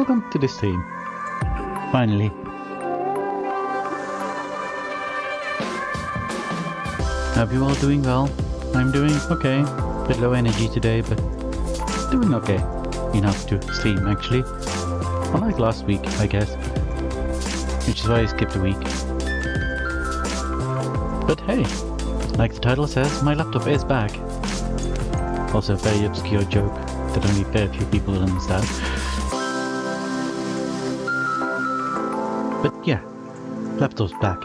Welcome to the stream. Finally. Hope you all doing well. I'm doing okay. Bit low energy today, but doing okay. Enough to stream, actually. Unlike last week, I guess. Which is why I skipped a week. But hey, like the title says, my laptop is back. Also a very obscure joke that only very few people will understand. But yeah, laptop's back.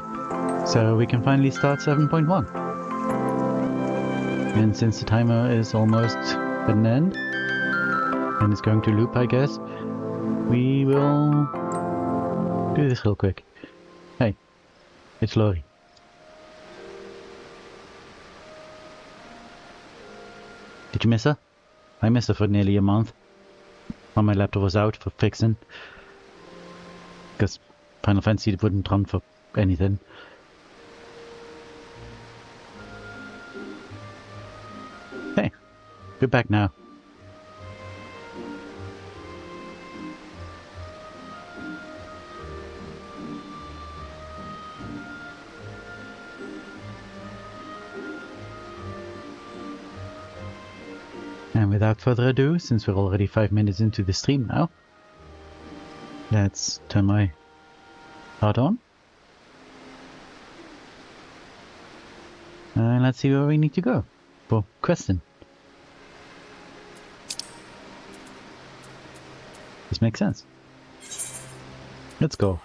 So we can finally start 7.1. And since the timer is almost at an end, and it's going to loop, I guess, we will do this real quick. Hey, it's Lori. Did you miss her? I missed her for nearly a month. While my laptop was out for fixing. Because Final Fantasy wouldn't run for anything. Hey, we're back now. And without further ado, since we're already 5 minutes into the stream now, let's turn my HUD on. And let's see where we need to go for questing. This makes sense. Let's go.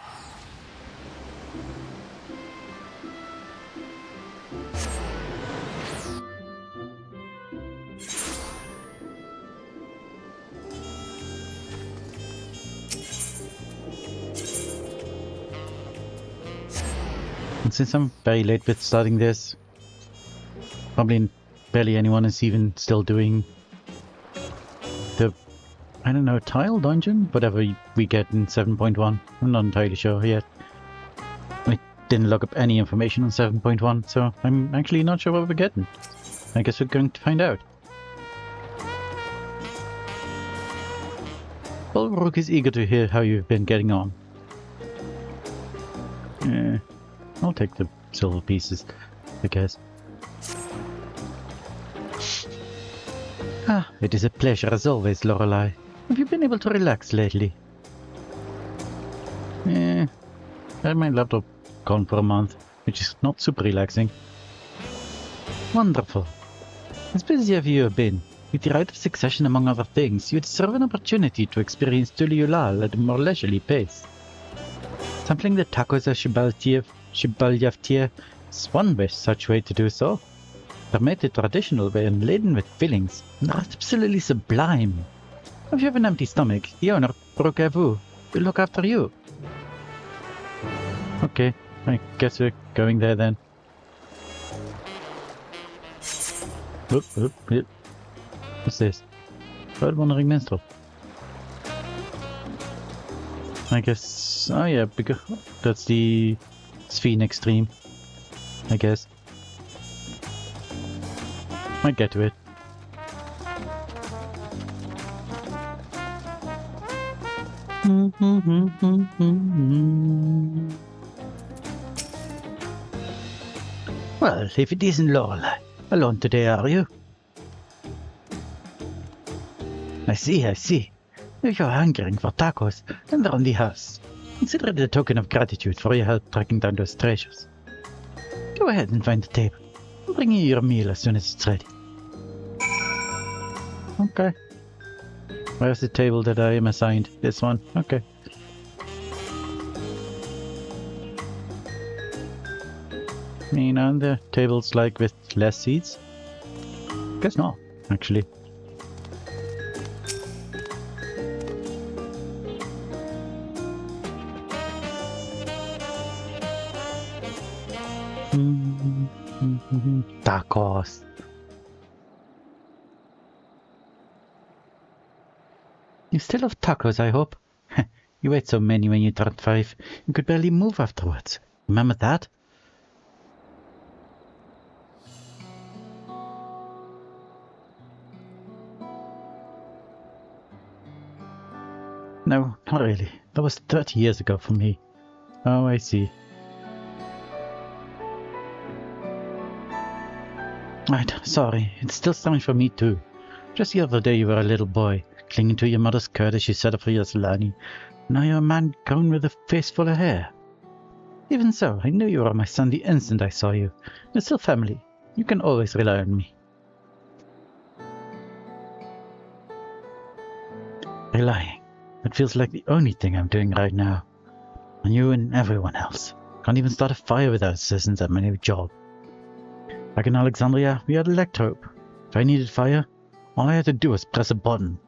And since I'm very late with starting this, probably barely anyone is even still doing the, I don't know, tile dungeon? Whatever we get in 7.1. I'm not entirely sure yet. I didn't look up any information on 7.1, so I'm actually not sure what we're getting. I guess we're going to find out. Well, Rook is eager to hear how you've been getting on. I'll take the silver pieces, I guess. Ah, it is a pleasure as always, Lorelei. Have you been able to relax lately? I had my laptop gone for a month, which is not super relaxing. Wonderful. As busy as you have been, with the Rite of Succession among other things, you deserve an opportunity to experience Tuliulal at a more leisurely pace. Sampling the tacos of Shibalyavtir is one such way to do so. They're made the traditional way and laden with fillings, and are absolutely sublime. If you have an empty stomach, the owner, Brokevu, will look after you. Okay, I guess we're going there then. Oop, oop, oop. What's this? Bird Wandering Minstrel. I guess... oh yeah, because that's the Sphere Extreme, I guess. Might get to it. Well, if it isn't Lorelei, alone today, are you? I see. If you're hungering for tacos, then they're on the house. Consider it a token of gratitude for your help tracking down those treasures. Go ahead and find the table. I'll bring you your meal as soon as it's ready. Okay. Where's the table that I am assigned? This one? Okay. I mean, aren't there tables like with less seats? Guess not, actually. Tacos. You still have tacos, I hope? You ate so many when you turned 5, you could barely move afterwards. Remember that? No, not really. That was 30 years ago for me. Oh, I see. Right, sorry. It's still strange for me too. Just the other day you were a little boy, clinging to your mother's skirt as she set up for your salami. Now you're a man grown with a face full of hair. Even so, I knew you were my son the instant I saw you. We're still family. You can always rely on me. Relying. It feels like the only thing I'm doing right now. On you and everyone else. Can't even start a fire without assistance at my new job. Back in Alexandria, we had electrope. If I needed fire, all I had to do was press a button.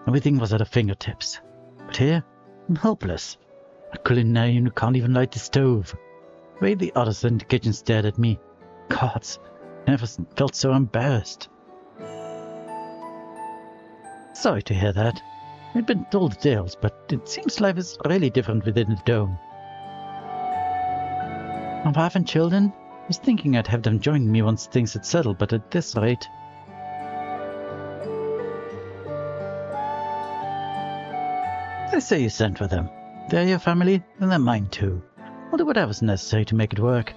Everything was at our fingertips. But here, I'm helpless. A culinarian who can't even light the stove. The way the others in the kitchen stared at me. Gods, I never felt so embarrassed. Sorry to hear that. I'd been told tales, but it seems life is really different within the dome. Of having children, I was thinking I'd have them join me once things had settled, but at this rate... I say you sent for them. They're your family, and they're mine too. I'll do whatever's necessary to make it work.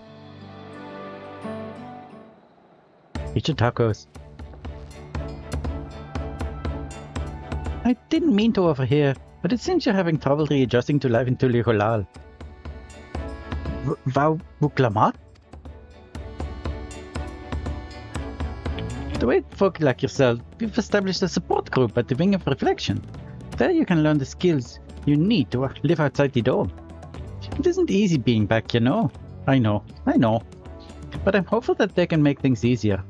Eat your tacos. I didn't mean to overhear, but it seems you're having trouble readjusting to life in Tuliholal. Wou Wuklamat? The way folk like yourself, you've established a support group at the Wing of Reflection. There you can learn the skills you need to live outside the dome. It isn't easy being back, you know. I know. But I'm hopeful that they can make things easier.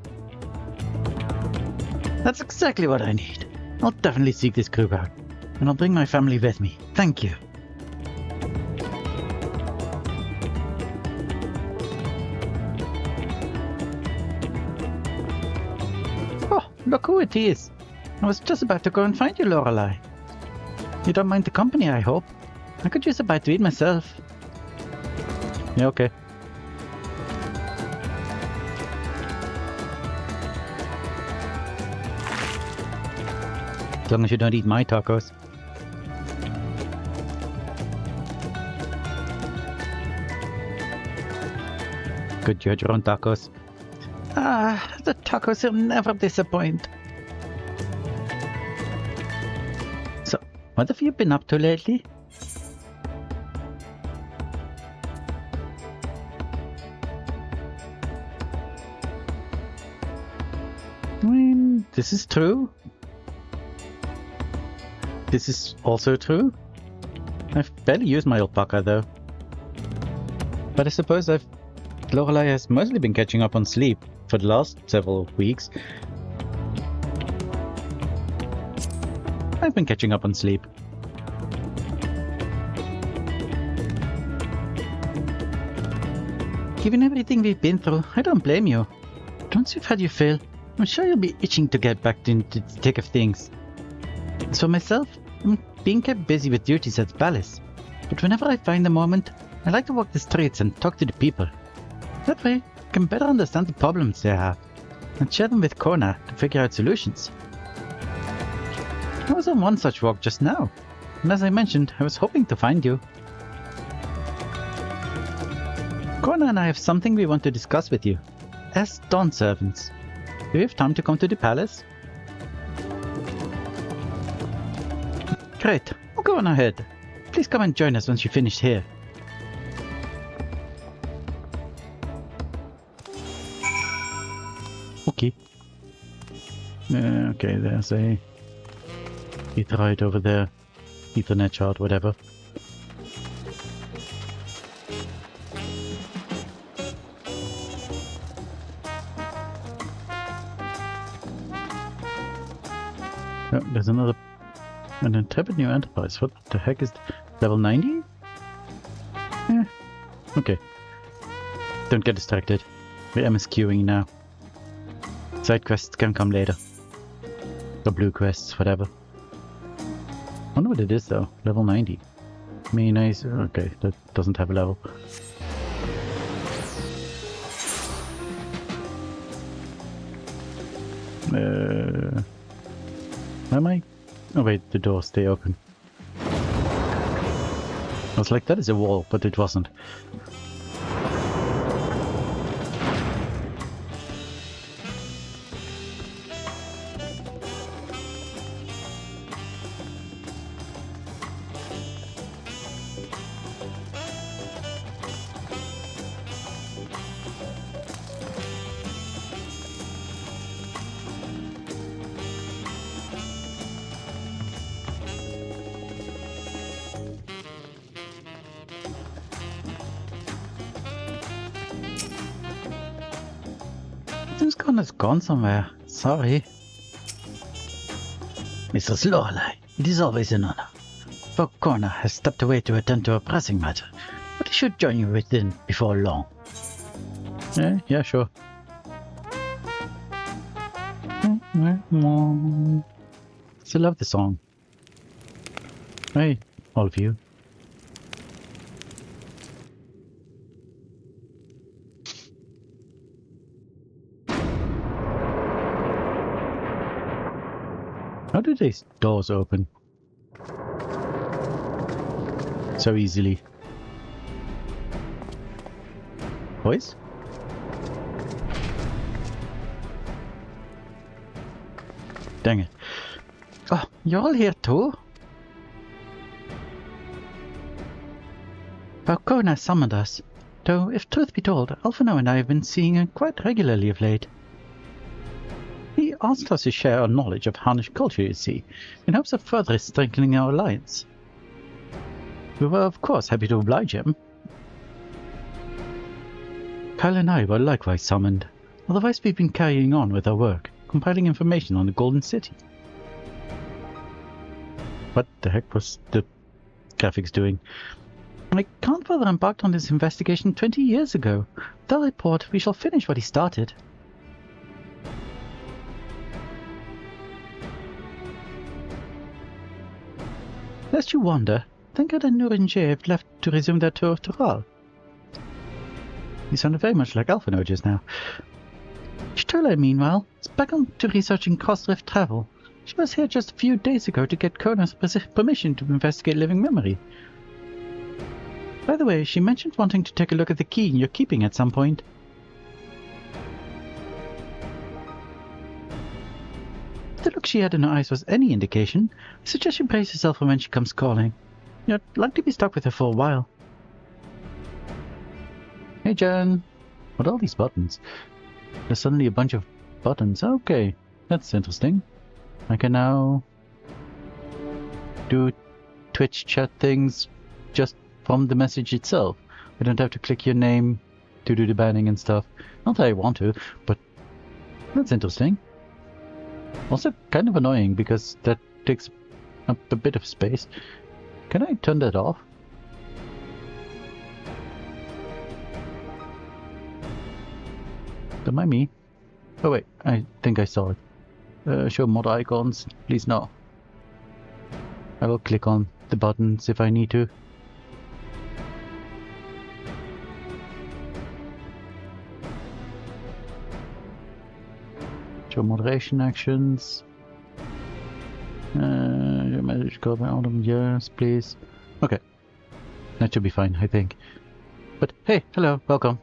That's exactly what I need. I'll definitely seek this group out, and I'll bring my family with me. Thank you. Oh, look who it is. I was just about to go and find you, Lorelei. You don't mind the company, I hope. I could use a bite to eat myself. Yeah, okay. As long as you don't eat my tacos. Good, you had your own tacos. Ah, the tacos will never disappoint. So, what have you been up to lately? I mean, this is true. This is also true. I've barely used my alpaca though. But I suppose Lorelei has mostly been catching up on sleep for the last several weeks. I've been catching up on sleep. Given everything we've been through, I don't blame you. Once you've had your fill, I'm sure you'll be itching to get back into the thick of things. As for myself, I'm being kept busy with duties at the palace. But whenever I find a moment, I like to walk the streets and talk to the people. That way, I can better understand the problems they have, and share them with Kona to figure out solutions. I was on one such walk just now, and as I mentioned, I was hoping to find you. Kona and I have something we want to discuss with you, as dawn servants. Do you have time to come to the palace? Great, well, go on ahead. Please come and join us once you finish here. Okay. Okay, there's a Etherite over there. Ethernet shard, whatever. Oh, there's an intrepid new enterprise. What the heck is level 90? Yeah. Okay. Don't get distracted. We're MSQing now. Side quests can come later. Or blue quests, whatever. I wonder what it is though. Level 90. Nice. Okay, that doesn't have a level. Am I? Oh wait, the doors stay open. I was like, that is a wall, but it wasn't. This gun has gone somewhere. Sorry. Mrs. Lorelei, it is always an honor. Falconer has stepped away to attend to a pressing matter, but he should join you within before long. Yeah, sure. Still love the song. Hey, all of you. How do these doors open so easily? Boys? Dang it. Oh, you're all here too? Falcona summoned us, though if truth be told, Alphino and I have been seeing him quite regularly of late. He asked us to share our knowledge of Harnish culture, you see, in hopes of further strengthening our alliance. We were of course happy to oblige him. Kyle and I were likewise summoned, otherwise we've been carrying on with our work, compiling information on the Golden City. What the heck was the graphics doing? My grandfather embarked on this investigation 20 years ago. With our report, we shall finish what he started. Lest you wonder, Tankard and Nuringer have left to resume their tour of Toral. You sounded very much like Alphino just now. Stola, meanwhile, is back on to researching cross-rift travel. She was here just a few days ago to get Kona's permission to investigate living memory. By the way, she mentioned wanting to take a look at the key you're keeping at some point. If the look she had in her eyes was any indication, I suggest you brace yourself for when she comes calling. You'd like to be stuck with her for a while. Hey Jen, what are all these buttons? There's suddenly a bunch of buttons. Okay, that's interesting. I can now do Twitch chat things just from the message itself. I don't have to click your name to do the banning and stuff. Not that I want to, but that's interesting. Also kind of annoying because that takes up a bit of space. Can I turn that off? Don't mind me. Oh wait, I think I saw it. Show mod icons, please no. I will click on the buttons if I need to. Show moderation actions. Your message code by all of them, yes, please. Okay. That should be fine, I think. But hey, hello, welcome.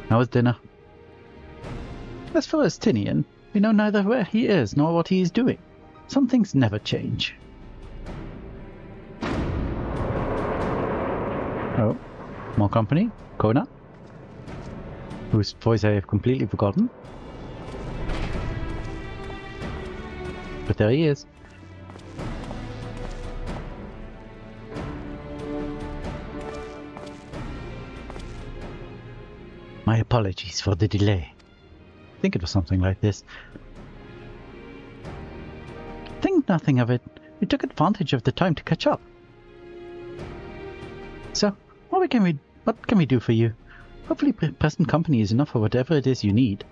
How was dinner? As far as Tinian, we know neither where he is nor what he is doing. Some things never change. Oh, more company? Kona? Whose voice I have completely forgotten. But there he is. My apologies for the delay. I think it was something like this. Think nothing of it. We took advantage of the time to catch up. So, what can we do for you? Hopefully present company is enough for whatever it is you need.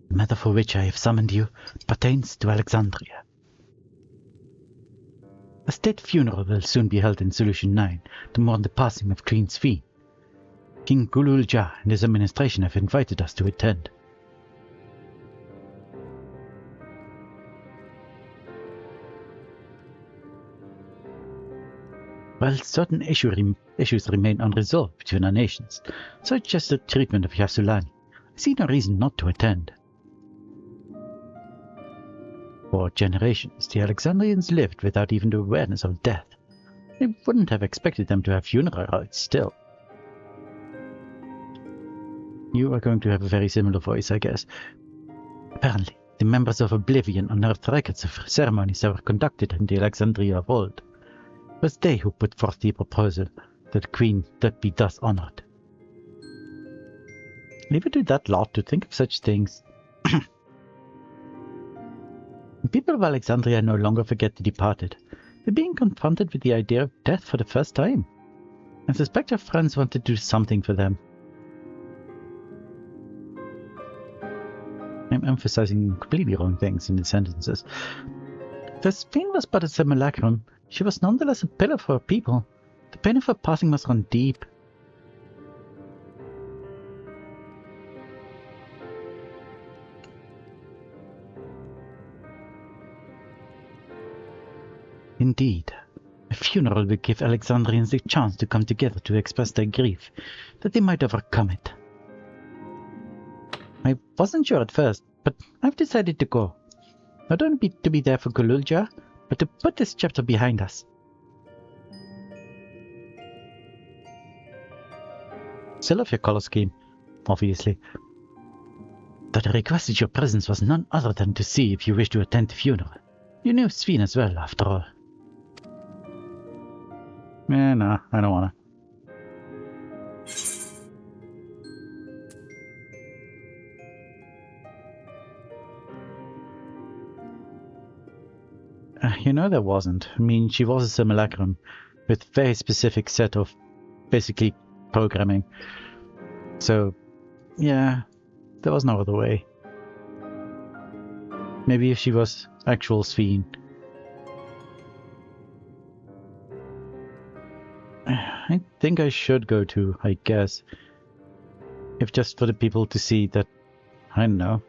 The matter for which I have summoned you pertains to Alexandria. A state funeral will soon be held in Solution 9 to mourn the passing of Queen Sphene. King Gululja and his administration have invited us to attend. While certain issues remain unresolved between our nations, such as the treatment of Yasulani, I see no reason not to attend. For generations, the Alexandrians lived without even the awareness of death. I wouldn't have expected them to have funeral rites still. You are going to have a very similar voice, I guess. Apparently, the members of Oblivion unearthed records of ceremonies that were conducted in the Alexandria of old. It was they who put forth the proposal that the Queen that be thus honored. Leave it to that lot to think of such things. The people of Alexandria no longer forget the departed. They're being confronted with the idea of death for the first time. I suspect our friends want to do something for them. I'm emphasizing completely wrong things in the sentences. The Sphinx was but a simulacrum. She was nonetheless a pillar for her people. The pain of her passing must run deep. Indeed, a funeral will give Alexandrians a chance to come together to express their grief, that they might overcome it. I wasn't sure at first, but I've decided to go. Not only to be there for Gululja, but to put this chapter behind us. Still love your color scheme, obviously. That I requested your presence was none other than to see if you wish to attend the funeral. You knew Sven as well, after all. Nah, I don't wanna. You know there wasn't. I mean, she was a simulacrum with very specific set of basically programming. So, yeah, there was no other way. Maybe if she was actual Sven. I think I should go too, I guess. If just for the people to see that, I don't know,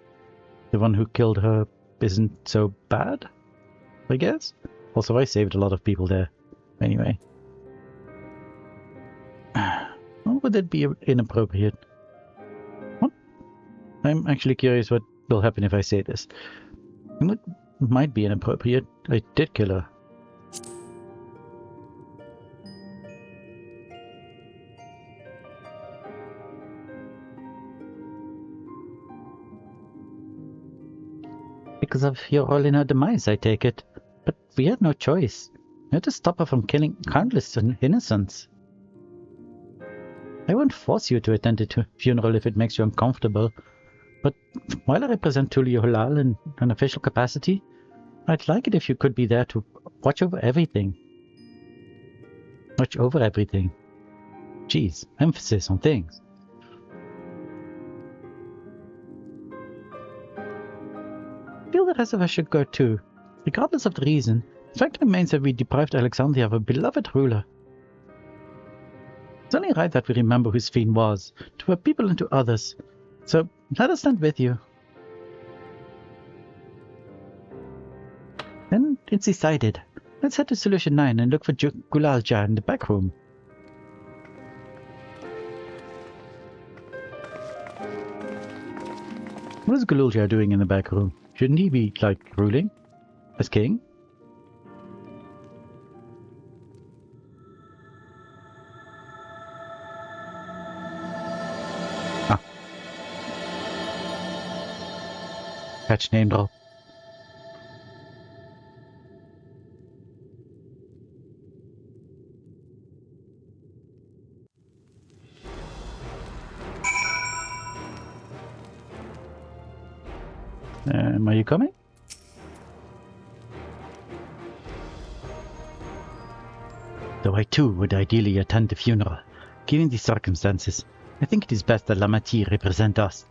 the one who killed her isn't so bad, I guess. Also, I saved a lot of people there. Anyway. Or would it be inappropriate? What? I'm actually curious what will happen if I say this. It might be inappropriate. I did kill her. Because of your role in her demise, I take it. But we had no choice. We had to stop her from killing countless innocents. I won't force you to attend the funeral if it makes you uncomfortable. But while I represent Tulio Halal in an official capacity, I'd like it if you could be there to watch over everything. Watch over everything. Geez, emphasis on things. I feel the rest of us should go too. Regardless of the reason, the fact remains that we deprived Alexandria of a beloved ruler. It's only right that we remember who Sven was, to our people and to others. So, let us stand with you. Then it's decided. Let's head to Solution 9 and look for Gulalja in the back room. What is Gululja doing in the back room? Shouldn't he be, like, ruling? As king? Ah. Catch name drop. Are you coming? Though I too would ideally attend the funeral, given the circumstances, I think it is best that Lamati represent us.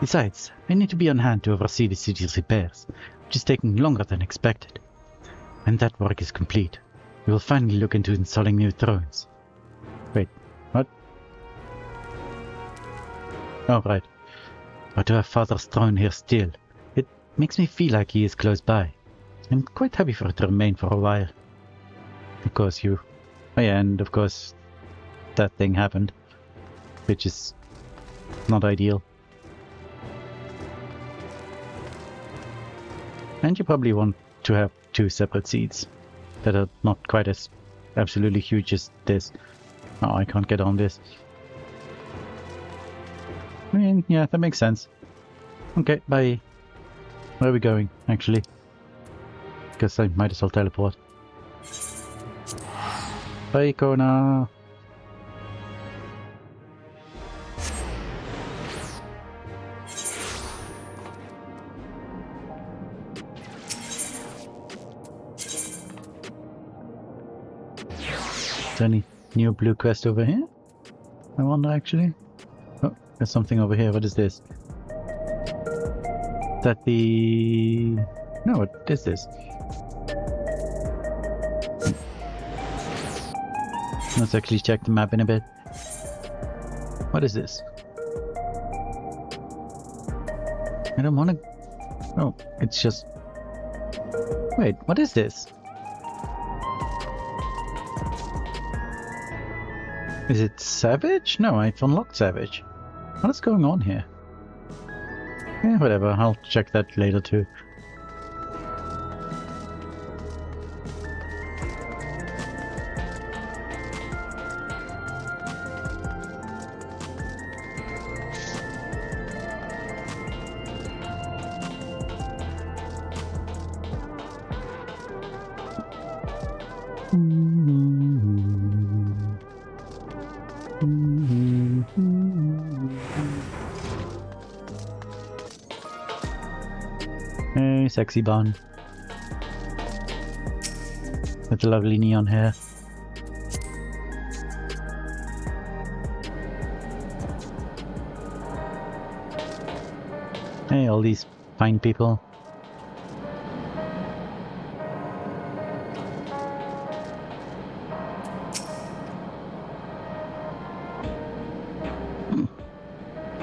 Besides, I need to be on hand to oversee the city's repairs, which is taking longer than expected. When that work is complete, we will finally look into installing new thrones. Wait, what? Oh, right. But to have Father's throne here still, it makes me feel like he is close by. I'm quite happy for it to remain for a while. Of course, you... Oh yeah, and of course, that thing happened. Which is not ideal. And you probably want to have 2 separate seats that are not quite as absolutely huge as this. Oh, I can't get on this. I mean, yeah, that makes sense. Okay, bye. Where are we going, actually? Guess I might as well teleport. Bye, Kona! Is there any new blue quest over here? I wonder, actually. Oh, there's something over here. What is this? Is that the... No, what is this? Let's actually check the map in a bit. What is this? I don't want to... Oh, it's just... Wait, what is this? Is it Savage? No, I've unlocked Savage. What is going on here? Yeah, whatever, I'll check that later too. Hey, sexy bun. With the lovely neon hair. Hey, all these fine people.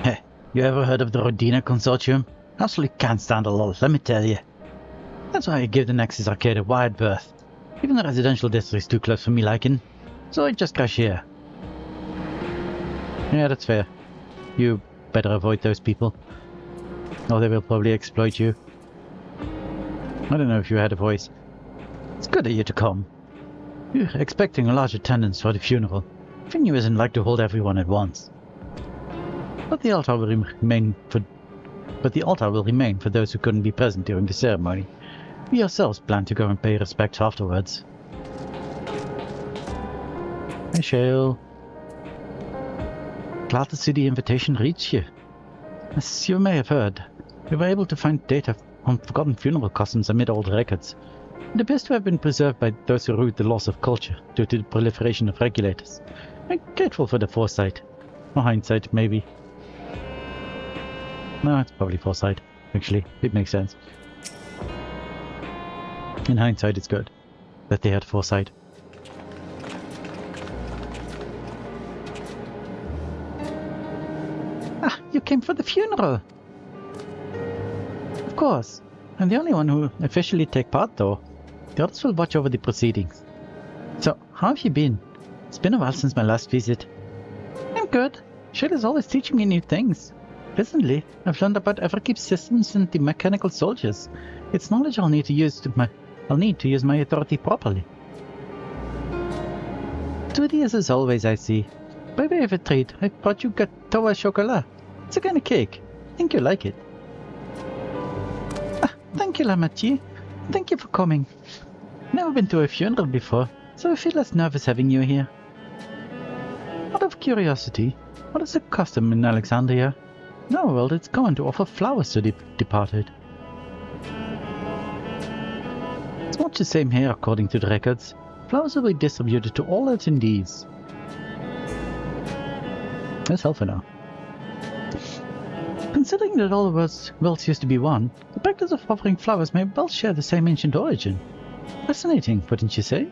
Hey, you ever heard of the Rodina Consortium? Absolutely can't stand a lull, let me tell you. That's why I give the Nexus Arcade a wide berth. Even the residential district's too close for me liking, so I just crash here. Yeah, that's fair. You better avoid those people, or they will probably exploit you. I don't know if you had a voice. It's good of you to come. You're expecting a large attendance for the funeral. Venue isn't like to hold everyone at once. But the altar will remain for those who couldn't be present during the ceremony. We ourselves plan to go and pay respects afterwards. Hey, Shale. Glad to see the invitation reach you. As you may have heard, we were able to find data on forgotten funeral customs amid old records. It appears to have been preserved by those who rue the loss of culture due to the proliferation of regulators. I'm grateful for the foresight. Or hindsight, maybe. No, it's probably foresight, actually. It makes sense. In hindsight, it's good that they had foresight. Ah, you came for the funeral! Of course. I'm the only one who will officially take part, though. The others will watch over the proceedings. So, how have you been? It's been a while since my last visit. I'm good. Shale is always teaching me new things. Recently, I've learned about Everkeep's systems and the mechanical soldiers. It's knowledge I'll need to use my authority properly. Studious as always, I see. By way of a treat, I brought you gâteau au chocolat. It's a kind of cake. I think you'll like it. Ah, thank you, La Mathieu. Thank you for coming. Never been to a funeral before, so I feel less nervous having you here. Out of curiosity, what is the custom in Alexandria? In our world, it's common to offer flowers to the departed. It's much the same here, according to the records. Flowers will be distributed to all attendees. That's helpful now. Considering that all the worlds used to be one, the practice of offering flowers may well share the same ancient origin. Fascinating, wouldn't you say?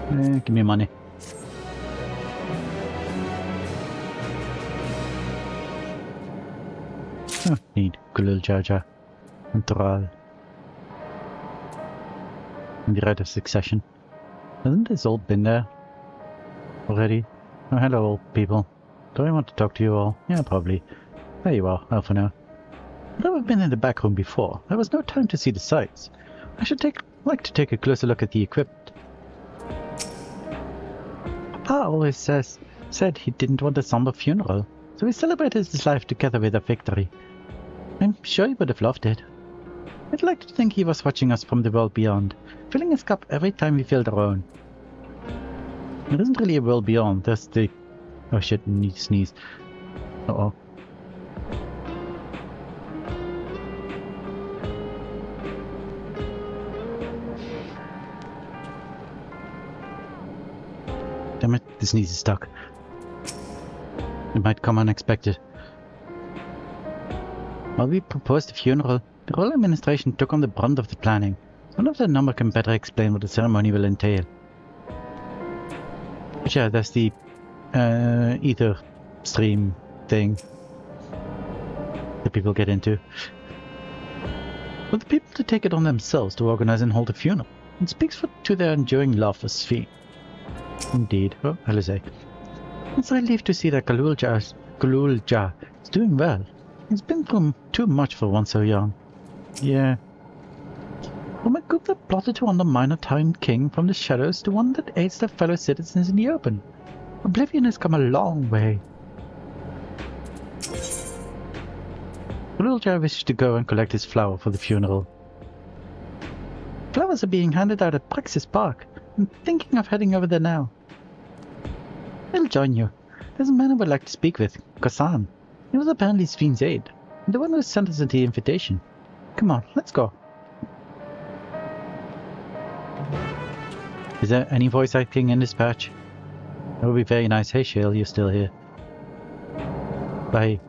Give me money. Oh, need Kulul Jaja and Toral in the rite of succession. Hasn't this all been there already? Oh, hello, old people. Do I want to talk to you all? Yeah, probably. There you are, Alphino. Although I've been in the back room before, there was no time to see the sights. I should like to take a closer look at the equipment. Papa always said he didn't want a somber funeral, so we celebrated his life together with a victory. I'm sure he would have loved it. I'd like to think he was watching us from the world beyond, filling his cup every time we filled our own. There isn't really a world beyond, there's the... Oh shit, I need to sneeze. Uh-oh. Damn it, the sneeze is stuck. It might come unexpected. While we proposed the funeral, the royal administration took on the brunt of the planning. One of the number can better explain what the ceremony will entail. But yeah, that's the ether stream thing that people get into. For the people to take it on themselves to organize and hold a funeral, it speaks to their enduring love for Sphere. Indeed. Oh, Alize. It's a relief to see that Kululja is doing well. He's been through too much for one so young. Yeah. From a group that plotted to undermine a town king from the shadows to one that aids their fellow citizens in the open. Oblivion has come a long way. Kululja wishes to go and collect his flower for the funeral. Flowers are being handed out at Praxis Park. I'm thinking of heading over there now. I'll join you. There's a man I would like to speak with, Kosan. He was apparently Sven's aide, the one who sent us the invitation. Come on, let's go. Is there any voice acting in this patch? That would be very nice. Hey Shale, you're still here. Bye.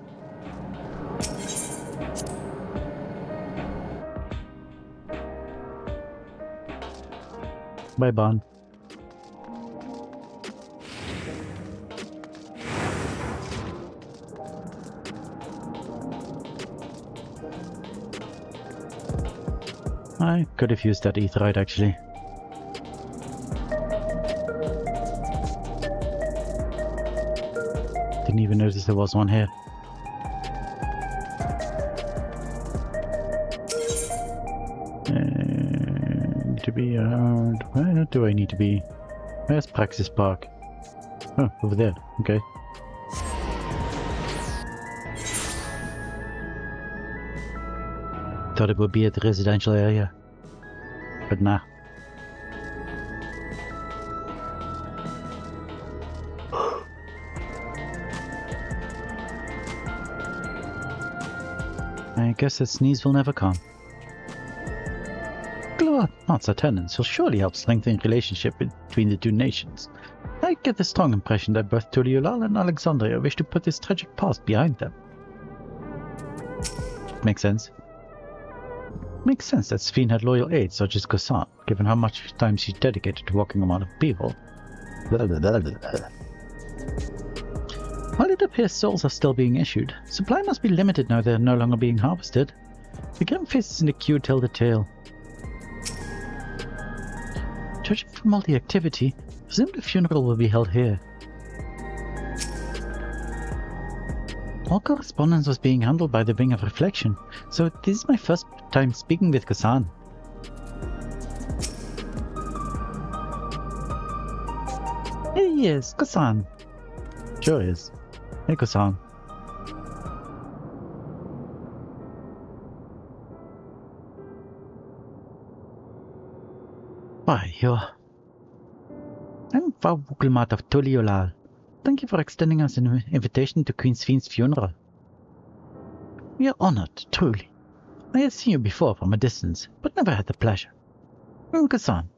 Bye, Bond. I could have used that etherite actually. Didn't even notice there was one here. To be around. Where do I need to be? Where's Praxis Park? Oh, over there. Okay. Thought it would be at the residential area, but nah. I guess that sneeze will never come. Arts attendance will surely help strengthen the relationship between the two nations. I get the strong impression that both Tuliulal and Alexandria wish to put this tragic past behind them. Makes sense. Makes sense that Sven had loyal aides such as Kosan, given how much time she's dedicated to walking among the people. While it appears souls are still being issued, supply must be limited now they're no longer being harvested. The grim faces in the queue tell the tale. Judging from all the activity, I presume the funeral will be held here. All correspondence was being handled by the Wing of Reflection, so this is my first time speaking with Kosan. Here he is, Kosan. Sure is. Hey, Kosan. Why, I'm Vauwukelmat of Tuliulal. Thank you for extending us an invitation to Queen Sven's funeral. We are honored, truly. I had seen you before from a distance, but never had the pleasure. I'm Kosan,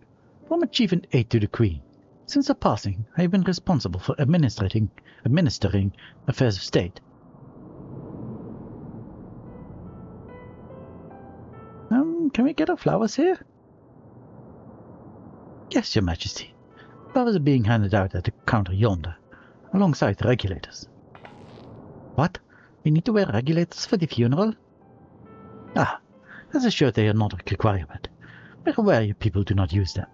former chief and aide to the Queen. Since her passing, I have been responsible for administering affairs of state. Can we get our flowers here? Yes, Your Majesty. Flowers are being handed out at the counter yonder, alongside the regulators. What? We need to wear regulators for the funeral? Ah, as a sure they are not a requirement. We're aware people do not use them.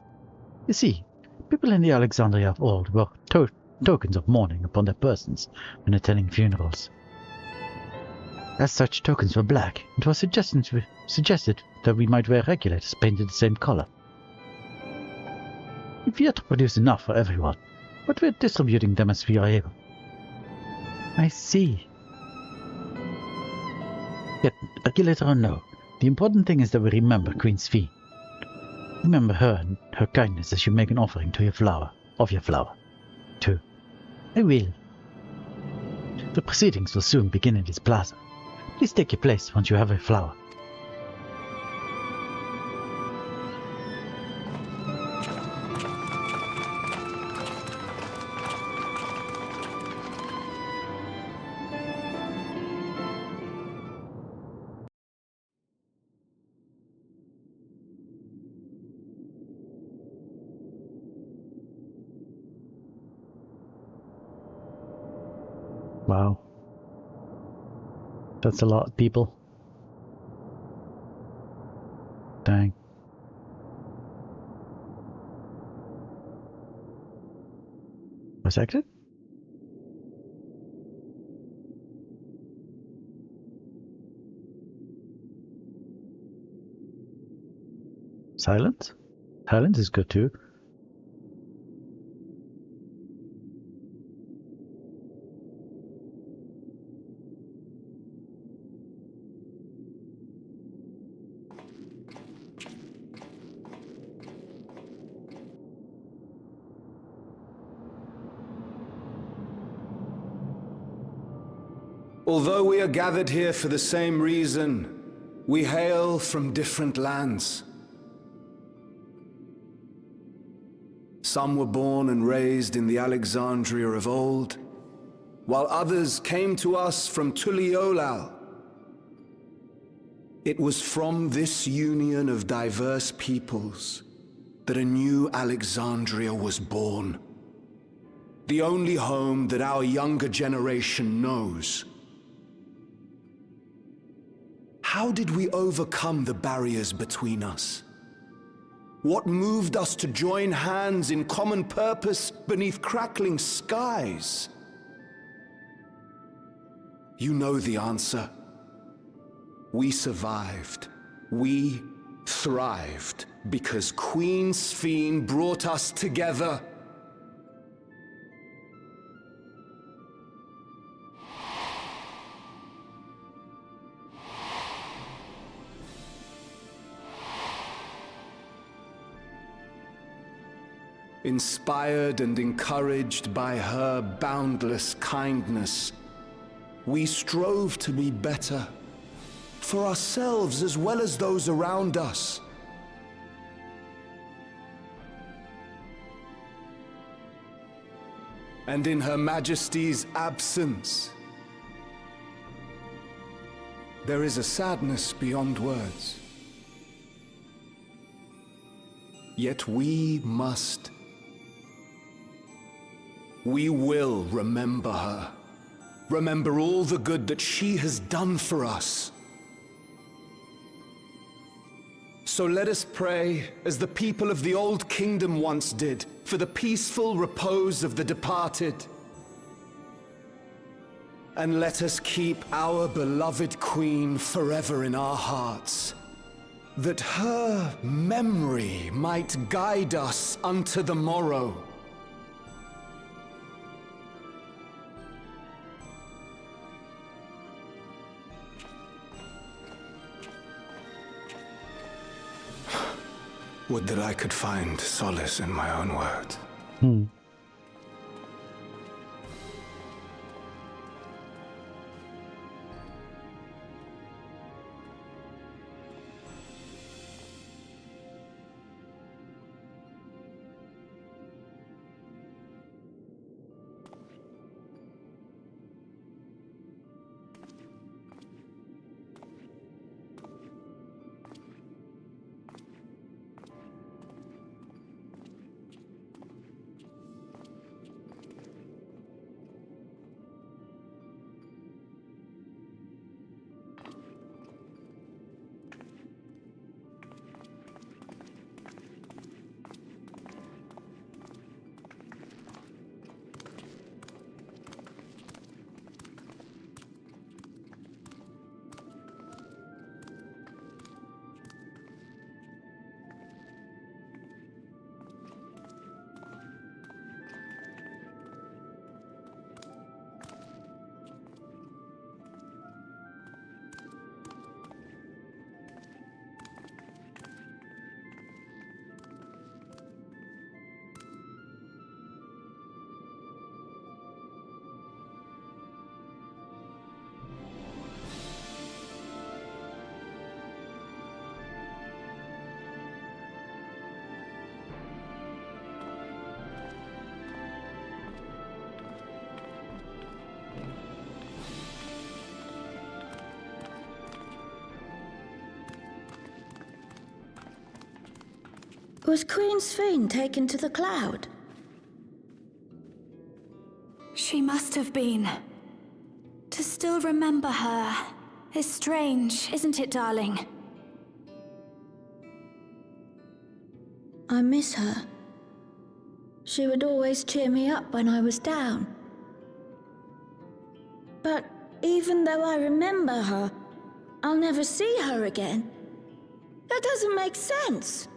You see, people in the Alexandria of old wore tokens of mourning upon their persons when attending funerals. As such tokens were black, it was suggested that we might wear regulators painted the same color. We've yet to produce enough for everyone, but we're distributing them as we are able. I see. Yet, regulator or no, the important thing is that we remember Queen Sphene. Remember her and her kindness as you make an offering to your flower, too. I will. The proceedings will soon begin in this plaza. Please take your place once you have a flower. Wow. That's a lot of people. Dang. Was exit? Silence? Silence is good too. Although we are gathered here for the same reason, we hail from different lands. Some were born and raised in the Alexandria of old, while others came to us from Tuliolal. It was from this union of diverse peoples that a new Alexandria was born. The only home that our younger generation knows. How did we overcome the barriers between us? What moved us to join hands in common purpose beneath crackling skies? You know the answer. We survived. We thrived because Queen Sphene brought us together. Inspired and encouraged by her boundless kindness, we strove to be better, for ourselves as well as those around us. And in Her Majesty's absence, there is a sadness beyond words. Yet we will remember her. Remember all the good that she has done for us. So let us pray, as the people of the Old Kingdom once did, for the peaceful repose of the departed. And let us keep our beloved Queen forever in our hearts, that her memory might guide us unto the morrow. Would that I could find solace in my own words. Was Queen Sphene taken to the cloud? She must have been. To still remember her is strange, isn't it, darling? I miss her. She would always cheer me up when I was down. But even though I remember her, I'll never see her again. That doesn't make sense.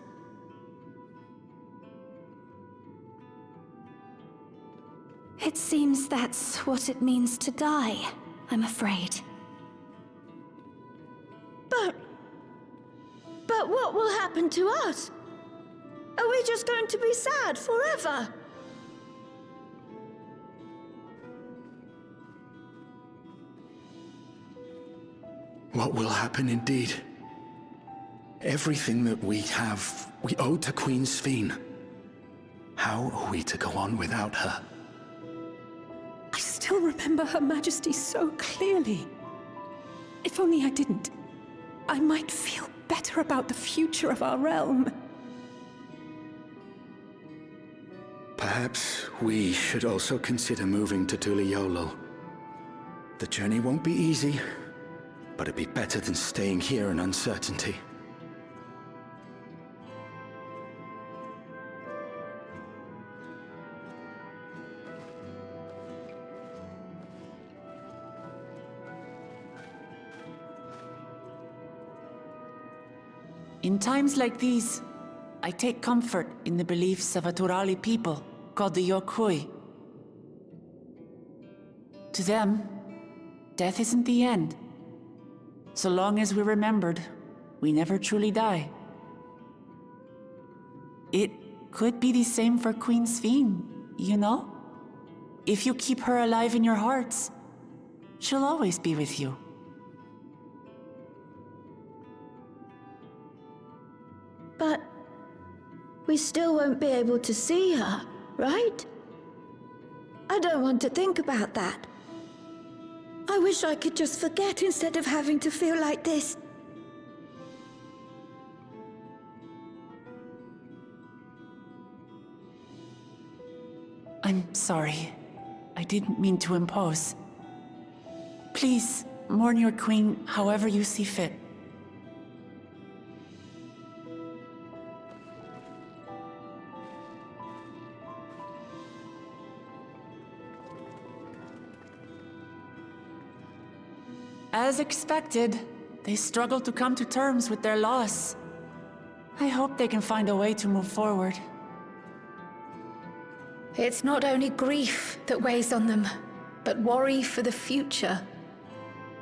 It seems that's what it means to die, I'm afraid. But what will happen to us? Are we just going to be sad forever? What will happen indeed? Everything that we have, we owe to Queen Sphene. How are we to go on without her? I still remember Her Majesty so clearly. If only I didn't, I might feel better about the future of our realm. Perhaps we should also consider moving to Tuliolo. The journey won't be easy, but it'd be better than staying here in uncertainty. In times like these, I take comfort in the beliefs of a Turali people called the Yokui. To them, death isn't the end. So long as we're remembered, we never truly die. It could be the same for Queen Sphene, you know? If you keep her alive in your hearts, she'll always be with you. But we still won't be able to see her, right? I don't want to think about that. I wish I could just forget instead of having to feel like this. I'm sorry. I didn't mean to impose. Please, mourn your queen however you see fit. As expected, they struggle to come to terms with their loss. I hope they can find a way to move forward. It's not only grief that weighs on them, but worry for the future.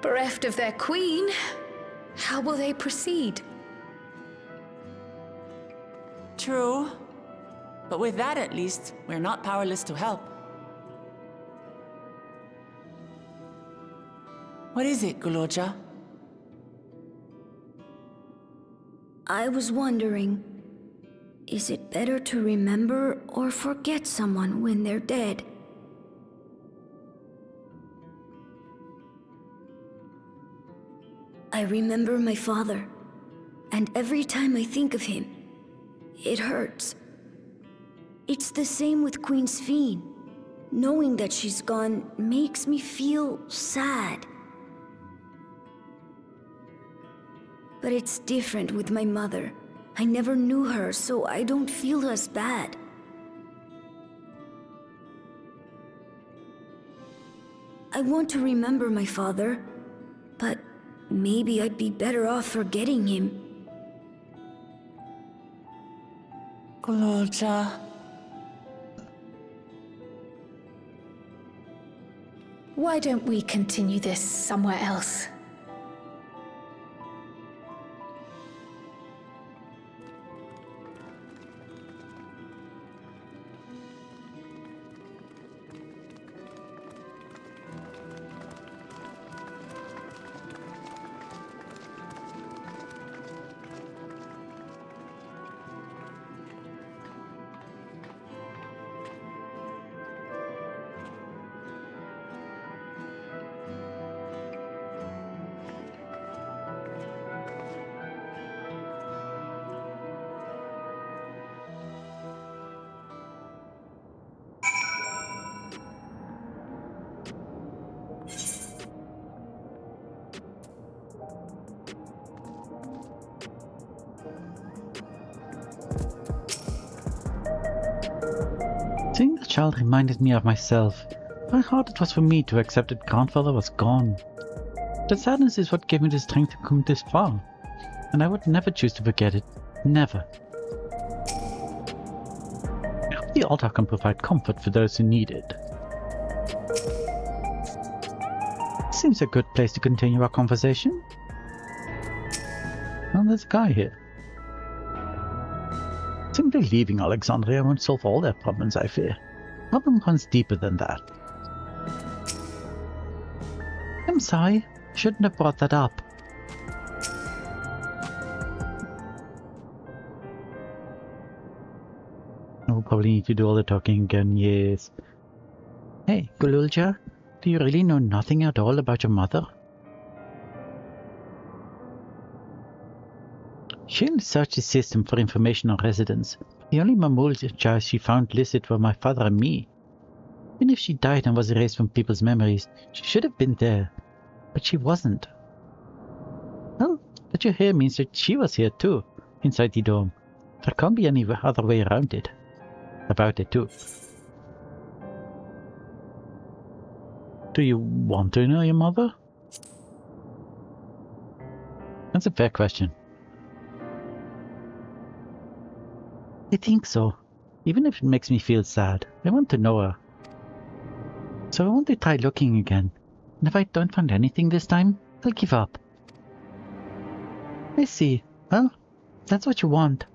Bereft of their queen, how will they proceed? True. But with that at least, we're not powerless to help. What is it, Guloja? I was wondering, is it better to remember or forget someone when they're dead? I remember my father, and every time I think of him, it hurts. It's the same with Queen Sphene. Knowing that she's gone makes me feel sad. But it's different with my mother. I never knew her, so I don't feel as bad. I want to remember my father, but maybe I'd be better off forgetting him. Guloja. Why don't we continue this somewhere else? child reminded me of myself. How hard it was for me to accept that grandfather was gone. That sadness is what gave me the strength to come this far, and I would never choose to forget it. Never. I hope the altar can provide comfort for those who need it. Seems a good place to continue our conversation. Well, there's a guy here. Simply leaving Alexandria won't solve all their problems, I fear. The problem runs deeper than that. I'm sorry, shouldn't have brought that up. I'll probably need to do all the talking again, yes. Hey, Gululja, do you really know nothing at all about your mother? She only searched the system for information on residents. The only Mamulja she found listed were my father and me. Even if she died and was erased from people's memories, she should have been there. But she wasn't. Well, that you're here means that she was here too, inside the dome. There can't be any other way around it. About it too. Do you want to know your mother? That's a fair question. I think so. Even if it makes me feel sad, I want to know her. So I want to try looking again. And if I don't find anything this time, I'll give up. I see. Well, that's what you want.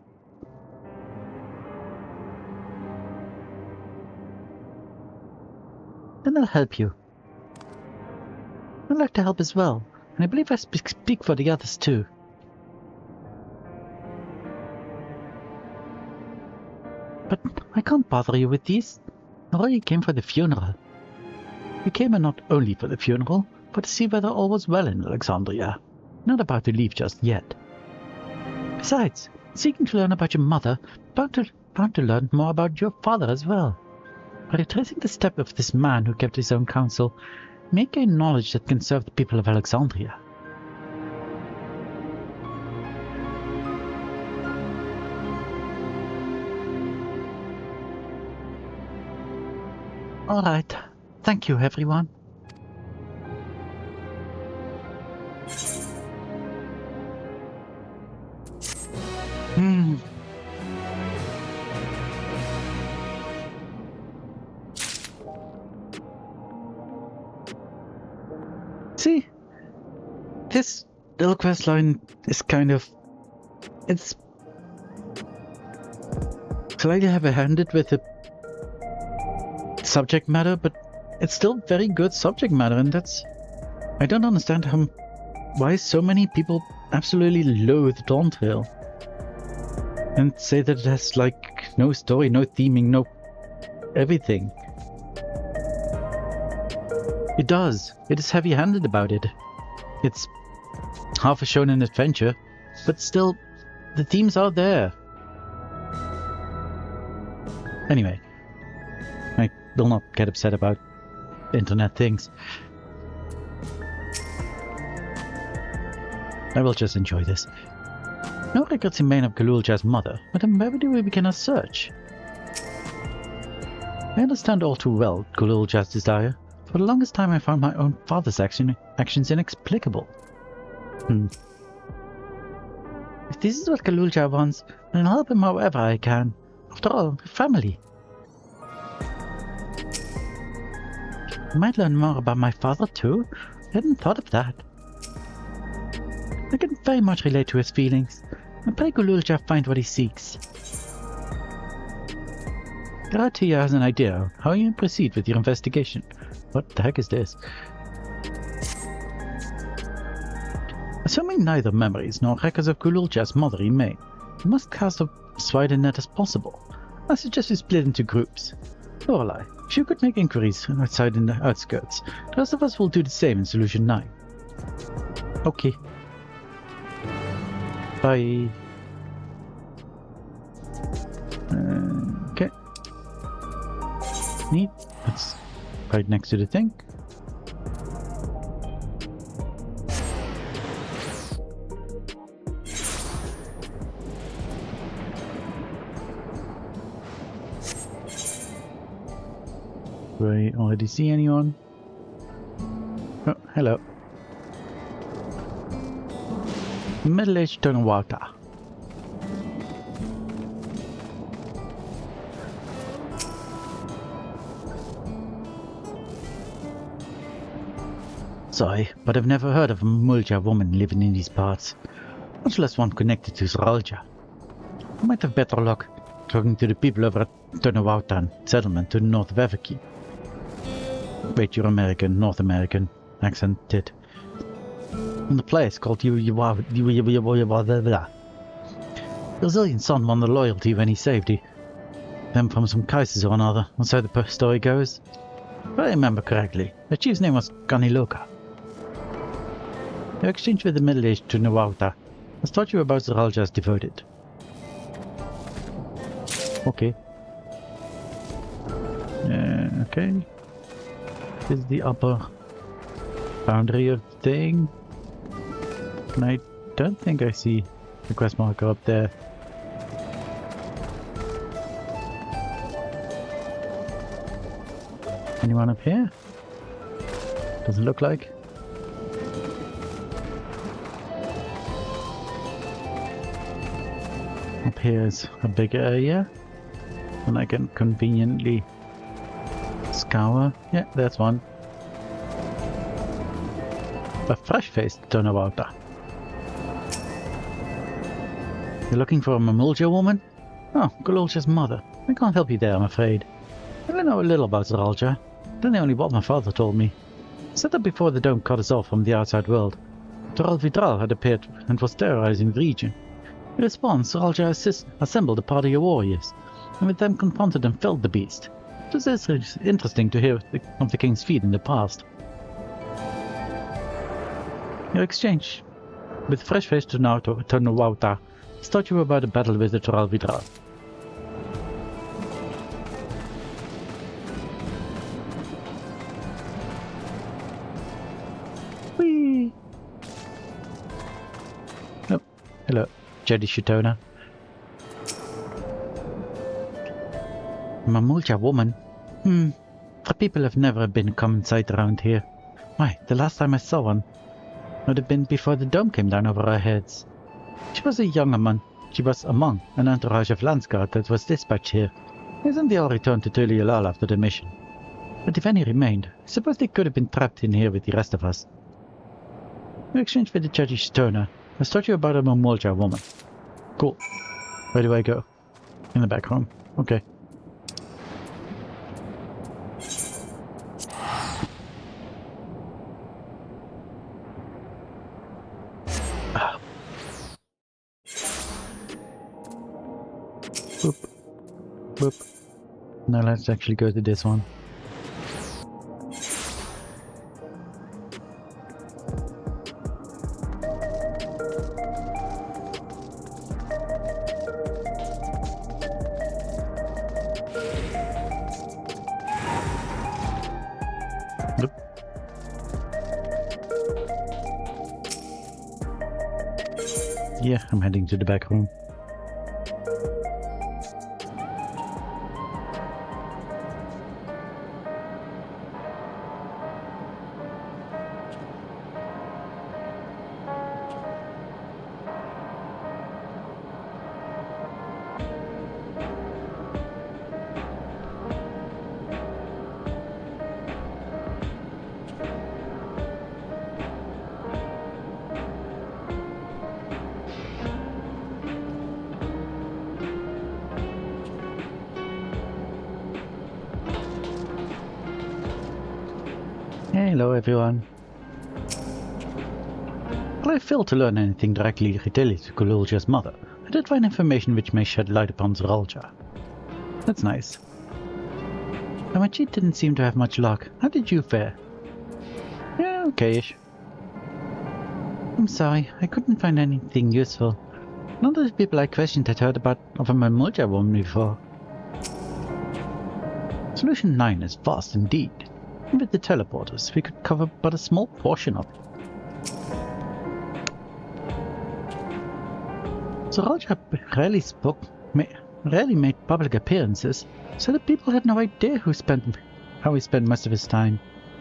Then I'll help you. I'd like to help as well, and I believe I speak for the others too. But I can't bother you with these. I already came for the funeral. We came not only for the funeral, but to see whether all was well in Alexandria. Not about to leave just yet. Besides, seeking to learn about your mother, bound to learn more about your father as well. By retracing the step of this man who kept his own counsel, may gain knowledge that can serve the people of Alexandria. Alright. Thank you, everyone. See? This little quest line is kind of... It's... slightly heavy-handed with the subject matter, but it's still very good subject matter, and that's... I don't understand why so many people absolutely loathe Dawntrail. And say that it has, like, no story, no theming, no... everything. It does. It is heavy-handed about it. It's half a shonen adventure, but still, the themes are there. Anyway, I will not get upset about internet things. I will just enjoy this. No records remain of Galulja's mother, but then where do we begin our search? I understand all too well Galulja's desire. For the longest time I found my own father's actions inexplicable. If this is what Galulja wants, then I'll help him however I can. After all, we're family. I might learn more about my father too. I hadn't thought of that. I can very much relate to his feelings. I pray Galulja find what he seeks. Garatia has an idea of how you proceed with your investigation. What the heck is this? Assuming neither memories nor records of Galulja's mother remain, we must cast as wide a net as possible. I suggest we split into groups. Lorelei, if you could make inquiries outside in the outskirts, the rest of us will do the same in Solution 9. Okay. Bye. Okay. Neat. That's right next to the thing. Do I already see anyone? Oh, hello. Middle-aged Tonawata. Sorry, but I've never heard of a Mulja woman living in these parts. Much less one connected to Zralja. I might have better luck talking to the people over at Tonawautan settlement to the north of Everkeep. Wait, you're American, North American, accented. And the place called Brazilian son won the loyalty when he saved them from some Kaisers or another, and so the story goes. If I remember correctly, the chief's name was Ganiloka. Your exchange with the middle-aged Tonawauta has taught you about Zralja's devoted. Okay. Okay. This is the upper boundary of the thing. And I don't think I see the quest marker up there. Anyone up here? Doesn't look like. Up here is a big area, and I can conveniently scour. Yeah, that's one. A fresh-faced Tonawauta. You're looking for a Mamulja woman? Oh, Golulja's mother. I can't help you there, I'm afraid. I know a little about Zralja, then only what my father told me. Set up before the dome cut us off from the outside world. Toral Vidral had appeared and was terrorizing the region. In response, Zralja assembled a party of warriors, and with them confronted and felled the beast. It was interesting to hear of the king's feat in the past. Your exchange with fresh-faced Tonawauta taught you about a battle with the Toral Vidral. Whee! Oh, hello, Jedi Shitona. Mamulja woman? The people have never been common sight around here. Why, the last time I saw one would have been before the dome came down over our heads. She was among an entourage of Landsguard that was dispatched here. Isn't they all returned to Tuliulal after the mission? But if any remained, I suppose they could have been trapped in here with the rest of us. Your exchange with the Jedi Shitona has taught you about a Mamulja woman. Cool. Where do I go? In the back room. Okay. Boop. Boop. Now let's actually go to this one. Boop. Yeah, I'm heading to the back room. Hello everyone. While I failed to learn anything directly related to Golulja's mother, I did find information which may shed light upon Zralja. That's nice. Now my cheat didn't seem to have much luck. How did you fare? Yeah, okay-ish. I'm sorry, I couldn't find anything useful. None of the people I questioned had heard of a Mamulja woman before. Solution 9 is vast indeed. And with the teleporters, we could cover but a small portion of it. Zralja rarely made public appearances, so the people had no idea who spent how he spent most of his time,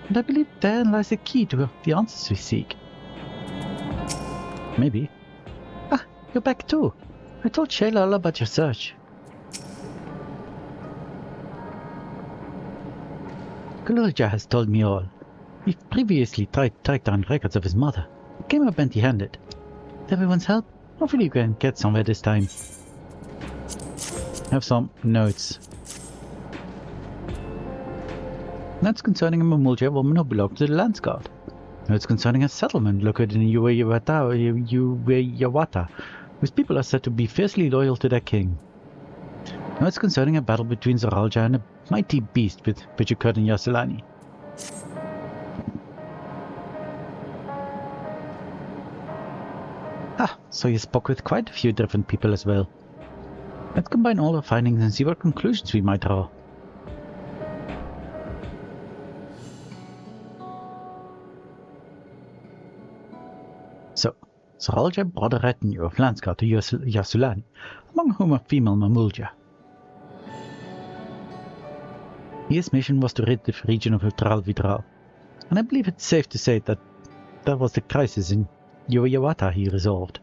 and I believe therein lies the key to the answers we seek. Maybe. Ah, you're back too. I told Shayla all about your search. Kululja has told me all. He previously tried to track down records of his mother. He came up empty-handed. With everyone's help, hopefully you can get somewhere this time. Have some notes. Notes concerning a Mamulja woman who belonged to the Landsguard. Notes concerning a settlement located in Uweyawata, whose people are said to be fiercely loyal to their king. Notes concerning a battle between Zoralja and a mighty beast which occurred in Yasulani. Ah, so you spoke with quite a few different people as well. Let's combine all our findings and see what conclusions we might draw. So, Zoralja brought a retinue of Landsguard to Yasulani, among whom a female Mamulja. His mission was to rid the region of Utral Vidral, and I believe it's safe to say that that was the crisis in Uweyawata he resolved.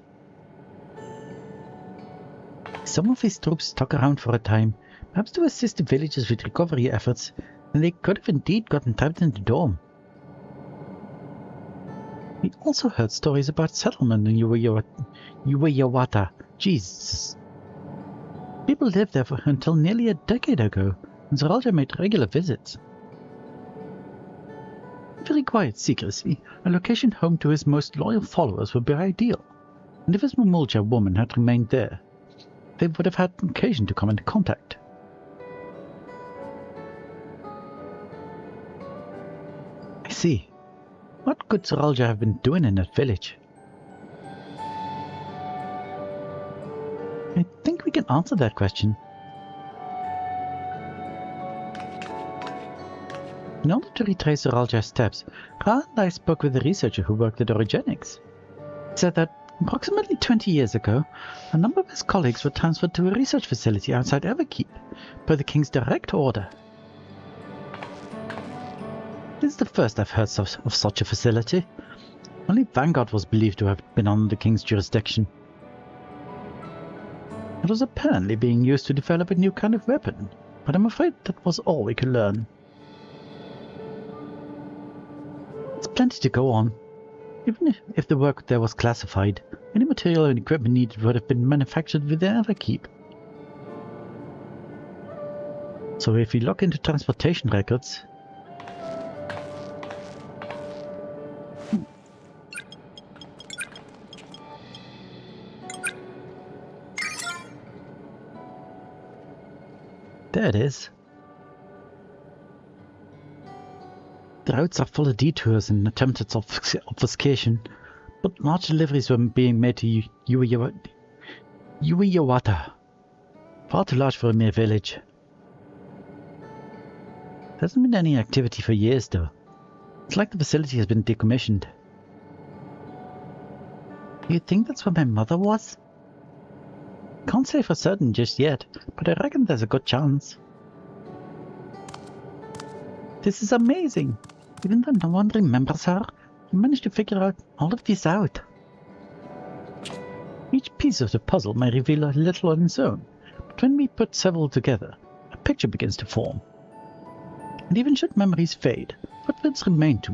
Some of his troops stuck around for a time, perhaps to assist the villagers with recovery efforts, and they could have indeed gotten trapped in the dome. We also heard stories about settlement in Uweyawata. Jesus. People lived there until nearly a decade ago, and Zoralja made regular visits. Very quiet secrecy, a location home to his most loyal followers would be ideal, and if his Mamulja woman had remained there, they would have had occasion to come into contact. I see. What could Zoralja have been doing in that village? I think we can answer that question. In order to retrace Zoralja's steps, Ra and I spoke with a researcher who worked at Orogenics. He said that approximately 20 years ago, a number of his colleagues were transferred to a research facility outside Everkeep, per the King's direct order. This is the first I've heard of such a facility. Only Vanguard was believed to have been under the King's jurisdiction. It was apparently being used to develop a new kind of weapon, but I'm afraid that was all we could learn. It's plenty to go on. Even if the work there was classified, any material and equipment needed would have been manufactured within Everkeep. So if we look into transportation records... There it is. The routes are full of detours and attempted obfuscation, but large deliveries were being made to Uweyawata. Far too large for a mere village. There hasn't been any activity for years though. It's like the facility has been decommissioned. You think that's where my mother was? Can't say for certain just yet, but I reckon there's a good chance. This is amazing! Even though no one remembers her, you managed to figure out all of this out. Each piece of the puzzle may reveal a little on its own, but when we put several together, a picture begins to form. And even should memories fade, footprints remain to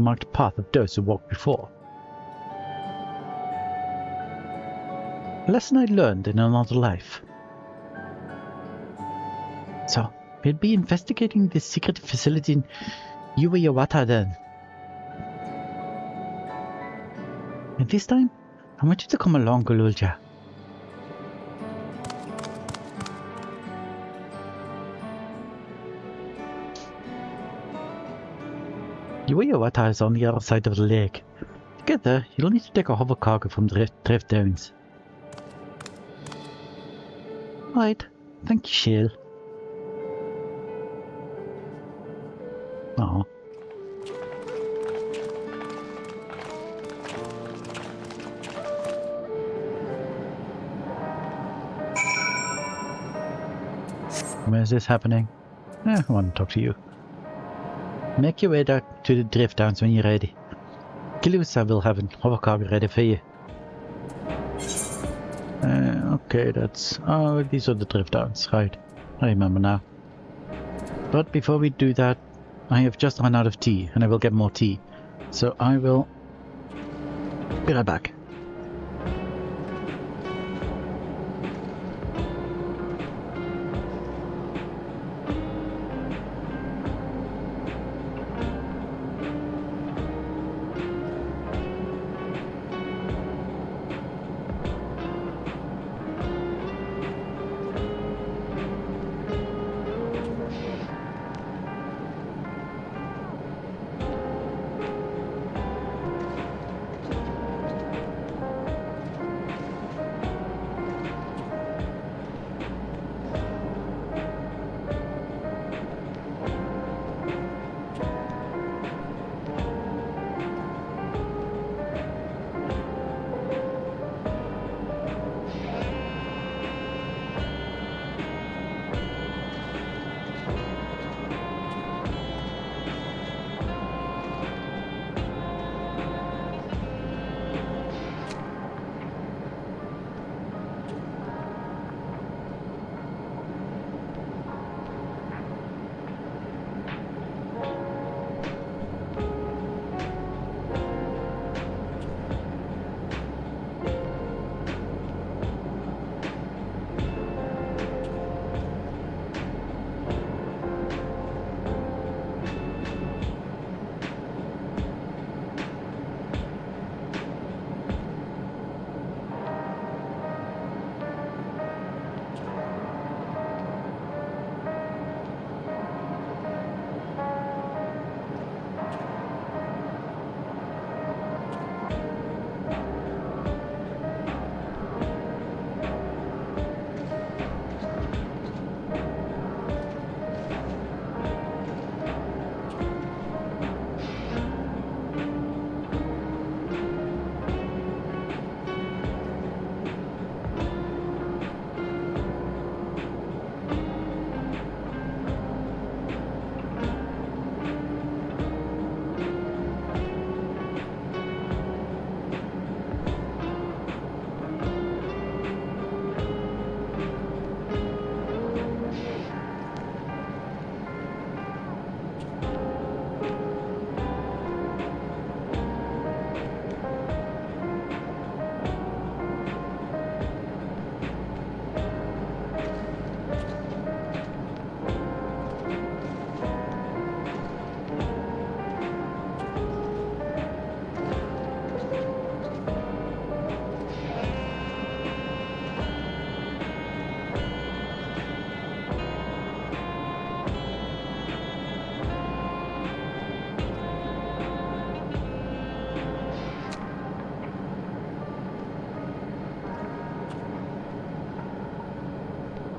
mark the path of those who walked before. A lesson I learned in another life. So, we'll be investigating this secret facility in Uweyawata then. And this time, I want you to come along, Kululja. Uweyawata is on the other side of the lake. To get there, you'll need to take a hover cargo from Drift Downs. Right, thank you, Shale. Oh. Where's this happening? I want to talk to you. Make your way down to the drift downs when you're ready. Kilusa will have a hovercar ready for you. Okay, that's... Oh, these are the drift downs, right. I remember now. But before we do that, I have just run out of tea, and I will get more tea. So I will be right back.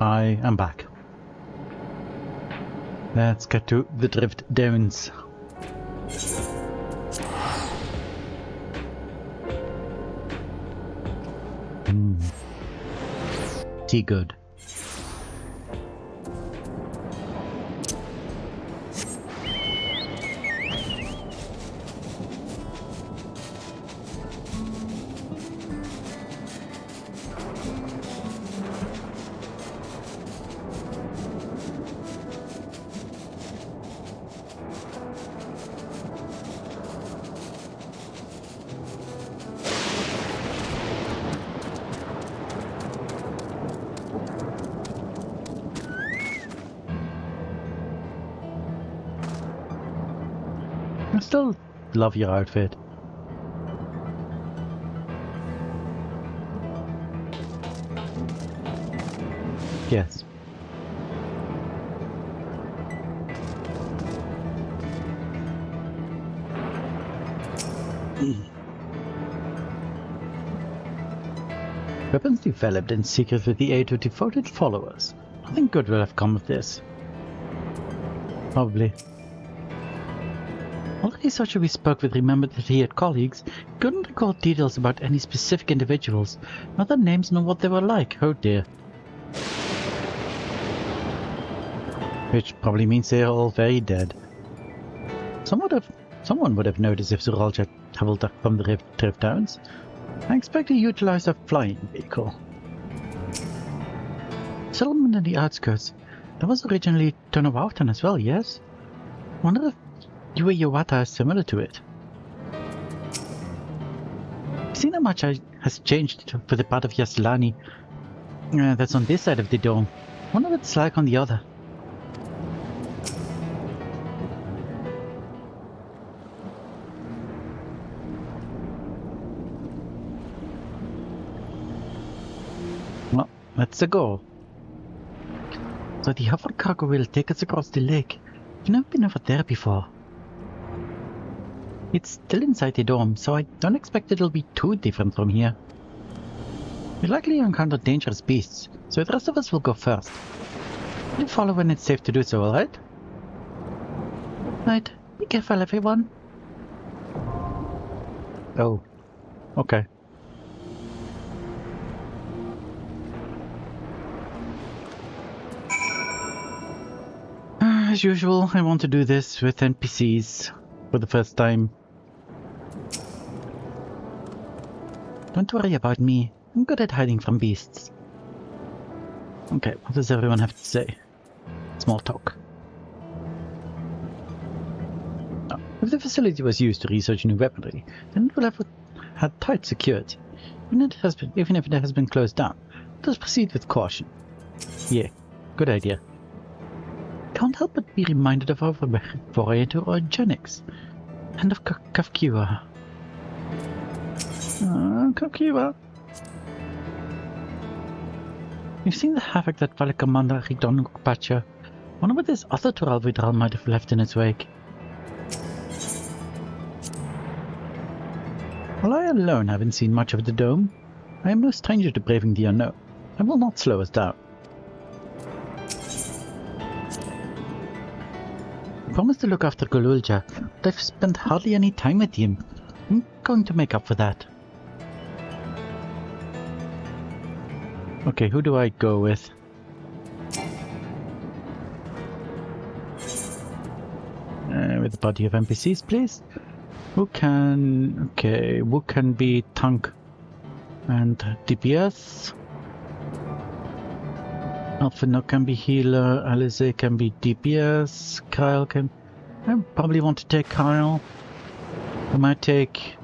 I am back. Let's get to the drift downs. Tea good. I still love your outfit. Yes. Weapons developed in secret with the aid of devoted followers. Nothing good will have come of this. Probably. Already such we spoke with remembered that he had colleagues, couldn't recall details about any specific individuals, not their names nor what they were like, oh dear. Which probably means they are all very dead. Someone would have noticed if Zuralj had traveled up from the Rift Towns. I expect he utilized a flying vehicle. Settlement in the outskirts. That was originally Tonawauten as well, yes? Wonder if Yueyawata is similar to it. Seen how much has changed for the part of Yaslani that's on this side of the dome. Wonder what it's like on the other. Well, that's the goal. So the hover cargo will take us across the lake. I've never been over there before. It's still inside the dome, so I don't expect it'll be too different from here. We'll likely encounter dangerous beasts, so the rest of us will go first. We'll follow when it's safe to do so, alright? Right, be careful everyone. Oh, okay. As usual, I want to do this with NPCs for the first time. Don't worry about me. I'm good at hiding from beasts. Okay, what does everyone have to say? Small talk. Oh, if the facility was used to research new weaponry, then it will have had tight security. Even if it has been closed down, let us proceed with caution. Yeah, good idea. Can't help but be reminded of our foray into eugenics and of Kafkiwa. Kafkiwa. We've seen the havoc that Vale Commander wreaked on Ukpacha. Wonder what this other Turalvidral might have left in its wake. While I alone haven't seen much of the dome, I am no stranger to braving the unknown. I will not slow us down. I promised to look after Golulja, but I've spent hardly any time with him. I'm going to make up for that. Okay, who do I go with? With a party of NPCs, please. Who can... Okay, who can be tank and DPS? Alphino can be healer, Alice can be DPS, Kyle can... I probably want to take Kyle. I might take...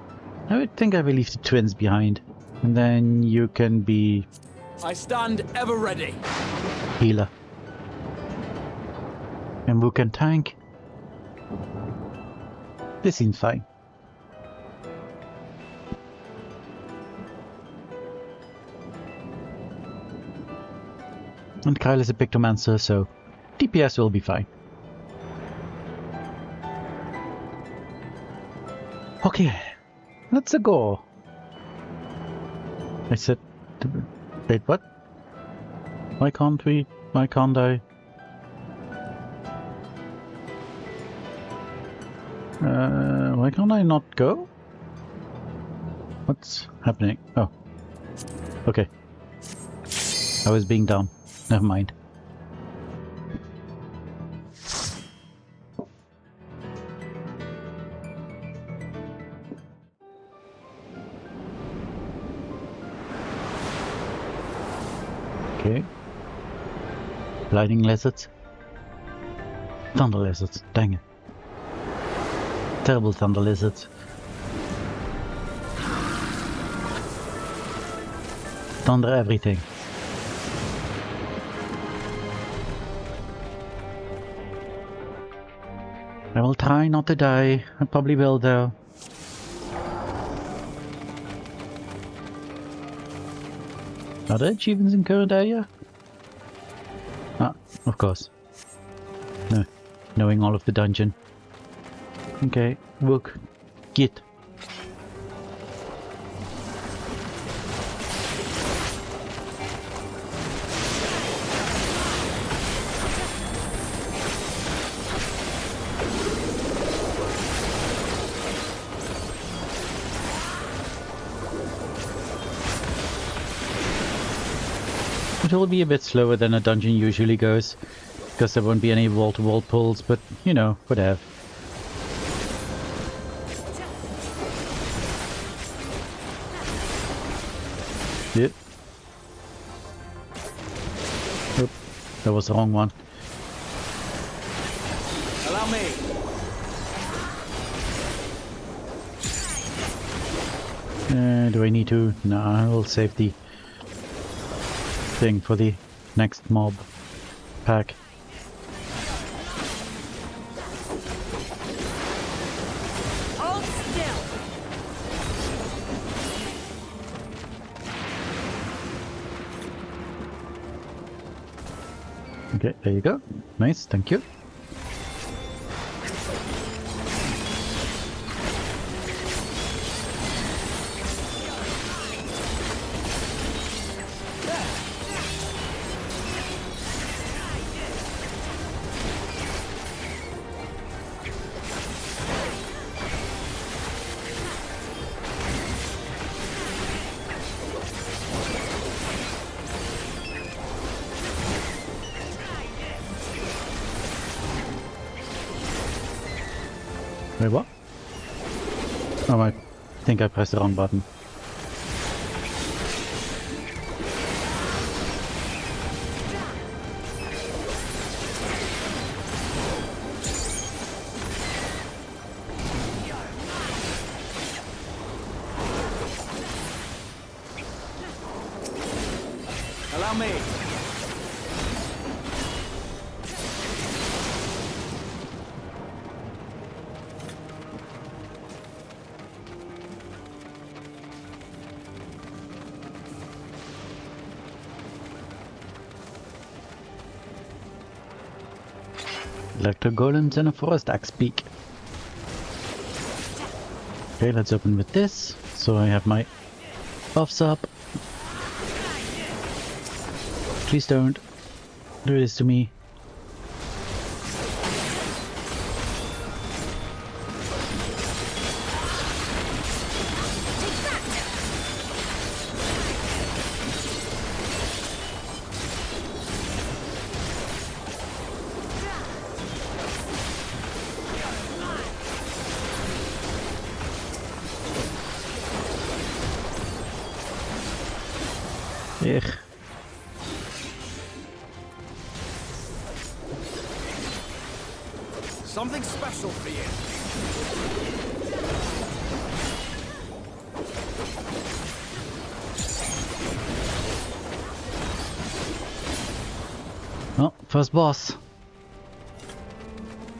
I would think I will leave the twins behind. And then you can be... I stand ever ready. Healer. And who can tank? This seems fine. And Kyle is a Pictomancer, so DPS will be fine. Okay, let's go. I said... Wait, what? Why can't we? Why can't I? Why can't I not go? What's happening? Oh. Okay. I was being dumb. Never mind. Okay. Lightning lizards. Thunder lizards. Dang it. Terrible thunder lizards. Thunder everything. I will try not to die. I probably will though. Are there achievements in current area? Ah, of course. No, knowing all of the dungeon. Okay, look, get. It will be a bit slower than a dungeon usually goes, because there won't be any wall-to-wall pulls, but, you know, whatever. Yep. Oop, that was the wrong one. Allow me. Do I need to? No, I'll save the thing for the next mob pack. Hold still. Okay, there you go. Nice, thank you. Wait, what? Oh, I think I pressed the wrong button. Allow me. Electro golems and a forest axe peak. Okay, let's open with this. So I have my buffs up. Please don't do this to me. Ugh. Something special for you. Oh, first boss.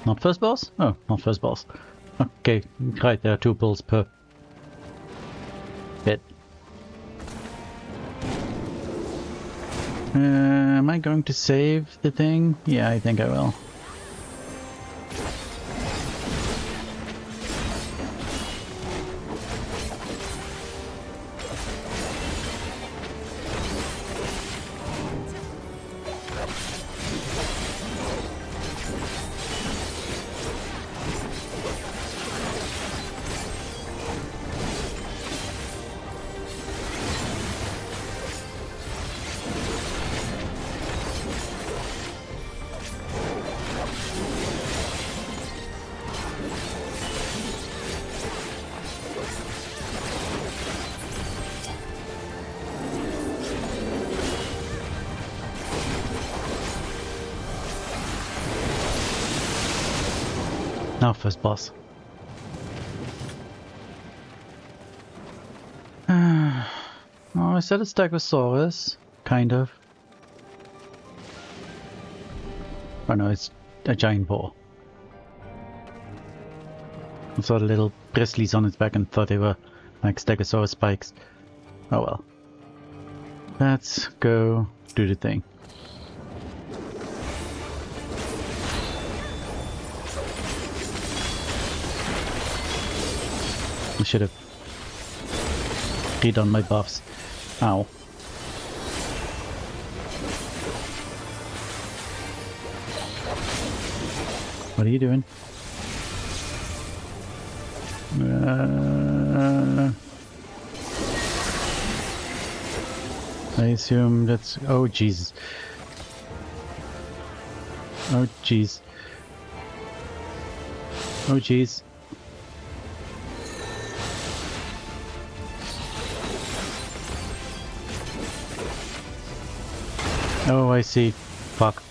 Not first boss? Oh, not first boss. Okay, right, there are 2 pulls per bit. Am I going to save the thing? Yeah, I think I will. Now first boss. Oh, I said a Stegosaurus. Kind of. Oh no, it's a giant boar. I saw the little bristles on its back and thought they were like Stegosaurus spikes. Oh well. Let's go do the thing. I should have redone my buffs. Ow. What are you doing? I assume that's... Oh, Jesus. Oh, jeez. Oh, jeez. Oh, I see. Fuck.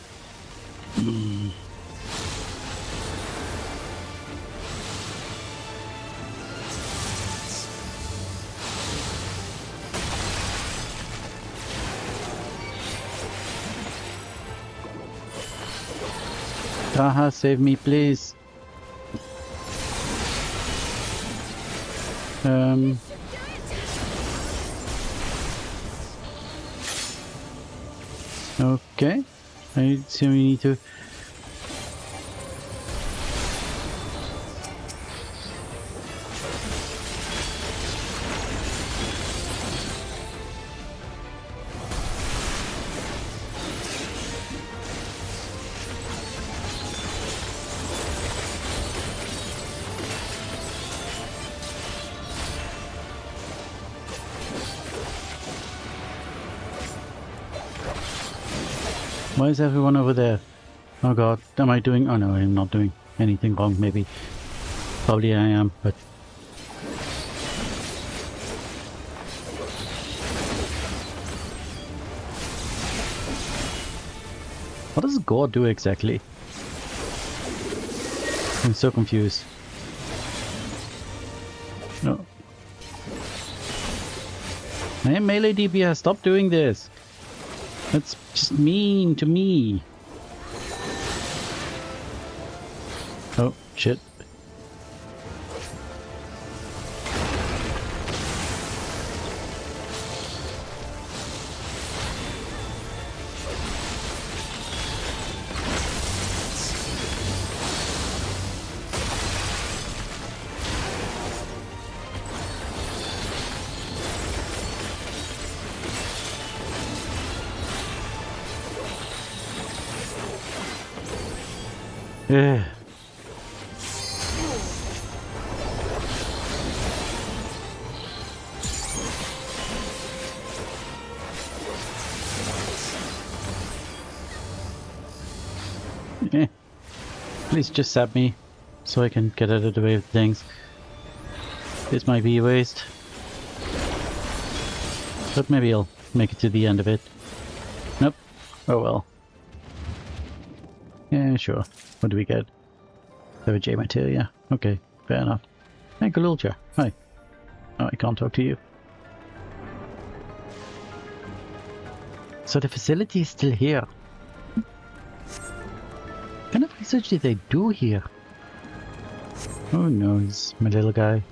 Taha, save me, please. Okay. I see we need to... Why is everyone over there? Oh god, am I doing... Oh no, I'm not doing anything wrong, maybe. Probably I am, but... What does gore do exactly? I'm so confused. No. Hey, melee DPS, stop doing this! That's just mean to me. Oh, shit. Yeah. Please just stab me so I can get out of the way of things. This might be a waste, but maybe I'll make it to the end of it. Nope. Oh well. Yeah, sure. What do we get? J materia. Okay, fair enough. Hey, Galulja. Hi. Oh, I can't talk to you. So the facility is still here. What kind of research did they do here? Oh no, he's my little guy.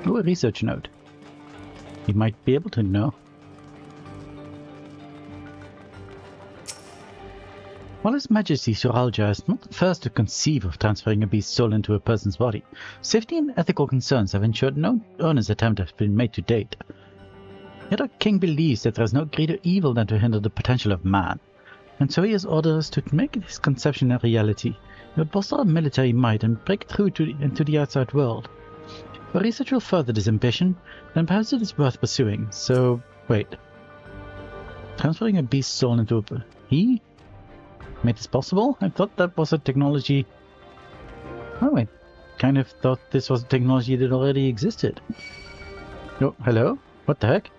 Oh, a research note. He might be able to know. While His Majesty Suralja is not the first to conceive of transferring a beast's soul into a person's body, safety and ethical concerns have ensured no honest attempt has been made to date. Yet our king believes that there is no greater evil than to hinder the potential of man, and so he has ordered us to make this conception a reality. It would bolster our military might and break through into the outside world. If research will further this ambition, then perhaps it is worth pursuing. So, wait. Transferring a beast's soul into a... He made this possible? I thought that was a technology... Oh, I kind of thought this was a technology that already existed. Oh, hello? What the heck?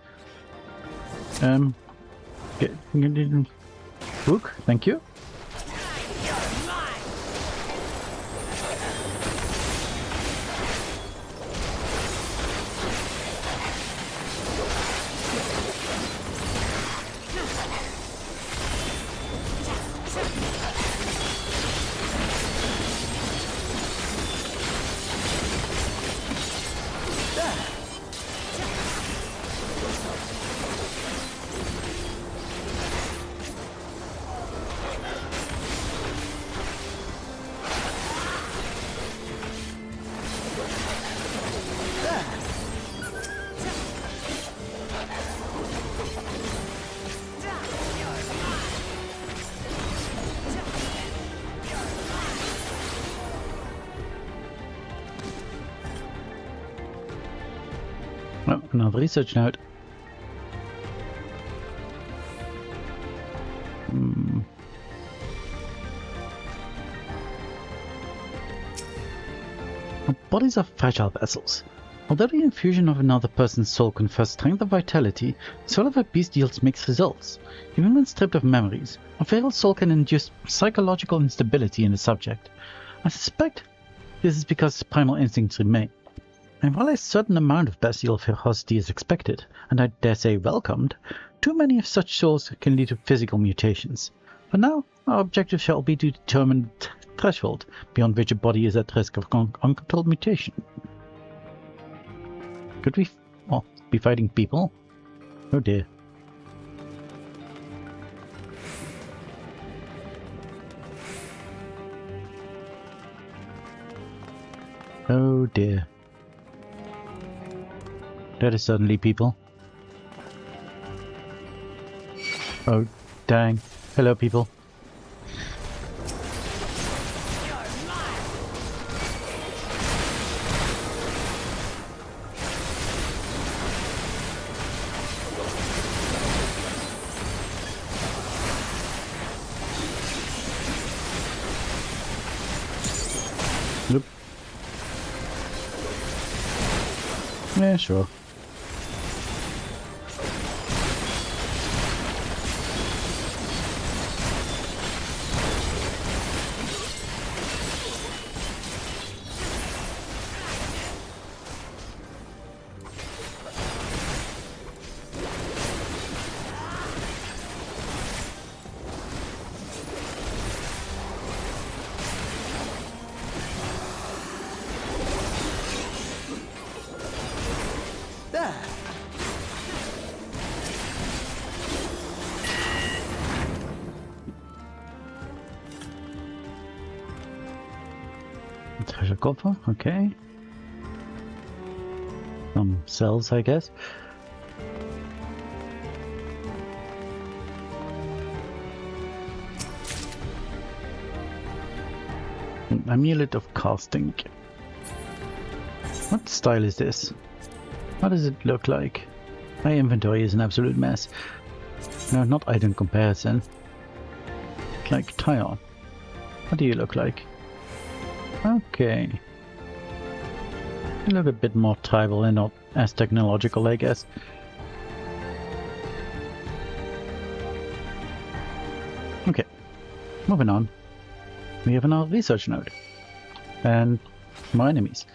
Book, thank you. Oh, another research note. Our bodies are fragile vessels. Although the infusion of another person's soul confers strength and vitality, the soul of a beast yields mixed results. Even when stripped of memories, a feral soul can induce psychological instability in the subject. I suspect this is because primal instincts remain. And while a certain amount of bestial ferocity is expected, and I dare say welcomed, too many of such souls can lead to physical mutations. For now, our objective shall be to determine the threshold beyond which a body is at risk of uncontrolled mutation. Could we be fighting people? Oh dear. Oh dear. That is suddenly people. Oh dang. Hello people. Nope. Yeah, sure. Treasure copper, okay. Some cells, I guess. An amulet of casting. What style is this? What does it look like? My inventory is an absolute mess. No, not item comparison. Like Tyon. What do you look like? Okay. You look a bit more tribal and not as technological, I guess. Okay. Moving on. We have another research node. And more enemies.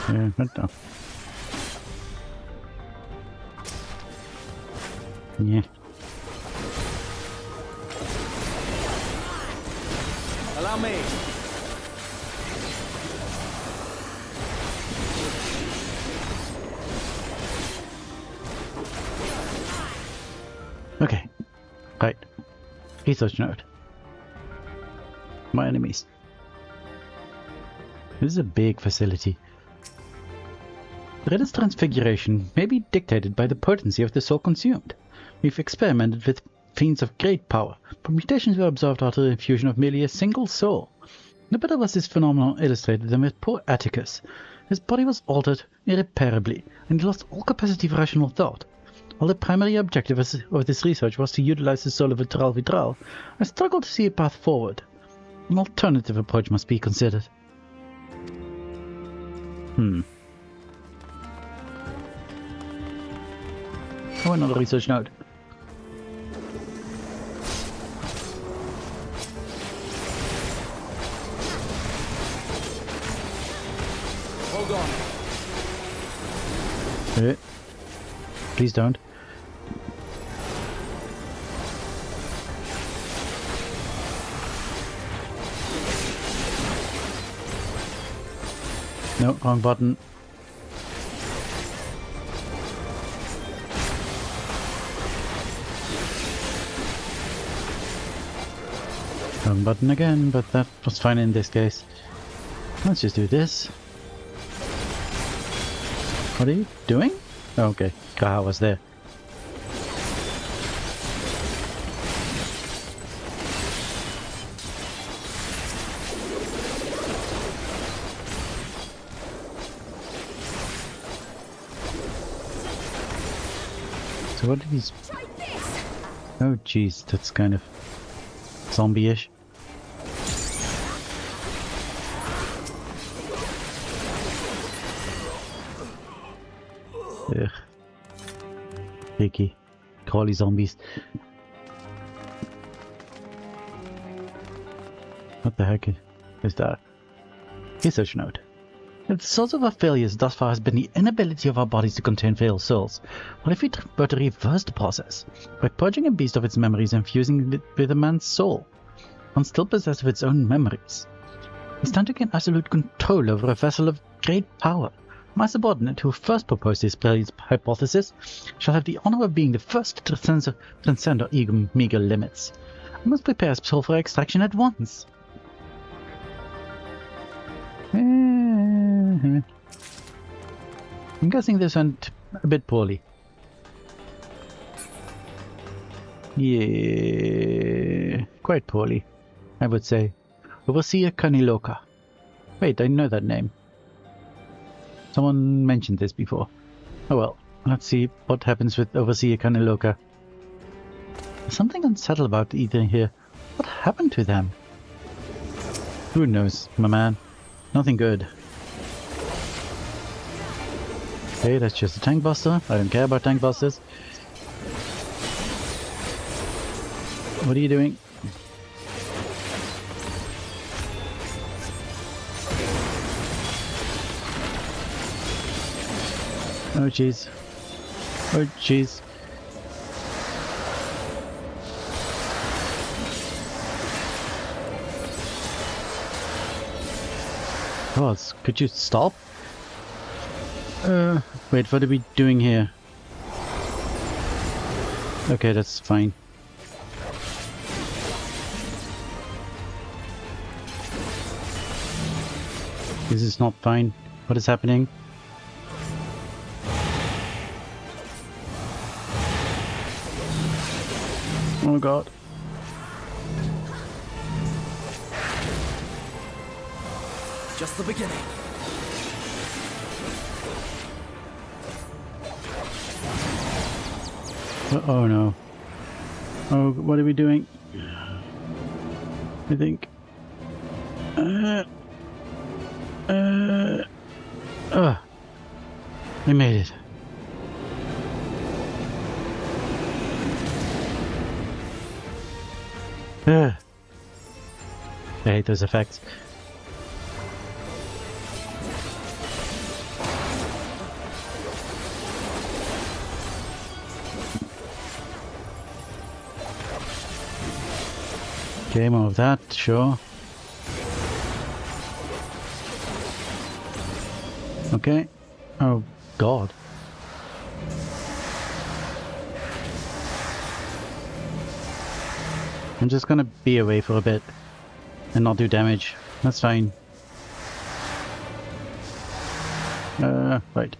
Yeah, what the? Yeah. Allow me. Okay. Right. Research node. My enemies. This is a big facility. Red's transfiguration may be dictated by the potency of the soul consumed. We've experimented with fiends of great power, but mutations were observed after the infusion of merely a single soul. No better was this phenomenon illustrated than with poor Atticus. His body was altered irreparably, and he lost all capacity for rational thought. While the primary objective of this research was to utilize the soul of Vitral, I struggle to see a path forward. An alternative approach must be considered. Oh, another research node. Hold on. Please don't. No, wrong button. Wrong button again, but that was fine in this case. Let's just do this. What are you doing? Oh, okay, Kaha was there. So what did these... Oh jeez, that's kind of zombie-ish. Ugh. Icky. Crawly zombies. What the heck is that? Research note. If the source of our failures thus far has been the inability of our bodies to contain failed souls, what if we were to reverse the process? By purging a beast of its memories and fusing it with a man's soul, one still possessed of its own memories. We stand to gain absolute control over a vessel of great power. My subordinate, who first proposed this brilliant hypothesis, shall have the honor of being the first to transcend our meager limits. I must prepare his soul for extraction at once. I'm guessing this went a bit poorly. Yeah, quite poorly, I would say. Overseer Kaniloka. Wait, I know that name. Someone mentioned this before. Oh well, let's see what happens with Overseer Kaniloka. There's something unsettled about either here. What happened to them? Who knows, my man. Nothing good. Okay, that's just a tank buster. I don't care about tank busters. What are you doing? Oh jeez. Oh jeez. God, could you stop? Wait, what are we doing here? Okay, that's fine. This is not fine. What is happening? Oh god. Just the beginning. Oh no. Oh, what are we doing? I think. We made it. I hate those effects. Okay, more of that, sure. Okay. Oh, God. I'm just gonna be away for a bit and not do damage. That's fine. Right.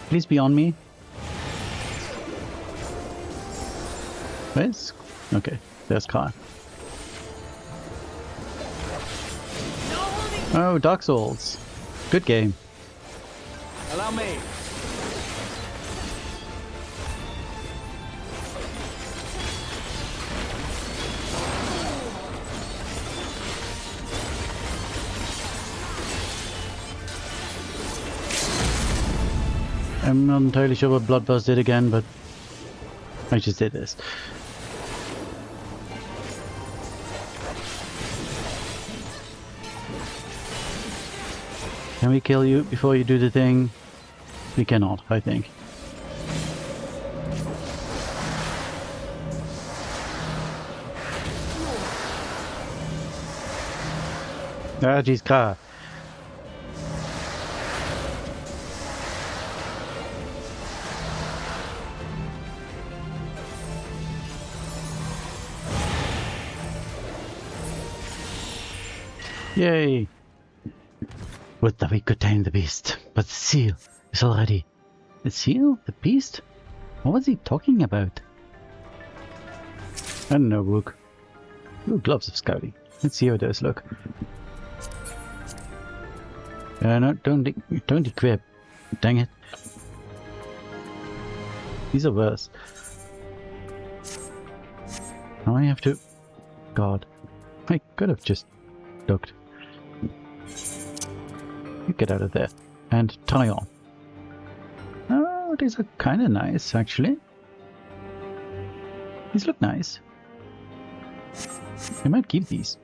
Please be on me. Where's? Okay, there's Kai. Oh, Dark Souls. Good game. Allow me. I'm not entirely sure what Bloodburst did again, but I just did this. Can we kill you before you do the thing? We cannot, I think. Ah, jeez, car. Yay! Would that we could tame the beast, but the seal is already... The seal? The beast? What was he talking about? I don't know, Rook. Ooh, gloves of scouting. Let's see how those look. No, don't equip. Dang it. These are worse. Now I have to... God. I could have just looked. You get out of there. And try on. Oh, these are kind of nice, actually. These look nice. I might keep these.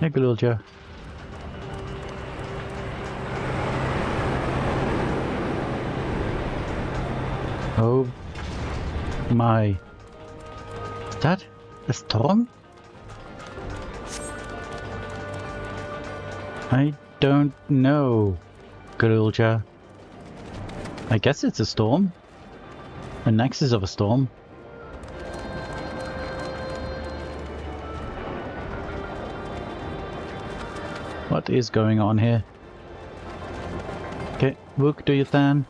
Hey, Galulja. Oh my. Is that a storm? I don't know, Galulja. I guess it's a storm. A nexus of a storm. What is going on here? Okay, Rook, do your thing.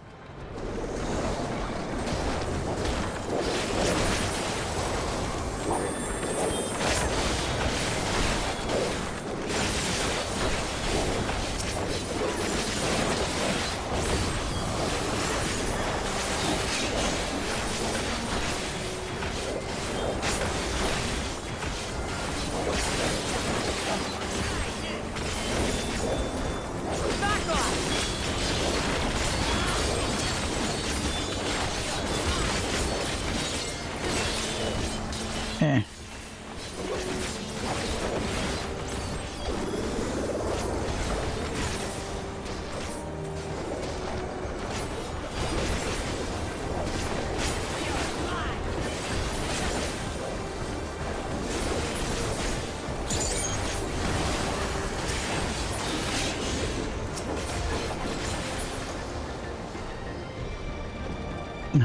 Eh.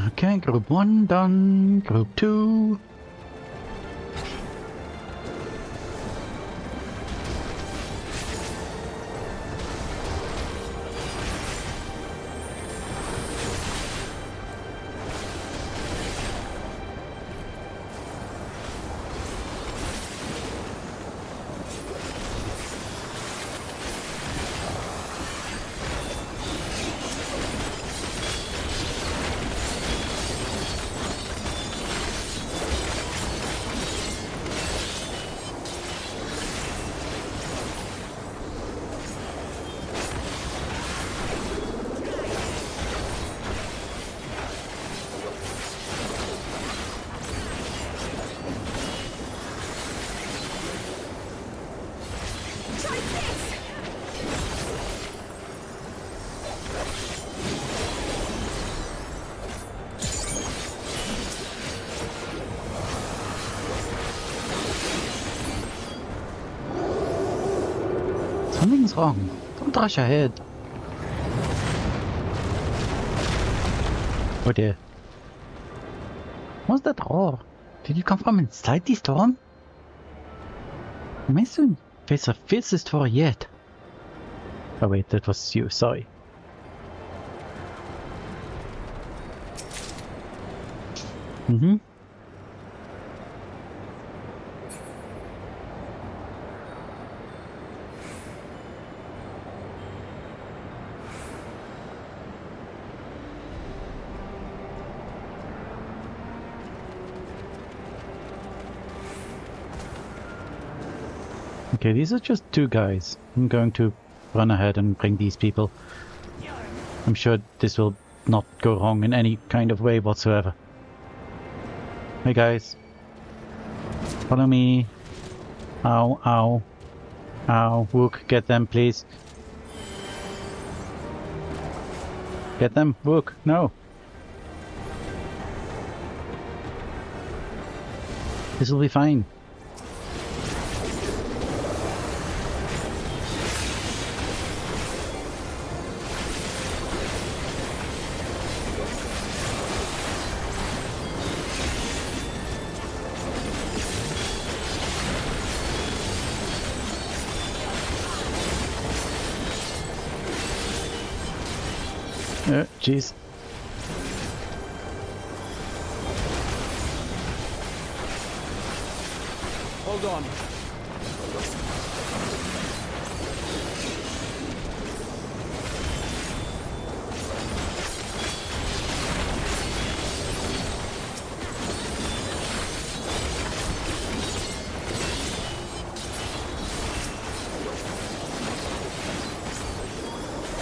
Okay, group 1 done, group 2. Something's wrong. Don't rush ahead. Oh dear. What's that roar? Did you come from inside the storm? You may soon face a fiercest war yet. Oh wait, that was you, sorry. Mm-hmm. Okay, these are just two guys. I'm going to run ahead and bring these people. I'm sure this will not go wrong in any kind of way whatsoever. Hey guys. Follow me. Ow, ow. Ow. Wook, get them please. Get them, Wook, no. This will be fine. Jeez. Hold on.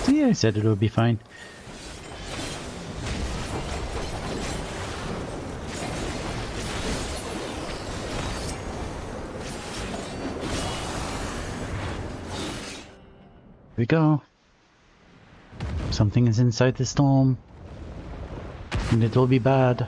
See, I said it would be fine. Here we go. Something is inside the storm. And it will be bad.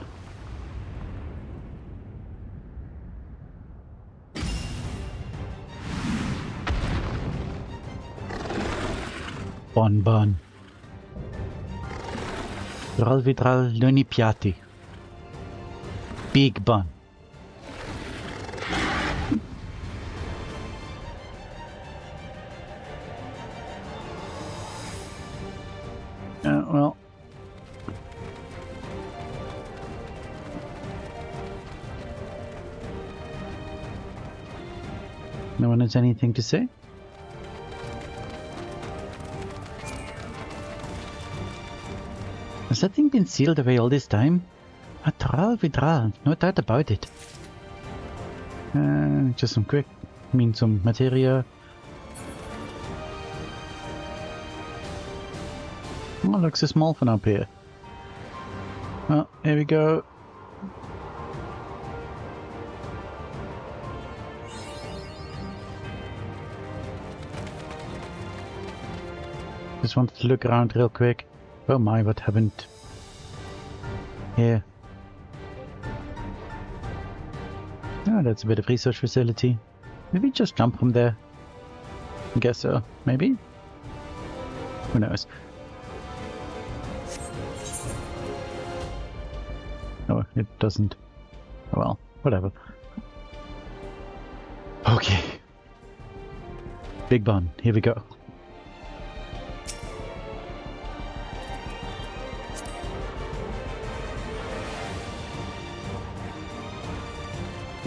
Bon. Vidral vidral luni piatti. Big bun. Well. No one has anything to say? Has that thing been sealed away all this time? Atral vidral, no doubt about it. Just some some materia. Oh, looks so small from up here. Oh, here we go. Just wanted to look around real quick. Oh my, what happened here? Oh, that's a bit of research facility. Maybe just jump from there. I guess so. Maybe? Who knows? Oh, it doesn't. Oh well, whatever. Okay. Big bun, here we go.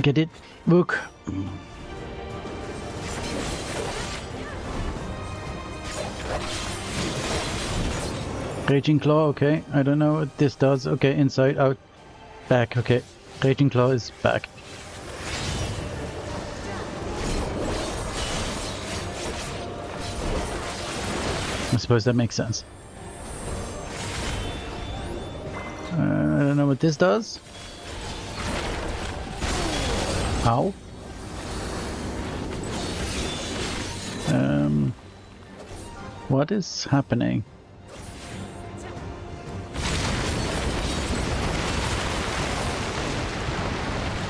Get it? Book. Raging Claw, okay. I don't know what this does. Okay, inside, out, back, okay. Raging Claw is back. I suppose that makes sense. I don't know what this does. How? What is happening?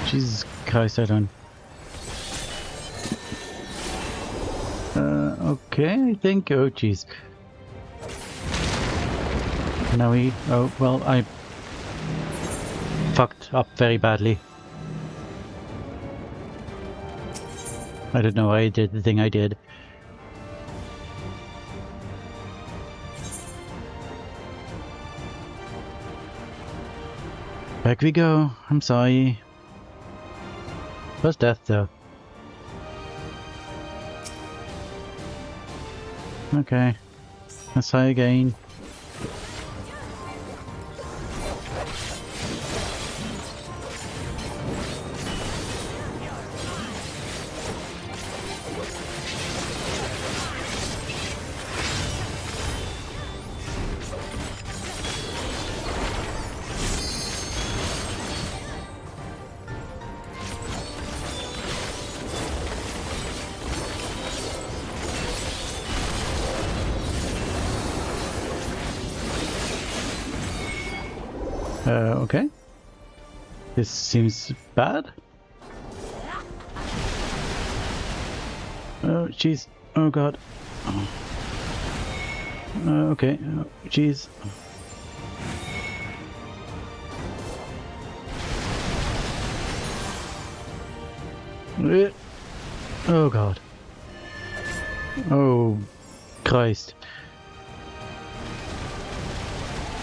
Jesus Christ, I don't... okay, I think... oh, jeez. Now we... oh, well, I... fucked up very badly. I don't know why I did the thing I did. Back we go. I'm sorry. First death though. Okay. Let's try again. Okay. This seems bad. Oh, jeez. Oh, God. Okay. Oh, jeez. Oh, God. Oh, Christ.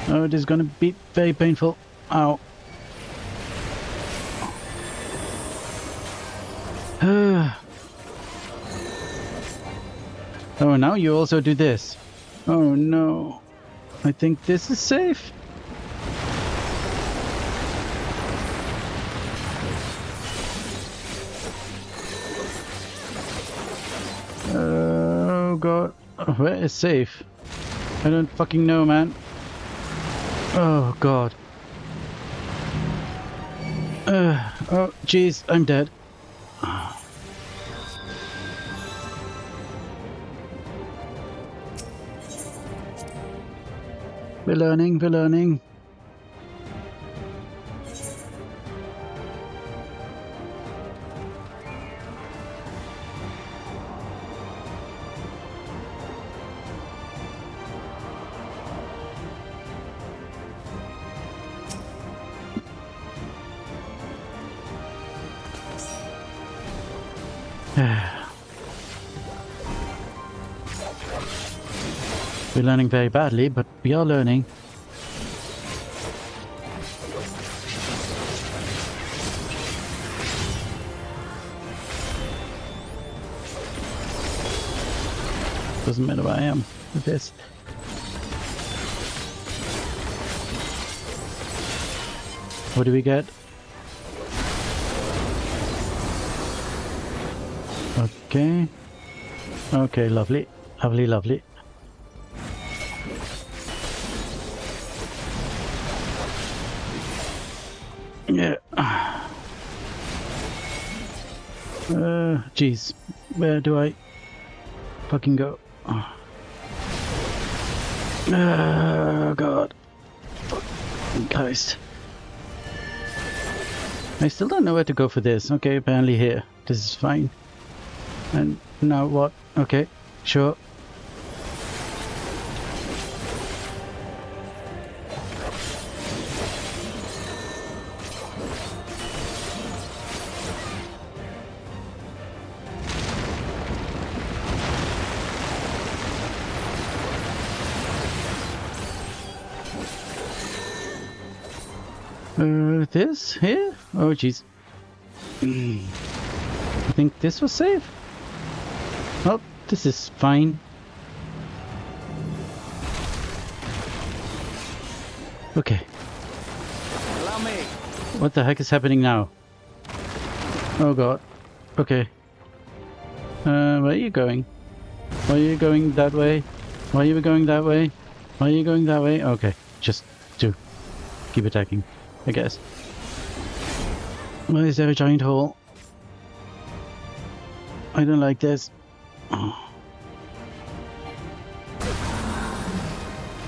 Oh, it is gonna be very painful. Ow. Oh, now you also do this. Oh no. I think this is safe. Oh god. Where is safe? I don't fucking know, man. Oh god. Oh jeez, I'm dead. We're learning, we're learning. We're learning very badly, but we are learning. Doesn't matter where I am with this. What do we get? Okay. Okay, lovely. Lovely, lovely. Yeah. Jeez. Where do I fucking go? Oh, God. Fucking Christ. I still don't know where to go for this. Okay, apparently here. This is fine. And now what? Okay, sure. This here? Oh, jeez. I think this was safe. Oh, this is fine. Okay. Allow me. What the heck is happening now? Oh god. Okay. Where are you going? Why are you going that way? Why are you going that way? Why are you going that way? Okay. Just do. Keep attacking, I guess. Why is there a giant hole? I don't like this. Oh.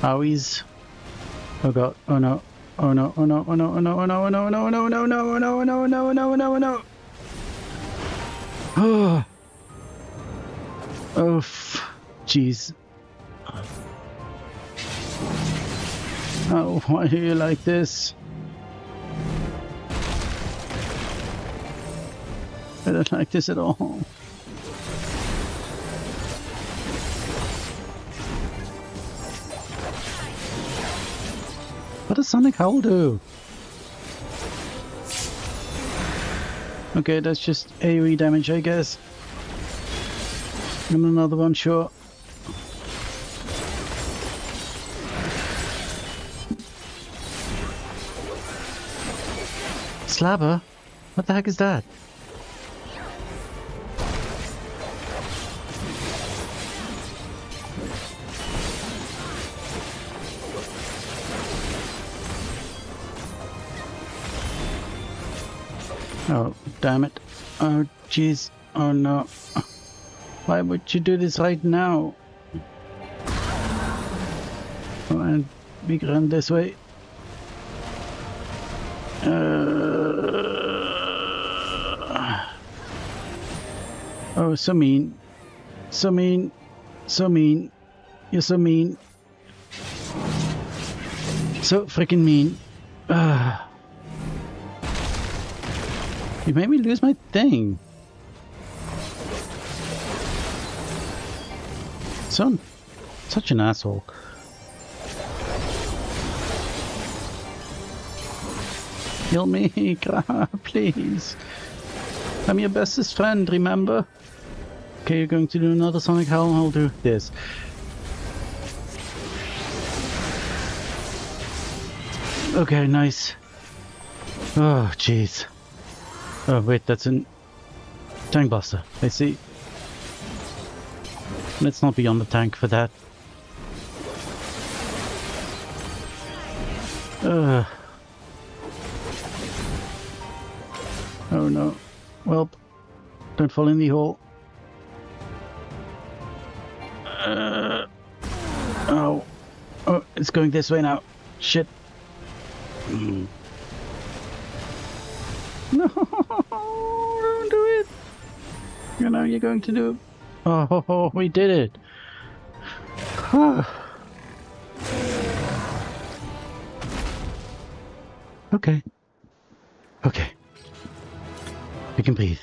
Owies. Oh god. Oh no. Oh no. Oh no. Oh no. Oh no. Oh no. Oh no. Oh no. Oh no. Oh no. Oh no. Oh no. Oh no. Oh no. Oh no. Oh no. Oh no. Oh. Oh. Jeez. Oh, why are you like this? I don't like this at all. What does Sonic Howl do? Okay, that's just AoE damage, I guess. And another one, sure. Slabber? What the heck is that? Oh, damn it. Oh, jeez. Oh, no. Why would you do this right now? Oh, and we run this way. Oh, so mean. So mean. So mean. You're so mean. So freaking mean. You made me lose my thing. Son, such an asshole. Heal me, please. I'm your bestest friend, remember? Okay, you're going to do another Sonic Howl, I'll do this. Okay, nice. Oh, jeez. Oh, wait, that's an tank blaster. I see. Let's not be on the tank for that. Oh no. Well, don't fall in the hole. Oh. Oh, it's going this way now. Shit. No, don't do it. You know you're going to do. Oh, we did it. Okay. Okay. We can breathe.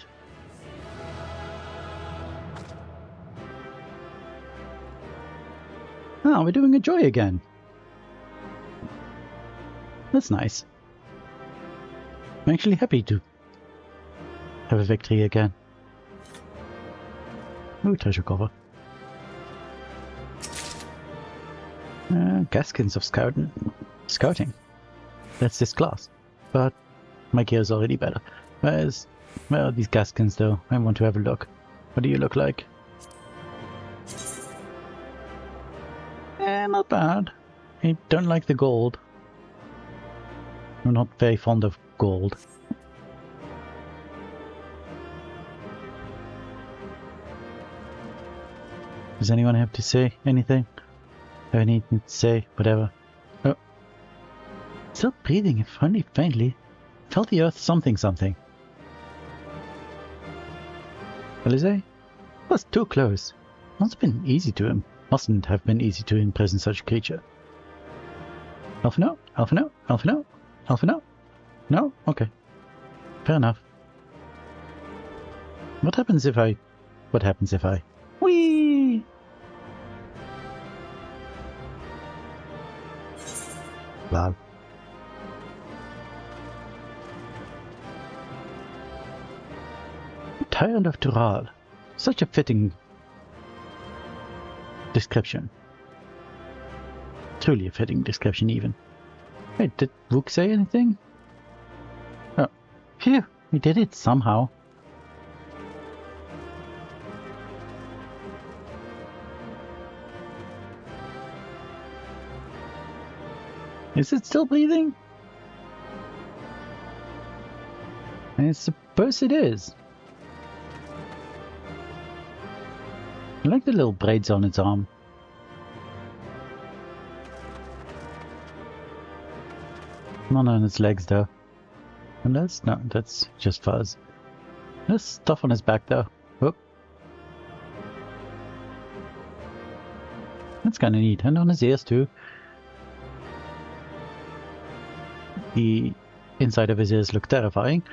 Oh, we're doing a joy again. That's nice. I'm actually happy to have a victory again. Ooh, treasure cover. Gaskins of scouting. That's this class. But my gear is already better. Where are these gaskins though? I want to have a look. What do you look like? Not bad. I don't like the gold. I'm not very fond of gold. Does anyone have to say anything? Have anything to say? Whatever. Oh. Still breathing, if only faintly. Felt the earth something. Alize? Was too close. Mustn't have been easy to imprison such a creature. Alphino? No? Okay. Fair enough. What happens if I... Whee! Wow. Tyrant of Tural. Such a fitting description. Truly a fitting description, even. Wait, did Rook say anything? Oh, phew, we did it somehow. Is it still breathing? I suppose it is. I like the little braids on its arm. Not on its legs though. And that's just fuzz. There's stuff on his back though. Whoop. That's kinda neat. And on his ears too. The inside of his ears look terrifying.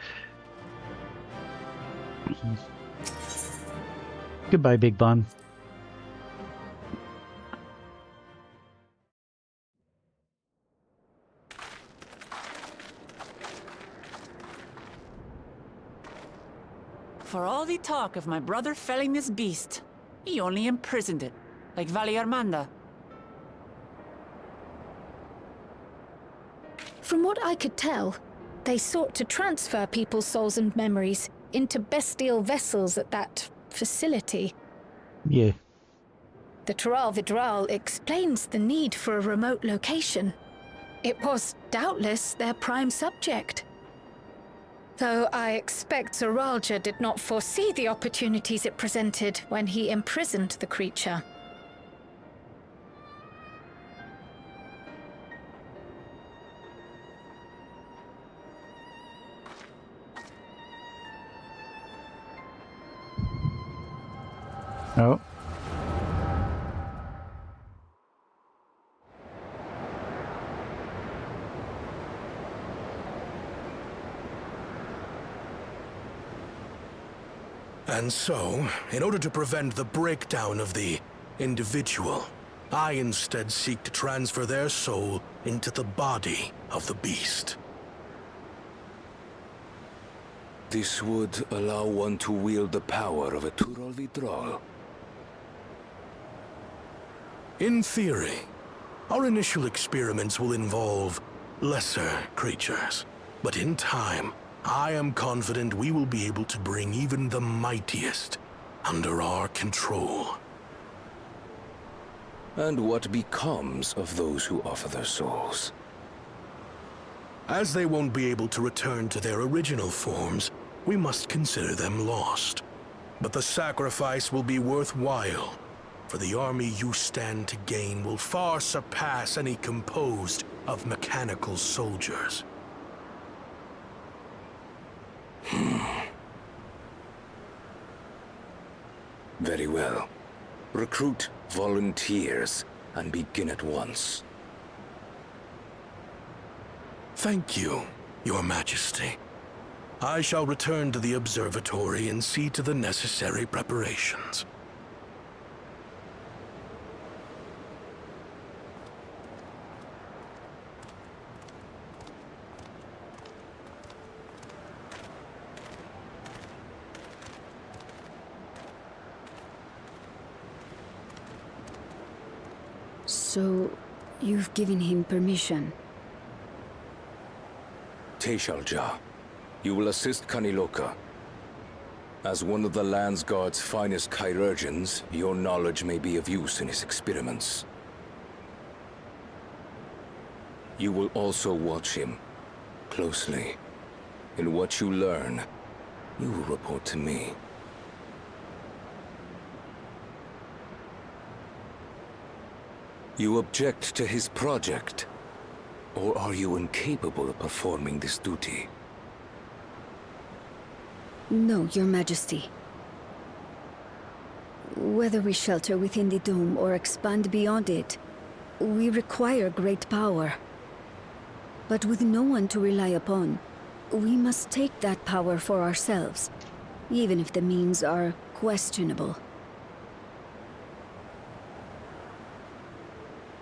Goodbye, Big Bun. For all the talk of my brother felling this beast, he only imprisoned it, like Valley Armanda. From what I could tell, they sought to transfer people's souls and memories into bestial vessels at that facility. Yeah. The Tural Vidral explains the need for a remote location. It was doubtless their prime subject. Though I expect Zoralja did not foresee the opportunities it presented when he imprisoned the creature. Oh. And so, in order to prevent the breakdown of the individual, I instead seek to transfer their soul into the body of the beast. This would allow one to wield the power of a Tural Vidral. In theory, our initial experiments will involve lesser creatures. But in time, I am confident we will be able to bring even the mightiest under our control. And what becomes of those who offer their souls? As they won't be able to return to their original forms, we must consider them lost. But the sacrifice will be worthwhile, for the army you stand to gain will far surpass any composed of mechanical soldiers. Very well. Recruit volunteers and begin at once. Thank you, Your Majesty. I shall return to the observatory and see to the necessary preparations. So, you've given him permission? Teishalja, you will assist Kaniloka. As one of the Lands Guard's finest chirurgeons, your knowledge may be of use in his experiments. You will also watch him closely. In what you learn, you will report to me. You object to his project? Or are you incapable of performing this duty? No, Your Majesty. Whether we shelter within the dome or expand beyond it, we require great power. But with no one to rely upon, we must take that power for ourselves, even if the means are questionable.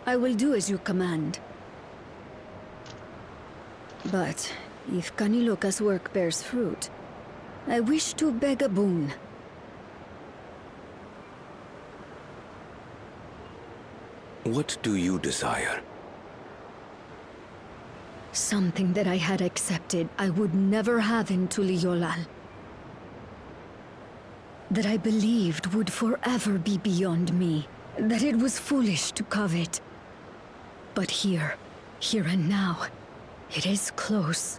I will do as you command. But if Kaniloka's work bears fruit, I wish to beg a boon. What do you desire? Something that I had accepted I would never have in Tuliyollal. That I believed would forever be beyond me. That it was foolish to covet. But here and now, it is close.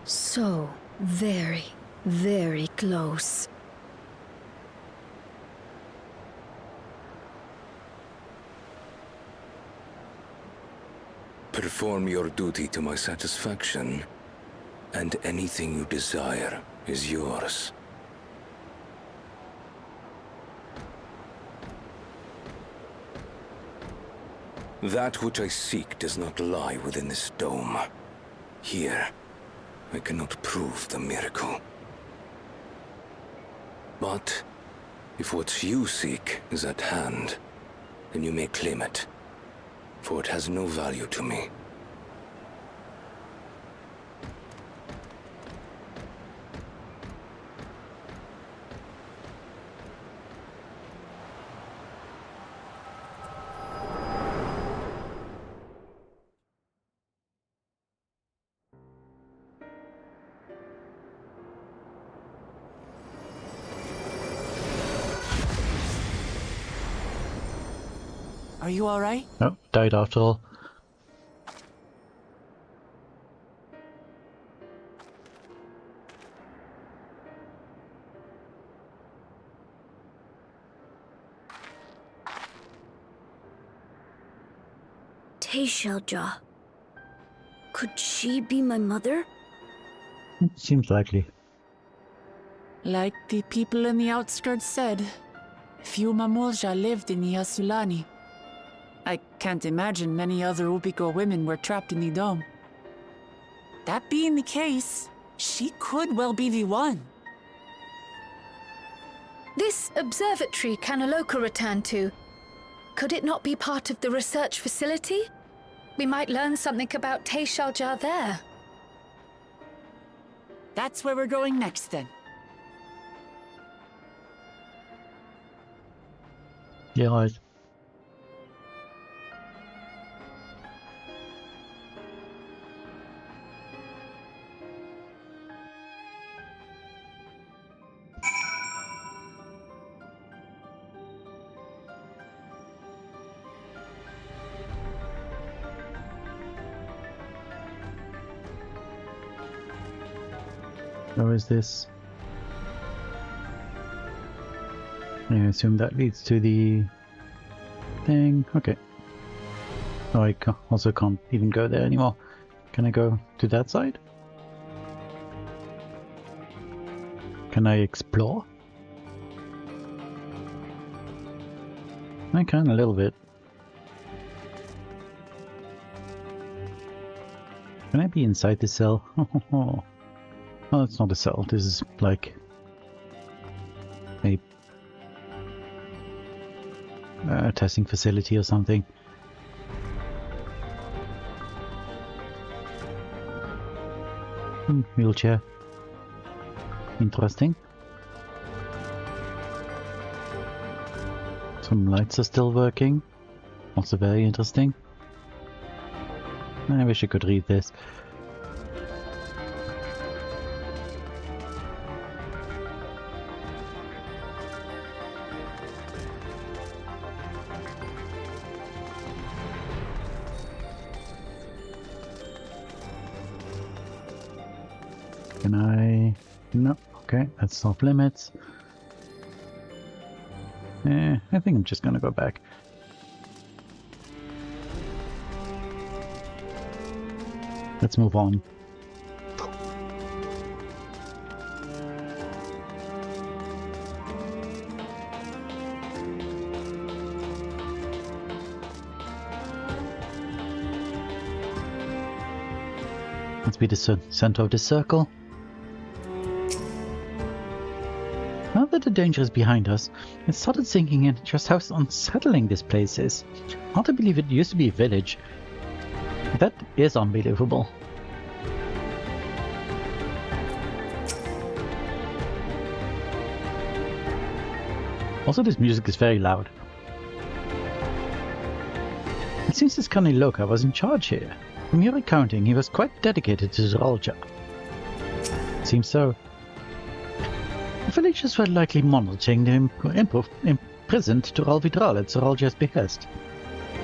So very, very close. Perform your duty to my satisfaction, and anything you desire is yours. That which I seek does not lie within this dome. Here, I cannot prove the miracle. But if what you seek is at hand, then you may claim it, for it has no value to me. Are you all right? Oh, died after all. Teishalja. Could she be my mother? Seems likely. Like the people in the outskirts said, few Mamulja lived in the Yasulani. I can't imagine many other Ubigo women were trapped in the dome. That being the case, she could well be the one. This observatory Kaniloka returned to, could it not be part of the research facility? We might learn something about Teishalja there. That's where we're going next, then. Yeah, right. Where is this? I assume that leads to the thing. Okay. Oh, I also can't even go there anymore. Can I go to that side? Can I explore? I can a little bit. Can I be inside the cell? Oh, it's not a cell. This is like a testing facility or something. Wheelchair. Interesting. Some lights are still working. Also very interesting. I wish I could read this. Can I? No. Okay, that's off limits. I think I'm just gonna go back. Let's move on. Let's be the center of the circle. Now that the danger is behind us, it started sinking in just how unsettling this place is. Hard to believe it used to be a village. That is unbelievable. Also, this music is very loud. It seems this Kani Loka was in charge here. From your recounting, he was quite dedicated to Zoralja. Seems so. The villagers were likely monitoring him imprisoned to Alvidral at Zoralja's behest.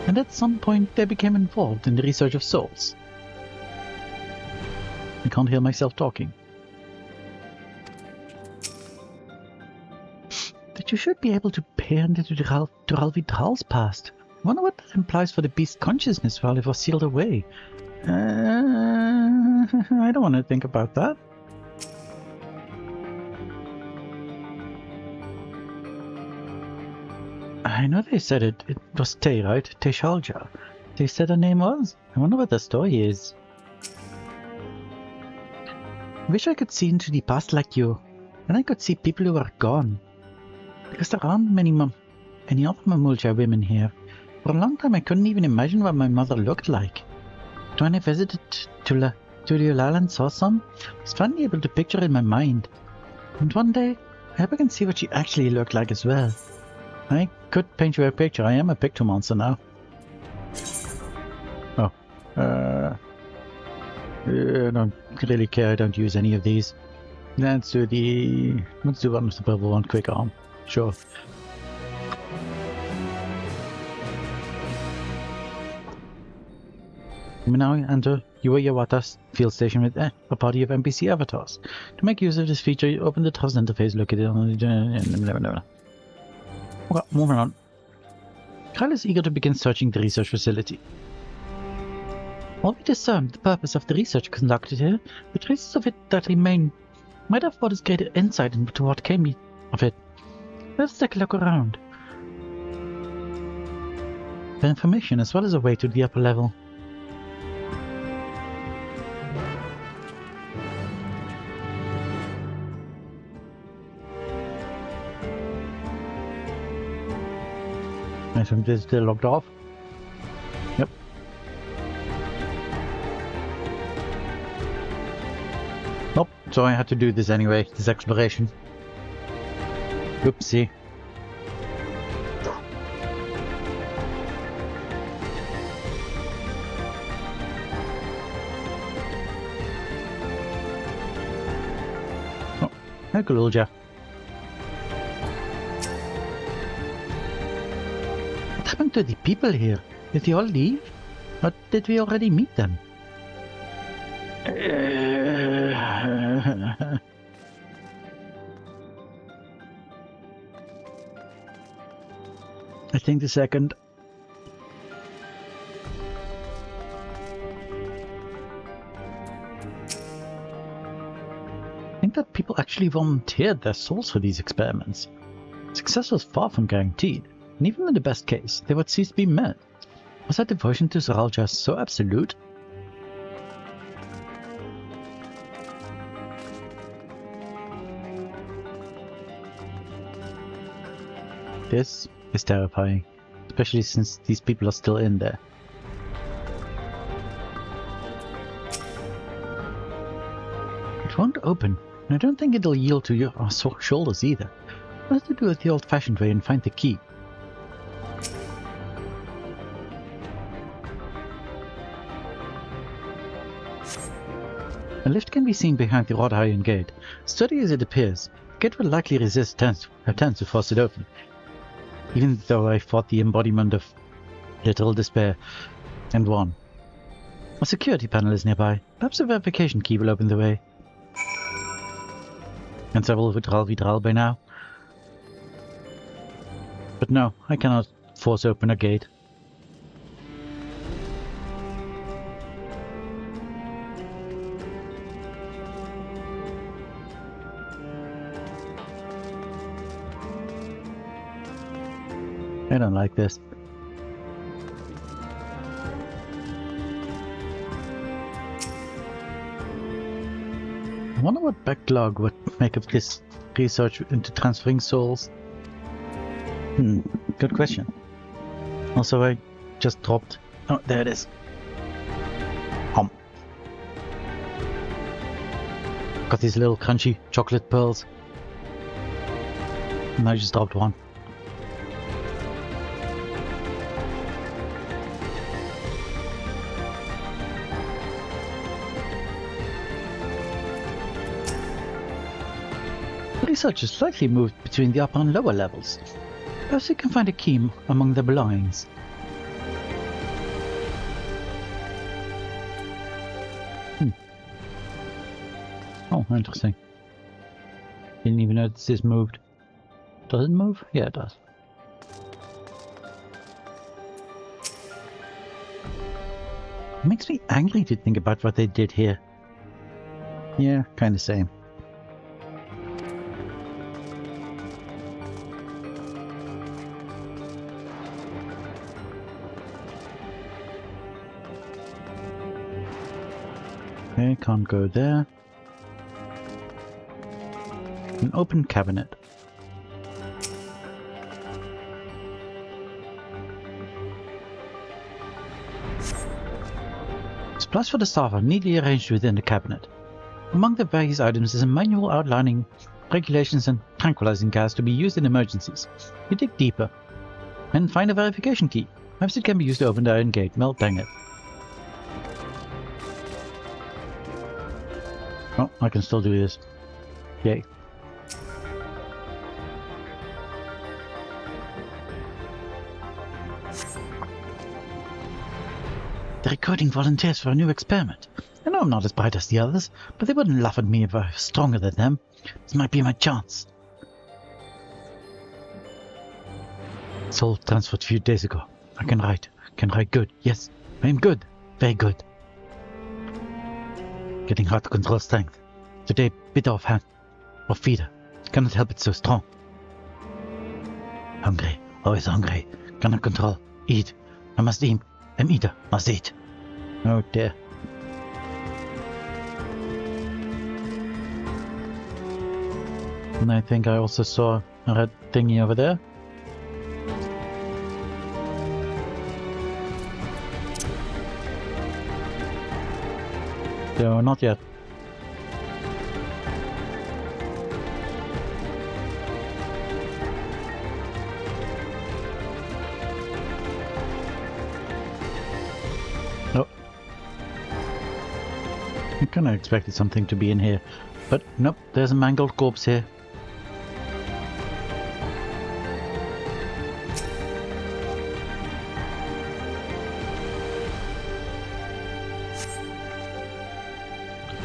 And at some point they became involved in the research of souls. I can't hear myself talking. That you should be able to peer into Alvidral's past. I wonder what that implies for the beast's consciousness while it was sealed away. I don't want to think about that. I know they said it was Te, right? Teshalja. They said her name was. I wonder what the story is. I wish I could see into the past like you. And I could see people who are gone. Because there aren't any other Mamulja women here. For a long time I couldn't even imagine what my mother looked like. But when I visited Tuliolal and saw some, I was finally able to picture in my mind. And one day, I hope I can see what she actually looked like as well. I could paint you a picture. I am a picture monster now. Oh. I don't really care. I don't use any of these. Let's do one with the purple one. Quick arm. Sure. We now enter Yawata's field station with a party of NPC avatars. To make use of this feature, open the task interface located on the... Okay, moving on. Kyle is eager to begin searching the research facility. While we discern the purpose of the research conducted here, the traces of it that remain might have brought us greater insight into what came of it. Let's take a look around. For information as well as a way to the upper level. I think this is still locked off. Yep. Nope, So I had to do this anyway, this exploration. Oopsie. Oh, hi, Galulja. What happened to the people here? Did they all leave? Or did we already meet them? I think the second. I think that people actually volunteered their souls for these experiments. Success was far from guaranteed, and even in the best case, they would cease to be met. Was that devotion to Zoral just so absolute? This is terrifying, especially since these people are still in there. It won't open, and I don't think it'll yield to your shoulders either. Let's do it the old-fashioned way and find the key. A lift can be seen behind the wrought iron gate. Sturdy as it appears, the gate will likely resist attempts to force it open. Even though I fought the embodiment of literal despair and won. A security panel is nearby. Perhaps a verification key will open the way. And several Vidral by now. But no, I cannot force open a gate. I don't like this. I wonder what backlog would make of this research into transferring souls. Good question. Also, I just dropped... Oh, there it is. Got these little crunchy chocolate pearls. And I just dropped one. Research is slightly moved between the upper and lower levels. Perhaps you can find a key among the belongings. Oh, interesting. Didn't even notice this moved. Does it move? Yeah, it does. It makes me angry to think about what they did here. Yeah, kinda same. Okay, can't go there. An open cabinet. Supplies for the staff are neatly arranged within the cabinet. Among the various items is a manual outlining regulations and tranquilizing gas to be used in emergencies. You dig deeper and find a verification key. Perhaps it can be used to open the iron gate. Well, dang it. Oh, I can still do this. Yay. They're recruiting volunteers for a new experiment. I know I'm not as bright as the others, but they wouldn't laugh at me if I was stronger than them. This might be my chance. Soul transferred a few days ago. I can write. Good. Yes, I am good. Very good. Getting hard to control strength. Today, bit off hand. Or feeder. Cannot help it so strong. Hungry. Always hungry. Cannot control. Eat. I must eat. Am eater. Must eat. Oh dear. And I think I also saw a red thingy over there. No, not yet. I kinda expected something to be in here, but nope, there's a mangled corpse here.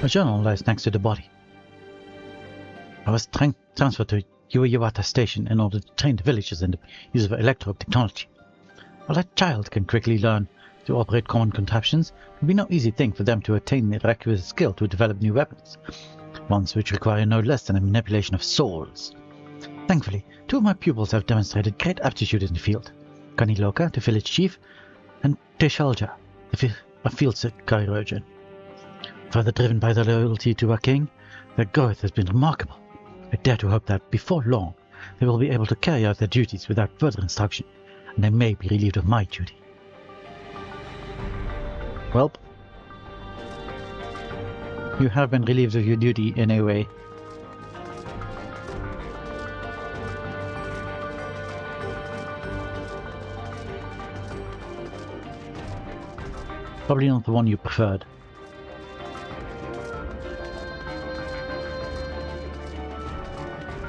A journal lies next to the body. I was transferred to Yueyawata Station in order to train the villagers in the use of electro technology. While a child can quickly learn to operate common contraptions, it would be no easy thing for them to attain the requisite skill to develop new weapons, ones which require no less than a manipulation of souls. Thankfully, two of my pupils have demonstrated great aptitude in the field. Kaniloka, the village chief, and Teshalja, a field chirurgeon. Further driven by their loyalty to our king, their growth has been remarkable. I dare to hope that, before long, they will be able to carry out their duties without further instruction, and they may be relieved of my duty. Welp, you have been relieved of your duty in a way. Probably not the one you preferred.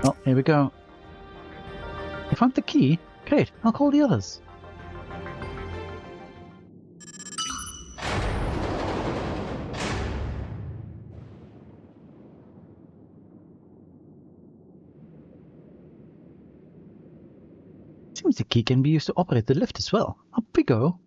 Oh, here we go. You found the key? Great, I'll call the others. Seems the key can be used to operate the lift as well. Up we go.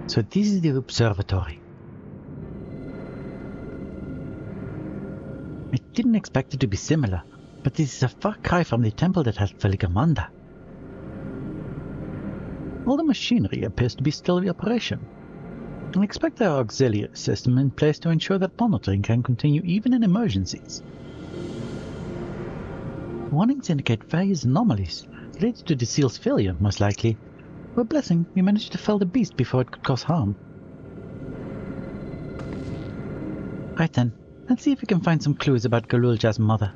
So this is the observatory. I didn't expect it to be similar, but this is a far cry from the temple that held Veligamanda. All the machinery appears to be still in operation. I expect there are auxiliary systems in place to ensure that monitoring can continue even in emergencies. Warnings indicate various anomalies related to the seal's failure, most likely. For a blessing, we managed to fell the beast before it could cause harm. Right then, let's see if we can find some clues about Galulja's mother.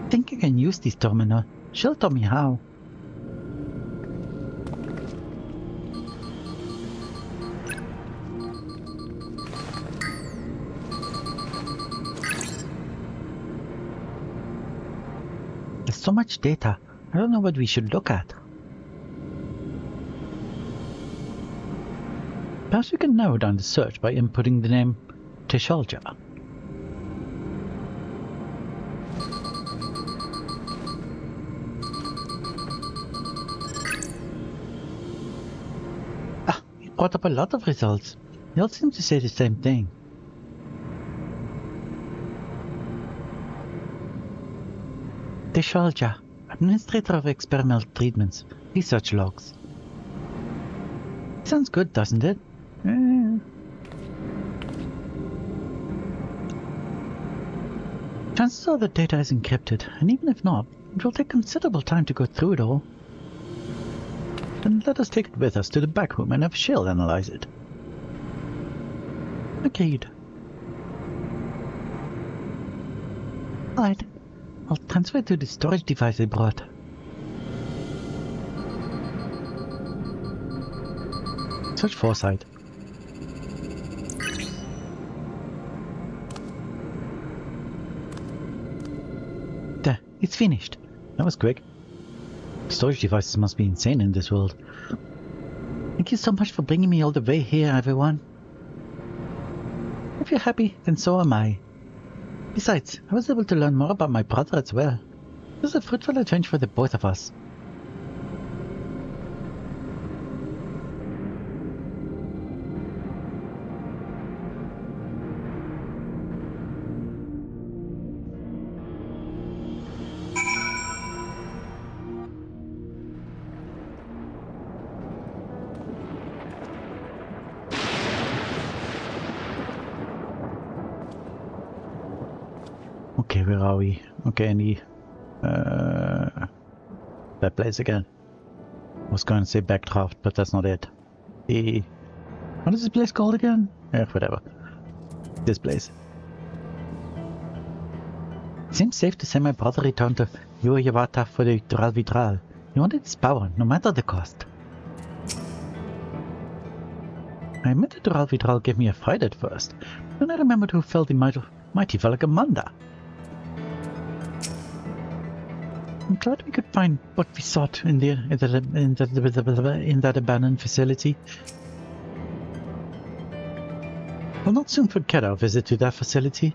I think I can use this terminal. She'll tell me how. So much data. I don't know what we should look at. Perhaps we can narrow down the search by inputting the name Teshalja. Ah, it brought up a lot of results. They all seem to say the same thing. Teshalja, Administrator of Experimental Treatments, Research Logs. Sounds good, doesn't it? Chances are the data is encrypted, and even if not, it will take considerable time to go through it all. Then let us take it with us to the back room and have Shill analyze it. Agreed. Alright. I'll transfer it to the storage device I brought. Search foresight. There, it's finished. That was quick. Storage devices must be insane in this world. Thank you so much for bringing me all the way here, everyone. If you're happy, then so am I. Besides, I was able to learn more about my brother as well. It was a fruitful adventure for the both of us. Okay, where are we? Okay, in the... that place again. I was going to say Backdraft, but that's not it. The... What is this place called again? Yeah, whatever. This place. It seems safe to send my brother returned to Yavata for the Dural Vidral. He wanted his power, no matter the cost. I admit that Dural Vidral gave me a fright at first, then I remembered who felt the mighty Valagamanda. I'm glad we could find what we sought in that abandoned facility. We'll not soon forget our visit to that facility.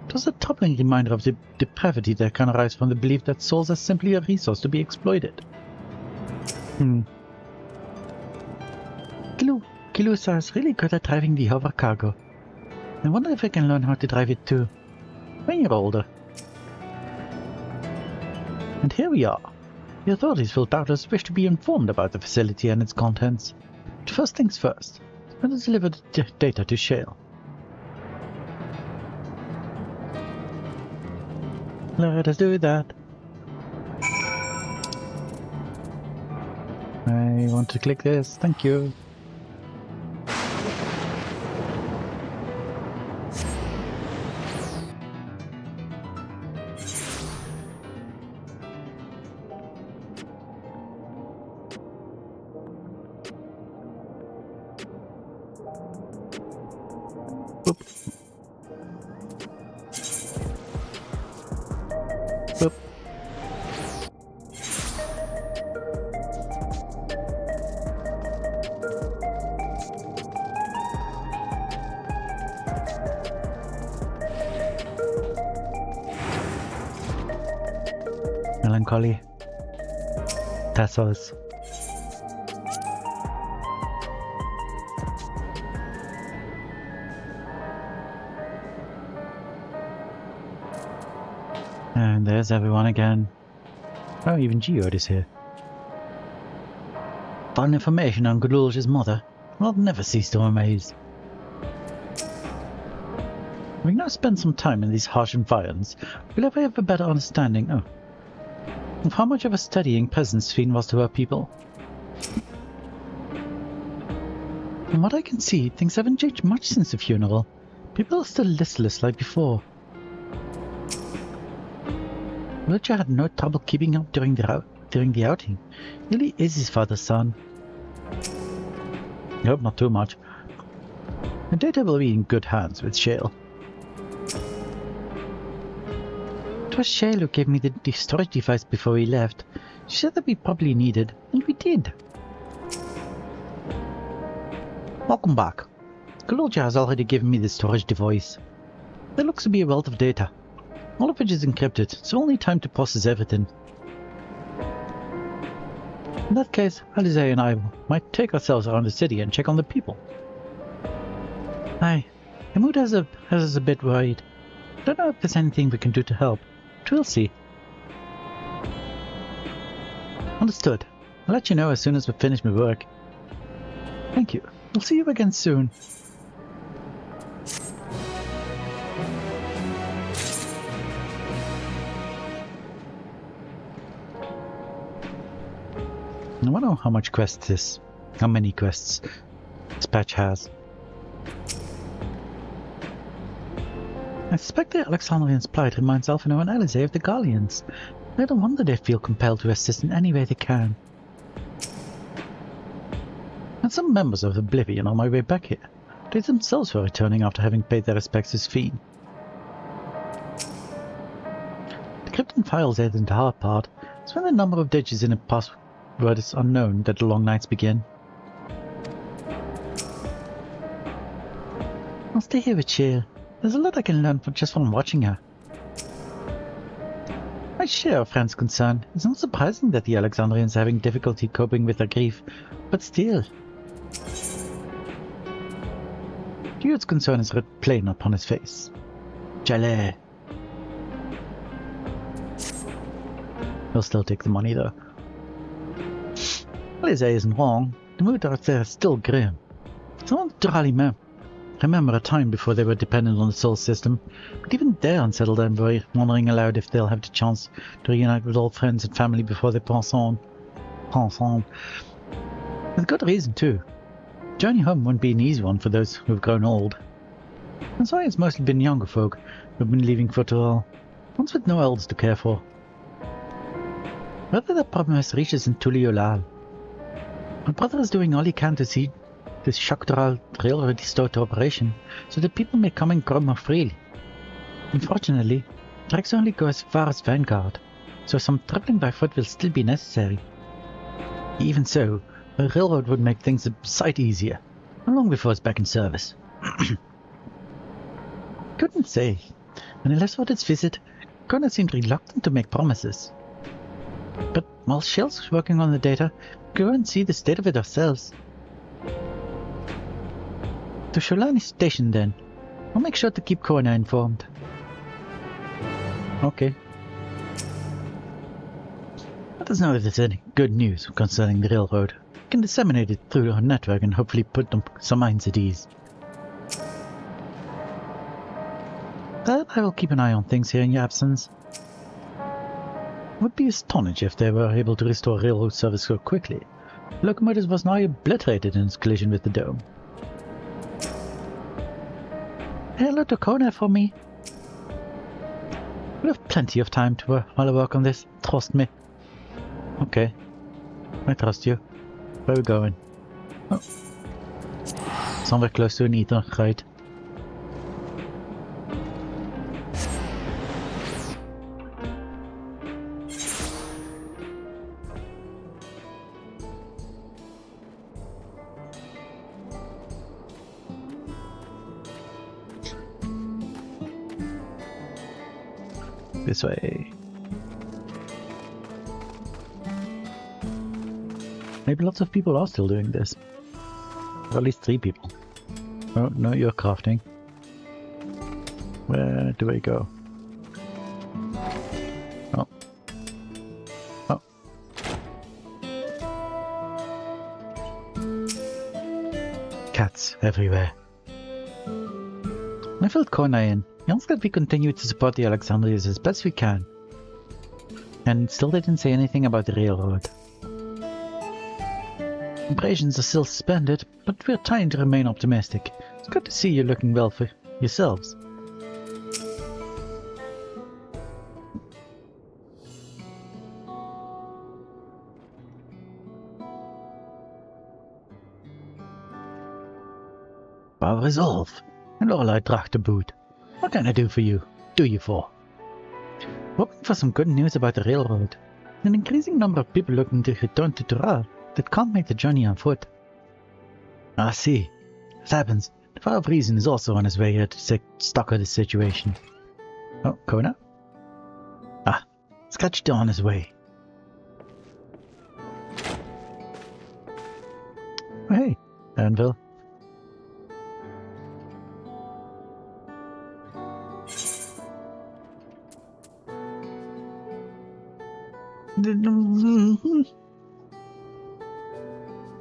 It was a troubling reminder of the depravity that can arise from the belief that souls are simply a resource to be exploited. Kilusa is really good at driving the hover cargo. I wonder if I can learn how to drive it too, when you're older. And here we are. The authorities will doubtless wish to be informed about the facility and its contents. But first things first, we'll deliver the data to Shale. Let us do that. I want to click this, thank you. Boop. Boop. Melancholy. Tassos. And there's everyone again. Oh, even Geode is here. Find information on Gulul's mother. I'll never cease to amaze. Having now spent some time in these harsh environs, we'll ever have a better understanding of how much of a studying presence Fiend was to her people. From what I can see, things haven't changed much since the funeral. People are still listless like before. Roger had no trouble keeping up during the outing. He really is his father's son. I hope not too much. The data will be in good hands with Shale. It was Shale who gave me the storage device before we left. She said that we probably needed, and we did. Welcome back. Kaloja has already given me the storage device. There looks to be a wealth of data. All of which is encrypted, so we'll need time to process everything. In that case, Alize and I might take ourselves around the city and check on the people. Aye, the mood has us a bit worried. Don't know if there's anything we can do to help, but we'll see. Understood. I'll let you know as soon as we finish my work. Thank you. We'll see you again soon. I wonder how many quests this patch has. I suspect the Alexandrians' plight reminds Alphino and Alize of the Gallians. I don't wonder they feel compelled to assist in any way they can. And some members of Oblivion on my way back here. They themselves were returning after having paid their respects to Sphene. The Krypton files aid in the hard part. It's when the number of digits in a password is unknown that the long nights begin. I'll stay here with Shale. There's a lot I can learn just from watching her. I share our friend's concern. It's not surprising that the Alexandrians are having difficulty coping with their grief, but still. Dude's concern is writ plain upon his face. Jale. He'll still take the money though. Alize isn't wrong. The mood out there is still grim. Someone Durali remember a time before they were dependent on the Sol system, but even they're unsettled and worry, wondering aloud if they'll have the chance to reunite with old friends and family before they pass on. With good reason, too. Journey home won't be an easy one for those who've grown old. And so it's mostly been younger folk who've been leaving for Tural, ones with no elders to care for. Whether the problem has reached us in Tuliolal. My brother is doing all he can to see this Shaktural railroad restored to operation, so that people may come and go more freely. Unfortunately, tracks only go as far as Vanguard, so some traveling by foot will still be necessary. Even so, a railroad would make things a sight easier, long before it's back in service. Couldn't say. When I left for this visit, Kona seemed reluctant to make promises. But while Shell's working on the data, go and see the state of it ourselves. To Sholani Station then. I'll make sure to keep Kona informed. Okay. Let us know if there's any good news concerning the railroad. We can disseminate it through our network and hopefully put some minds at ease. But I will keep an eye on things here in your absence. I would be astonished if they were able to restore railroad service so quickly. The locomotive was now obliterated in its collision with the dome. Hello to Kona for me. We'll have plenty of time to while I work on this, trust me. Okay, I trust you. Where are we going? Oh. Somewhere close to an ether, right? This way. Maybe lots of people are still doing this. Or at least 3 people. Oh, no, you're crafting. Where do I go? Oh. Oh. Cats everywhere. I filled Kona in. He asked that we continue to support the Alexandrias as best we can. And still they didn't say anything about the railroad. Operations are still suspended, but we're trying to remain optimistic. It's good to see you looking well for yourselves. Our resolve, and Lorelei Dracht to boot. What can I do for you? Do you for? Hoping for some good news about the railroad. An increasing number of people looking to return to Tural that can't make the journey on foot. I see. It happens. The Fire of Reason is also on his way here to take stock of the situation. Oh, Kona? Ah, Sketched on his way. Oh, hey, Anvil.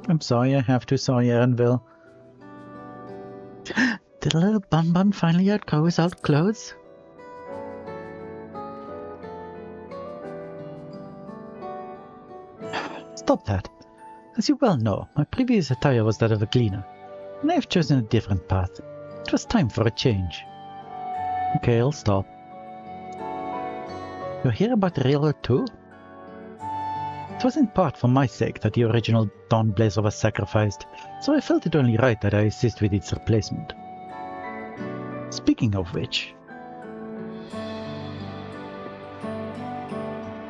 I'm sorry I have to, sorry Anvil. Did a little bun finally outgrow his old clothes? Stop that. As you well know, my previous attire was that of a cleaner, and I have chosen a different path. It was time for a change. Okay, I'll stop. You hear about the railroad too? It was in part for my sake that the original Dawnblazer was sacrificed, so I felt it only right that I assist with its replacement. Speaking of which,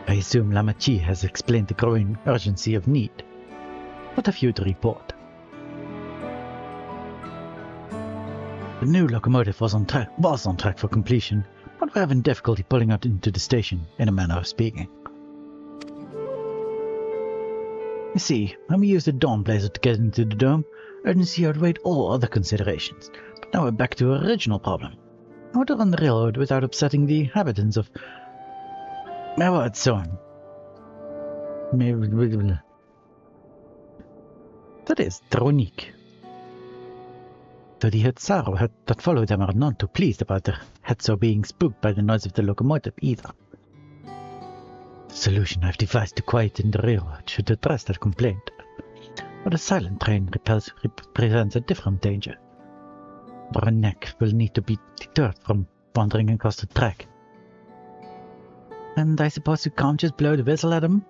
I assume Lamachi has explained the growing urgency of need. What have you to report? The new locomotive was on track for completion, but we're having difficulty pulling it into the station, in a manner of speaking. You see, when we used the Dawnblazer to get into the dome, urgency outweighed all other considerations. But now we're back to our original problem. How to run the railroad without upsetting the inhabitants of... That is, Tronique. though the Hetzaro that followed them are none too pleased about their Hetzo being spooked by the noise of the locomotive either. The solution I've devised to quieten the railroad should address their complaint, but a silent train represents a different danger. The neck will need to be deterred from wandering across the track. And I suppose you can't just blow the whistle at them,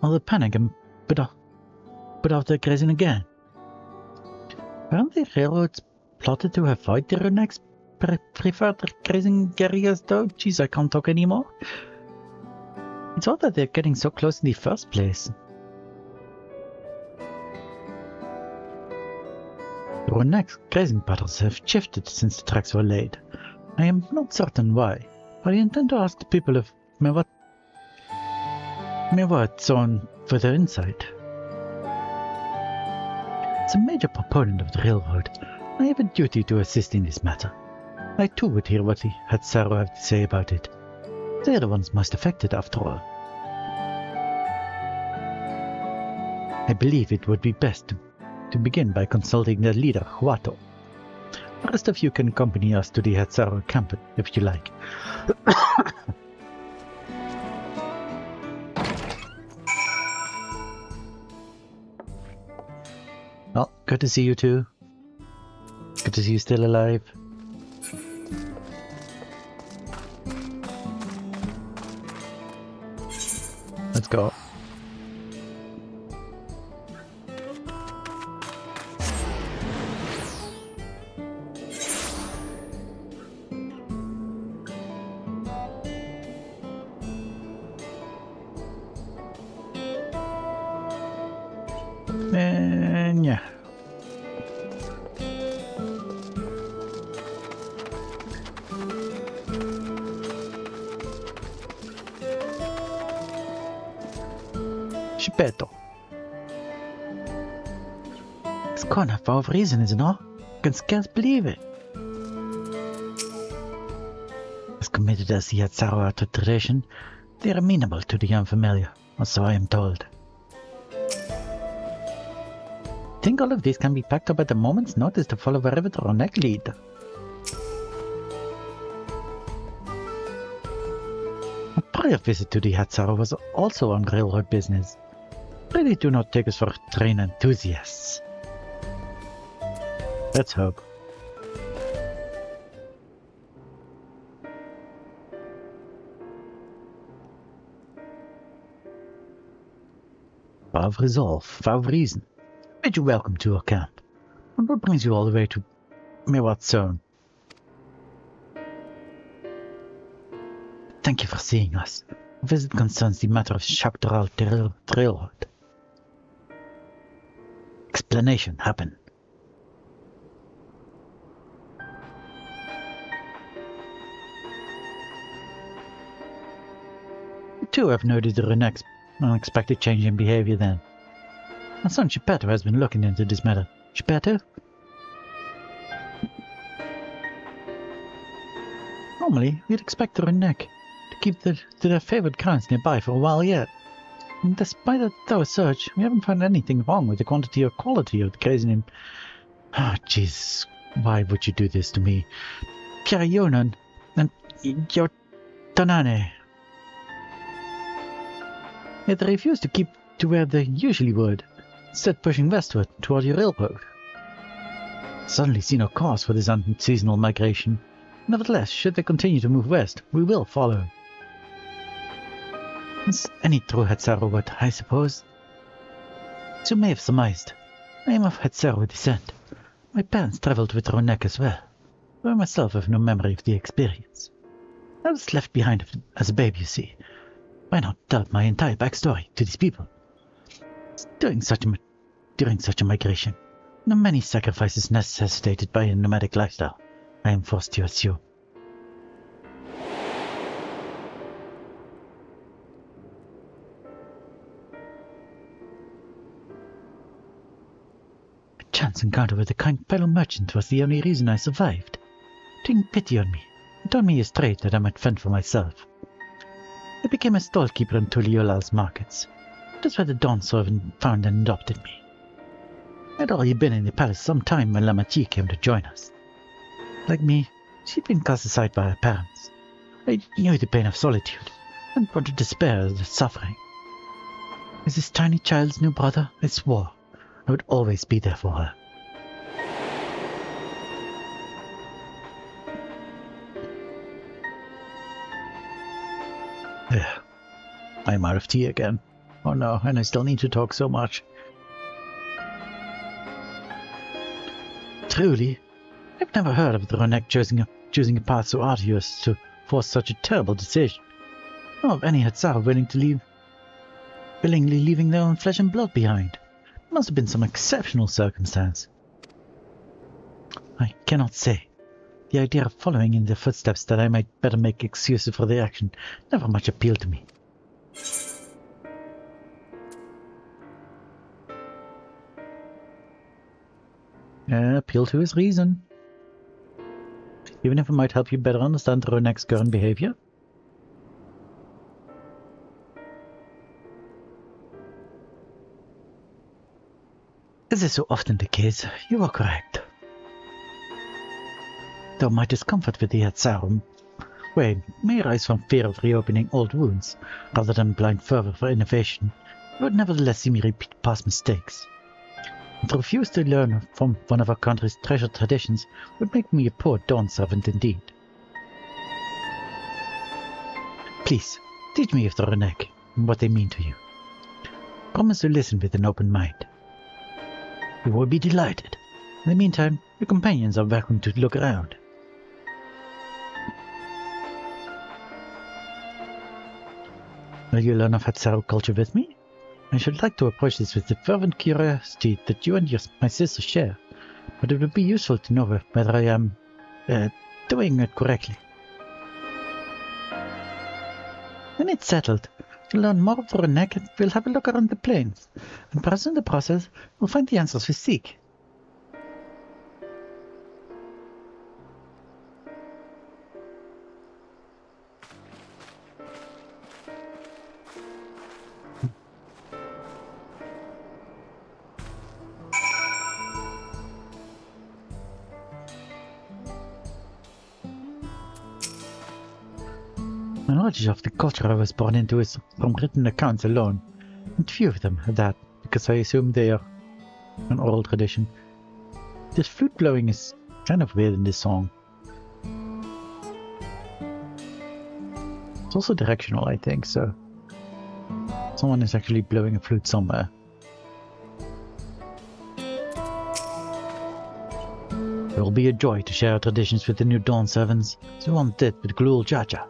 or they'll panic and put off their grazing again. Aren't the railroads plotted to avoid the rednecks' preferred grazing areas though? Jeez, I can't talk anymore. It's odd that they're getting so close in the first place. The rednecks' grazing patterns have shifted since the tracks were laid. I am not certain why, but I intend to ask the people of Mewat's on further insight. As a major proponent of the railroad, I have a duty to assist in this matter. I too would hear what the Hetzaro have to say about it. They are the ones most affected, after all. I believe it would be best to begin by consulting their leader, Huato. The rest of you can accompany us to the Hetzaro camp if you like. Well, good to see you too. Good to see you still alive. Let's go. And yeah. Später. It's gone for a reason, isn't it? I can scarce believe it. As committed as the Hetzaro are to tradition, they are amenable to the unfamiliar, or so I am told. Think all of this can be packed up at a moment's notice to follow wherever the Ronek lead. A prior visit to the Hetzaro was also on railroad business. Really do not take us for train enthusiasts. Let's hope. Of resolve, of reason. Bid you welcome to our camp. And what brings you all the way to Mewat's zone? Thank you for seeing us. Our visit concerns the matter of Shaktaral Railroad. Explanation happen. You too have noted the Renek's unexpected change in behavior then. My son Shepetto has been looking into this matter. Shepetto? Normally, we'd expect the Renek to keep their favorite grounds nearby for a while yet. And despite a thorough search, we haven't found anything wrong with the quantity or quality of the grazing in... Ah, jeez, why would you do this to me? Pierre-Yonan and Yotanane. Yet they refuse to keep to where they usually would, instead pushing westward toward the railroad. Suddenly see no cause for this unseasonal migration. Nevertheless, should they continue to move west, we will follow. As any true Hetzaro would, I suppose. As you may have surmised, I am of Hetzaro descent. My parents travelled with Ronek as well, though I myself have no memory of the experience. I was left behind as a babe, you see. Why not tell my entire backstory to these people? During such a migration, the many sacrifices necessitated by a nomadic lifestyle, I am forced to assume. A chance encounter with a kind fellow merchant was the only reason I survived. Taking pity on me, and turned me astray that I might fend for myself. I became a stall-keeper in Tuliolal's markets. That's where the Dawn servant found and adopted me. I'd already been in the palace some time when Lamachi came to join us. Like me, she'd been cast aside by her parents. I knew the pain of solitude, and brought to despair of the suffering. As this tiny child's new brother, I swore I would always be there for her. There. I'm out of tea again. Oh no, and I still need to talk so much. Truly, I've never heard of the Ronek choosing a path so arduous to force such a terrible decision, nor of any Hatsar willingly leaving their own flesh and blood behind. It must have been some exceptional circumstance. I cannot say. The idea of following in their footsteps that I might better make excuses for their action never much appealed to me. Appeal to his reason. Even if it might help you better understand Ronek's current behavior. As is so often the case, you are correct. Though my discomfort with the Hatsarum may arise from fear of reopening old wounds, rather than blind fervor for innovation, it would nevertheless see me repeat past mistakes. And to refuse to learn from one of our country's treasured traditions would make me a poor dawn servant indeed. Please, teach me of the Ronek and what they mean to you. Promise to listen with an open mind. You will be delighted. In the meantime, your companions are welcome to look around. Will you learn of Hatsaru culture with me? I should like to approach this with the fervent curiosity that you and my sister share, but it would be useful to know whether I am doing it correctly. When it's settled, we'll learn more of the Ronek and we'll have a look around the plains, and perhaps in the process, we'll find the answers we seek. My knowledge of the culture I was born into is from written accounts alone, and few of them at that, because I assume they are an oral tradition. This flute blowing is kind of weird in this song. It's also directional, I think, so someone is actually blowing a flute somewhere. It will be a joy to share our traditions with the new Dawn Servants, as we once did with Glul Jaja.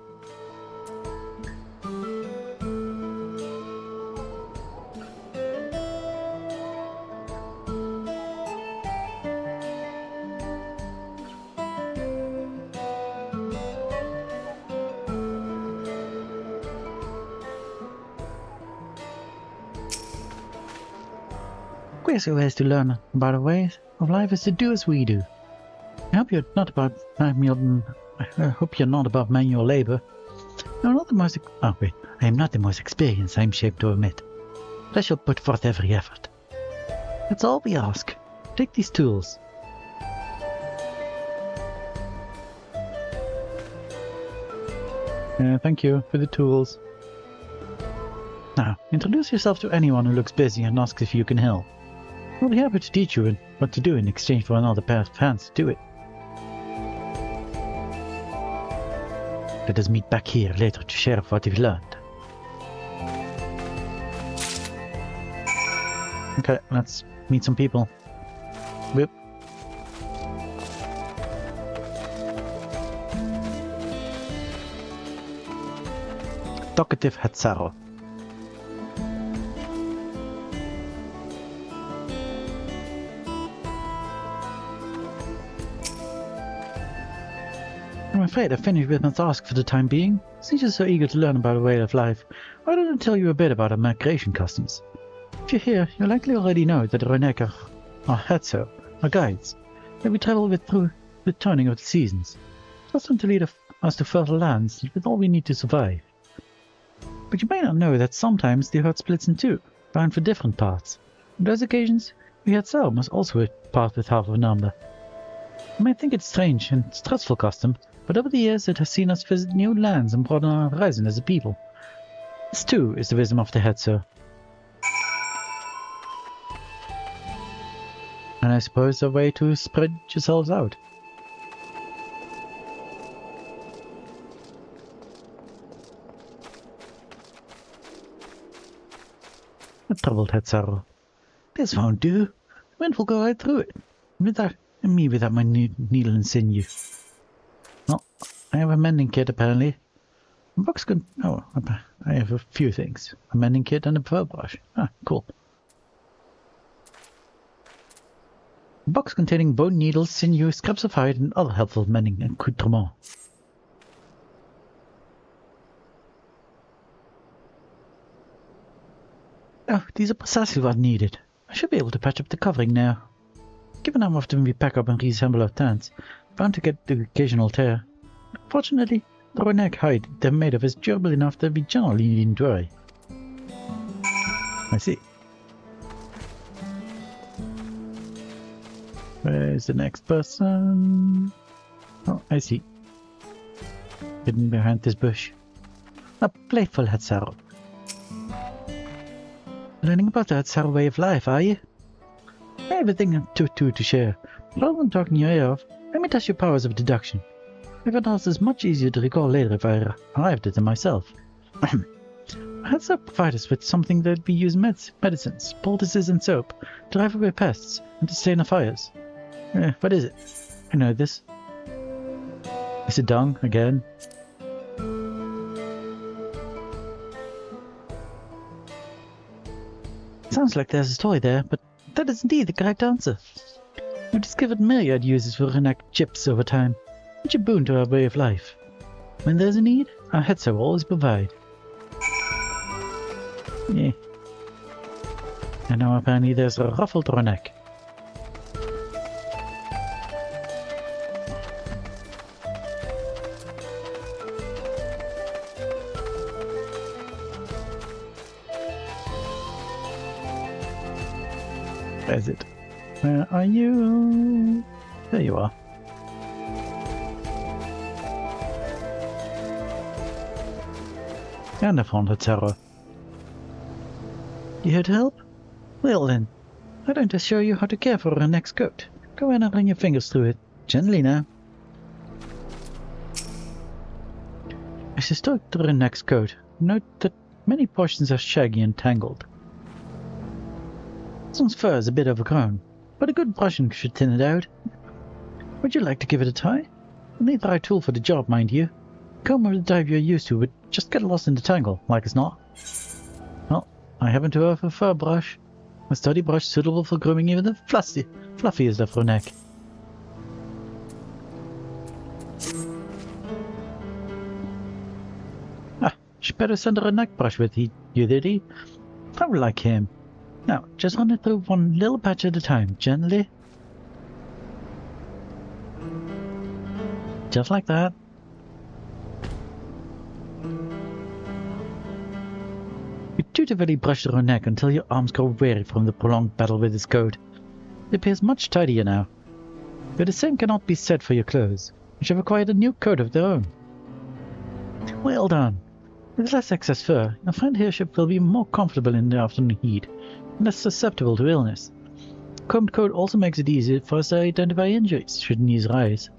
Quasi ways to learn about the ways of life is to do as we do. I hope you're not above manual labor. I am not the most experienced, I'm ashamed to admit, but I shall put forth every effort. That's all we ask. Take these tools. Thank you for the tools. Now, introduce yourself to anyone who looks busy and asks if you can help. I'll be happy to teach you what to do in exchange for another pair of hands to do it. Let us meet back here later to share what we've learned. Okay, let's meet some people. Whip. Talkative Hatsaru. I'm afraid I've finished with my task for the time being. Since you're so eager to learn about a way of life, why don't I tell you a bit about our migration customs? If you're here, you likely already know that the Ronek are Hetzo, our guides, that we travel with through the turning of the seasons. Trust them to lead us to fertile lands with all we need to survive. But you may not know that sometimes the herd splits in two, bound for different paths. On those occasions, The Hetzar must also part with half of a number. You might think it's strange and stressful custom, but over the years it has seen us visit new lands and broaden our horizon as a people. This too is the wisdom of the Hetzar. And I suppose a way to spread yourselves out. A troubled Hetzar. This won't do. The wind will go right through it. Without my needle and sinew. Well, I have a mending kit apparently. A box can. Oh, I have a few things. A mending kit and a fur brush. Ah, cool. A box containing bone needles, sinew, scraps of hide, and other helpful mending accoutrements. Oh, these are precisely what needed. I should be able to patch up the covering now. Given how often we pack up and reassemble our tents, bound to get the occasional tear. Fortunately, the Ronek hide they're made of is durable enough to be generally endure. I see. Where's the next person? Oh, I see. Hidden behind this bush. A playful Hetzar. Learning about the Hetzar way of life, are you? I have a thing to share. Rather than talking your ear off, let me test your powers of deduction. I found out it's much easier to recall later if I arrived at it myself. Hetzar provide us with something that we use medicines, poultices and soap, to drive away pests, and to stain our fires. What is it? I know this. Is it dung again? Sounds like there's a story there, but that is indeed the correct answer. We've discovered myriad uses for Renak chips over time, which a boon to our way of life. When there's a need, our Hetzar will always provide. Yeah. And now apparently there's a ruffled Renak. Where's it? Where are you? There you are. And I found a terror. You here to help? Well then, why don't I show you how to care for her next coat? Go in and run your fingers through it. Gently now. As you stroke through her next coat, note that many portions are shaggy and tangled. This one's fur is a bit overgrown, but a good brushing should thin it out. Would you like to give it a try? You'll need the right tool for the job, mind you. Comb or the dive you're used to would just get lost in the tangle, like as not. Well, I happen to have a fur brush. A sturdy brush suitable for grooming even the fluffiest of her neck. Ah, she better send her a neck brush with you, did he? I would like him. Now, just run it through one little patch at a time, gently. Just like that. You dutifully brush through her neck until your arms grow weary from the prolonged battle with his coat. It appears much tidier now. But the same cannot be said for your clothes, which have acquired a new coat of their own. Well done. With less excess fur, your friend here will be more comfortable in the afternoon heat, and less susceptible to illness. Combed coat also makes it easier for us to identify injuries, should needs rise.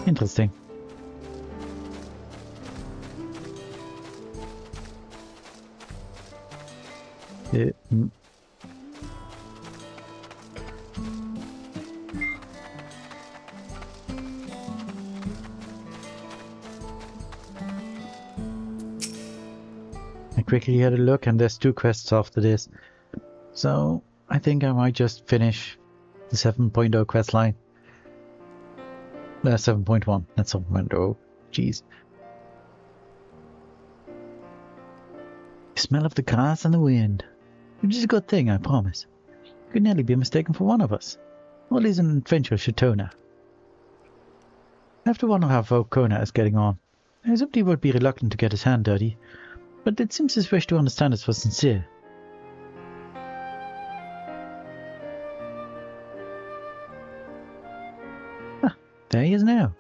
Interesting. I quickly had a look, and there's 2 quests after this. So, I think I might just finish the 7.0 quest line. 7.1, not 7.0. Jeez. The smell of the grass and the wind. Which is a good thing, I promise. Could nearly be mistaken for one of us. Or at least an adventurous Shatona. I have to wonder how Volkona is getting on. I assumed he would be reluctant to get his hand dirty, but it seems his wish to understand us was sincere. There he is now.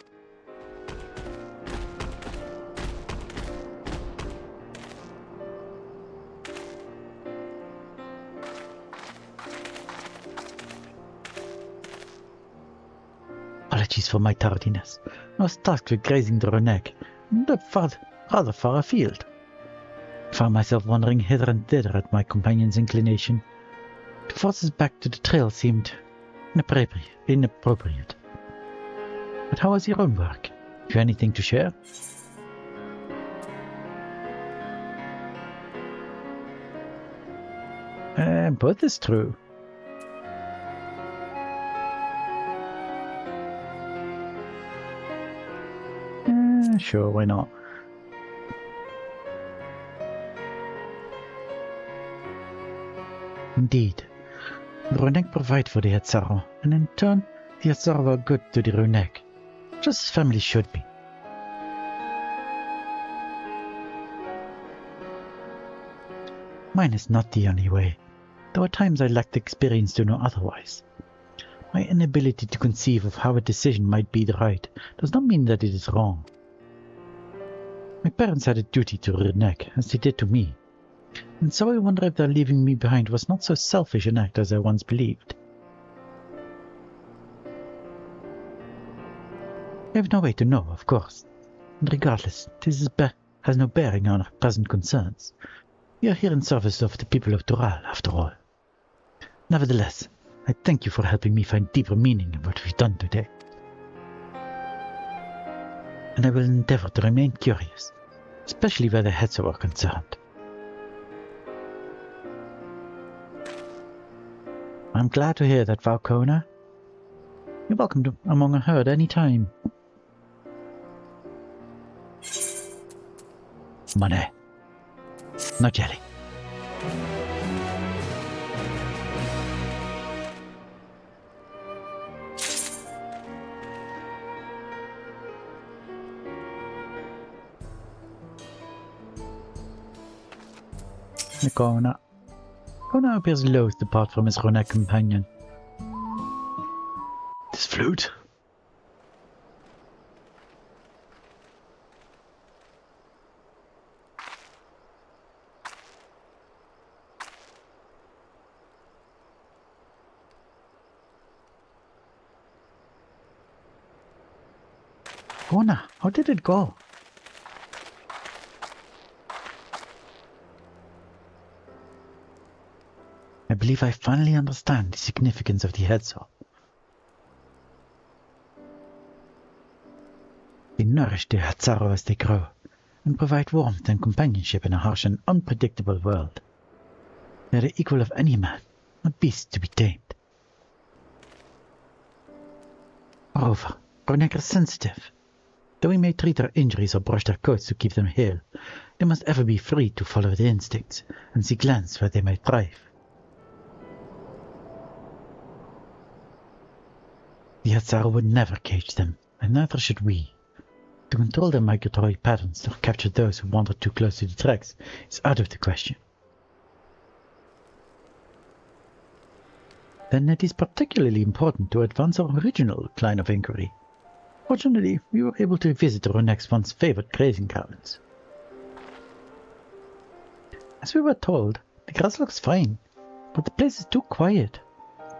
Apologies for my tardiness. I was tasked with grazing the Ronek, and rather far afield. I found myself wandering hither and thither at my companion's inclination. To force us back to the trail seemed inappropriate. But how was your own work? Have you anything to share? Both is true. Sure, why not? Indeed. The Ronek provide for the Yatzaro, and in turn, the Yatzaro are good to the Ronek, just as family should be. Mine is not the only way, though at times I lack the experience to know otherwise. My inability to conceive of how a decision might be right does not mean that it is wrong. My parents had a duty to Ronek, as they did to me, and so I wonder if their leaving me behind was not so selfish an act as I once believed. I have no way to know, of course, and regardless, this has no bearing on our present concerns. We are here in service of the people of Dural, after all. Nevertheless, I thank you for helping me find deeper meaning in what we've done today. And I will endeavor to remain curious, especially where the heads are concerned. I'm glad to hear that, Valkona. You're welcome to among a herd any time. Money. Not jelly. Kona. Kona appears loath to part from his Ronek companion. This flute? Kona, how did it go? I believe I finally understand the significance of the headsaw. They nourish the Hatzaro as they grow, and provide warmth and companionship in a harsh and unpredictable world. They are the equal of any man, not beasts to be tamed. Moreover, Ronek are sensitive. Though we may treat their injuries or brush their coats to keep them hale, they must ever be free to follow their instincts and seek lands where they might thrive. The Hatzaro would never cage them, and neither should we. To control their migratory patterns or capture those who wander too close to the tracks is out of the question. Then it is particularly important to advance our original line of inquiry. Fortunately, we were able to visit Ronek's once favored grazing grounds. As we were told, the grass looks fine, but the place is too quiet.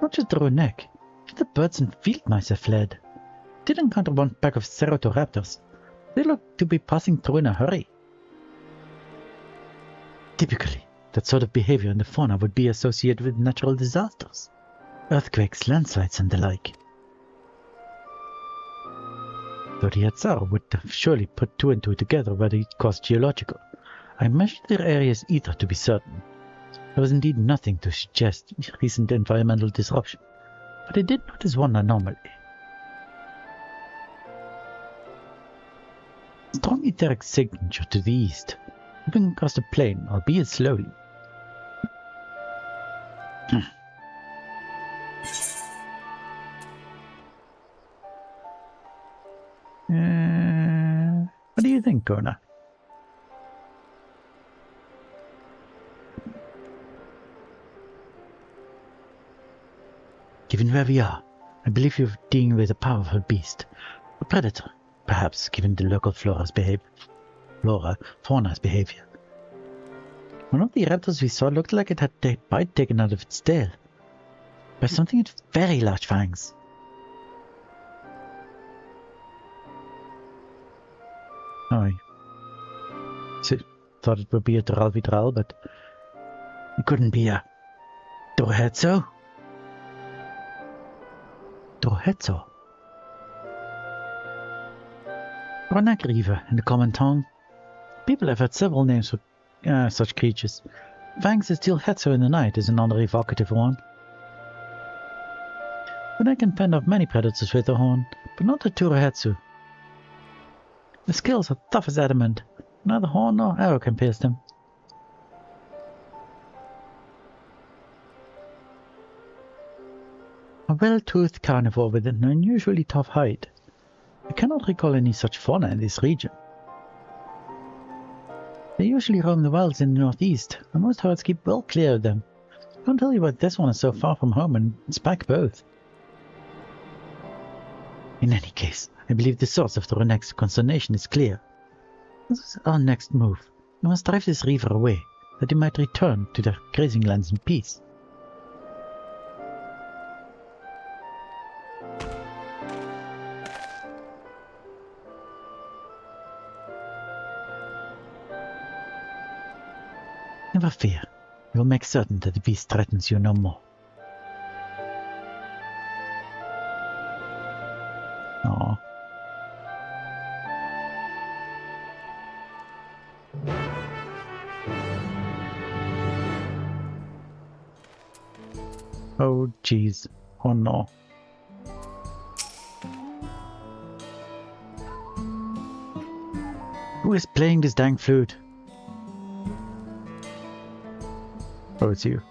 Not just the Ronek. The birds and field mice have fled. Did encounter one pack of Ceratophraptors. They look to be passing through in a hurry. Typically, that sort of behavior in the fauna would be associated with natural disasters. Earthquakes, landslides, and the like. Though the Hatzaro would have surely put two and two together whether it caused geological, I measured their area's ether to be certain. There was indeed nothing to suggest recent environmental disruption. But I did notice one anomaly. Strong etheric signature to the east, moving across the plain, albeit slowly. What do you think, Kona? Given where we are, I believe you're dealing with a powerful beast, A predator, perhaps, given the local fauna's behavior. One of the raptors we saw looked like it had a bite taken out of its tail by something with very large fangs. I thought it would be a Dralvidral, but it couldn't be a Dorhetzo. Dorhetzo. Ronak River in the common tongue. People have had several names for such creatures. Fangs that steal Hetzo in the night is another evocative one. Ronak can fend off many predators with a horn, but not the Turohetsu. The scales are tough as adamant. Neither horn nor arrow can pierce them. A well-toothed carnivore with an unusually tough hide. I cannot recall any such fauna in this region. They usually roam the wilds in the northeast, and most herds keep well clear of them. I can't tell you why this one is so far from home and spike both. In any case, I believe the source of the Ronek's consternation is clear. This is our next move. We must drive this reaver away, that they might return to their grazing lands in peace. Never fear. We will make certain that the beast threatens you no more. Aww. Oh jeez. Oh no. Who is playing this dang flute? Oh, it's you.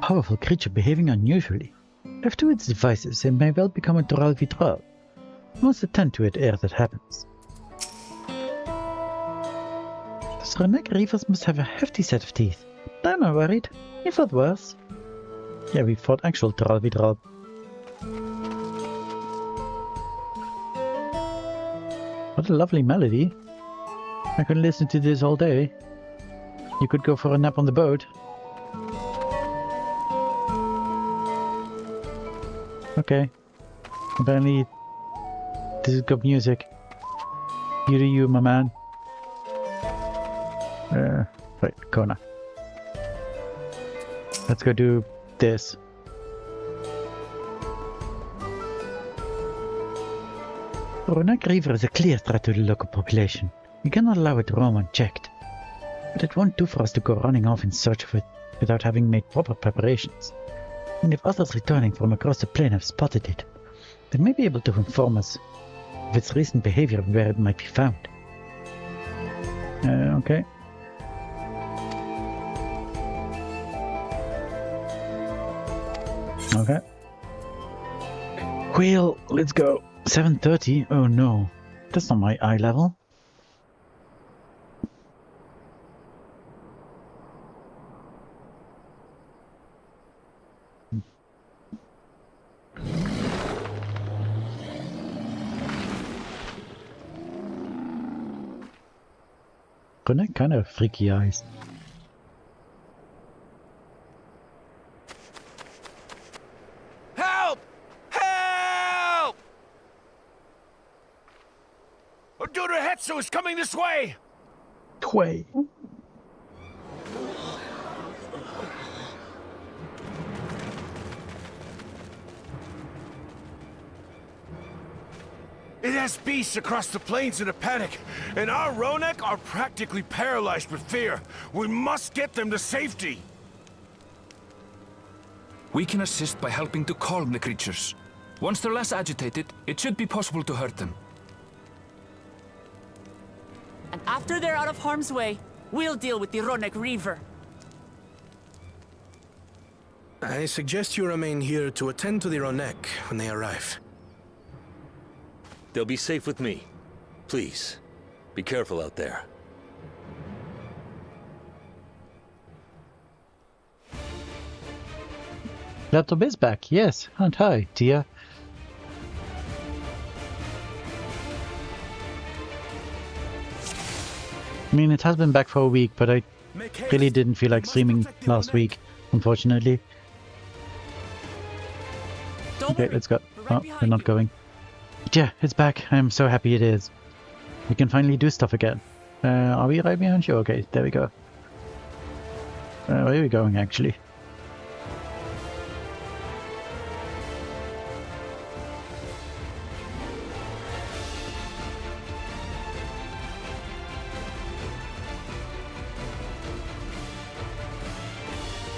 Powerful creature behaving unusually. Left to its devices, it may well become a Doral Vitral. We must attend to it ere that happens. Those Renek Reavers must have a hefty set of teeth. But I'm not worried. We fought worse. Yeah, we fought actual Doral Vitral. What a lovely melody. I could listen to this all day. You could go for a nap on the boat. Okay. Apparently, this is good music. You do you, my man. Right, Kona. Let's go do this. Ronak River is a clear threat to the local population. We cannot allow it to roam unchecked. But it won't do for us to go running off in search of it without having made proper preparations. And if others returning from across the plain have spotted it, they may be able to inform us of its recent behavior and where it might be found. Okay. Okay. Wheel, let's go. 7:30? Oh no. That's not my eye level. Connect kind of freaky eyes. Help! Help! Odorahetsu is coming this way! Way. It has beasts across the plains in a panic, and our Ronek are practically paralyzed with fear. We must get them to safety. We can assist by helping to calm the creatures. Once they're less agitated, it should be possible to hurt them. And after they're out of harm's way, we'll deal with the Ronek Reaver. I suggest you remain here to attend to the Ronek when they arrive. They'll be safe with me. Please, be careful out there. Laptop is back, yes. And hi, Tia. I mean, it has been back for a week, but I really didn't feel like streaming last week, unfortunately. Okay, let's go. Oh, we're not going. But yeah, it's back. I'm so happy it is. We can finally do stuff again. Are we right behind you? Okay, there we go. Where are we going, actually?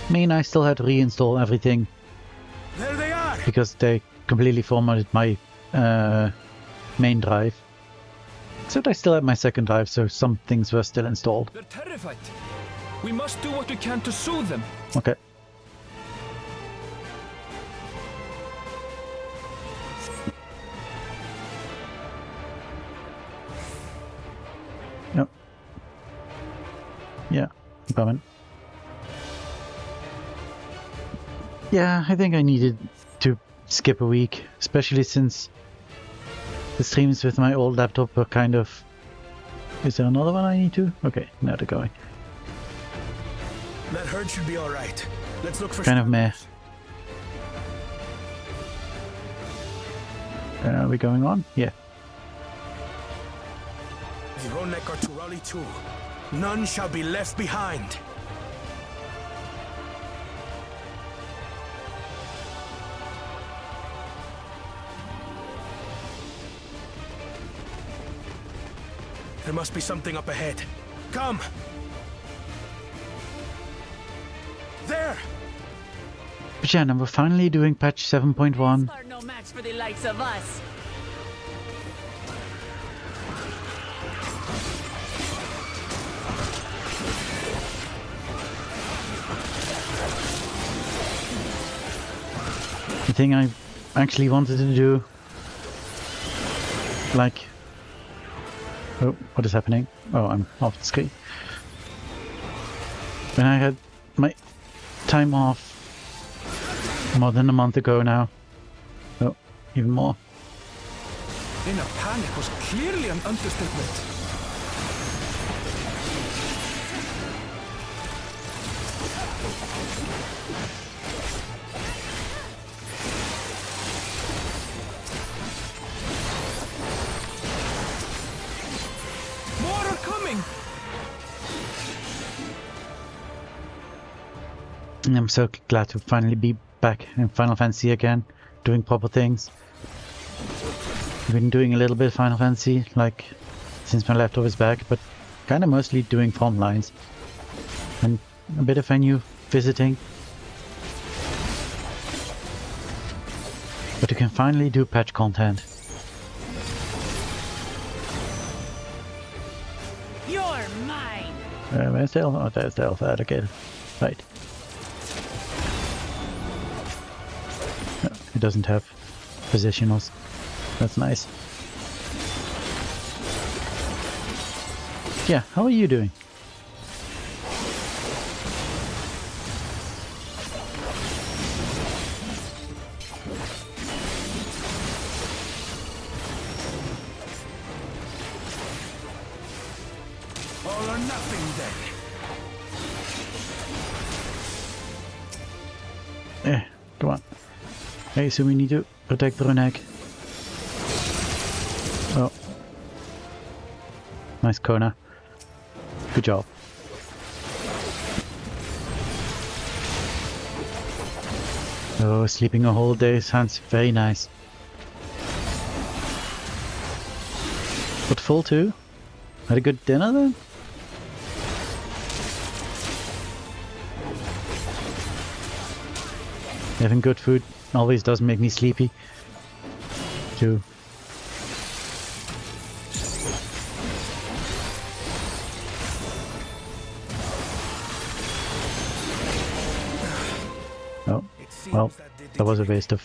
I mean, I still had to reinstall everything. There they are! Because they completely formatted my main drive. Except I still have my second drive, so some things were still installed. They're terrified. We must do what we can to soothe them. Okay. Yep. Yeah, I'm coming. Yeah, I think I needed to skip a week, especially since the streams with my old laptop were kind of... Is there another one I need to? Okay, now they're going. That herd should be all right. Let's look for kind of meh. Are we going on? Yeah. The Ronek are to rally too. None shall be left behind. There must be something up ahead. Come! There! But yeah, now we're finally doing patch 7.1. Are no match for the likes of us. The thing I actually wanted to do, like... Oh, what is happening? Oh, I'm off the screen. When I had my time off more than a month ago now. Oh, even more. In a panic was clearly an understatement. More are coming! I'm so glad to finally be back in Final Fantasy again, doing proper things. I've been doing a little bit of Final Fantasy, like, since my laptop is back, but kind of mostly doing front lines. And a bit of venue visiting. But you can finally do patch content. You're mine. Where's the elf? Oh, there's the elf alligator. Right. No, it doesn't have positionals. That's nice. Yeah, how are you doing? All or nothing then. Come on. Hey, so we need to protect the Ronek. Oh. Nice Kona. Good job. Oh, sleeping a whole day sounds very nice. But full too? Had a good dinner then? Having good food always does make me sleepy. Too. Oh, well, that was a waste of...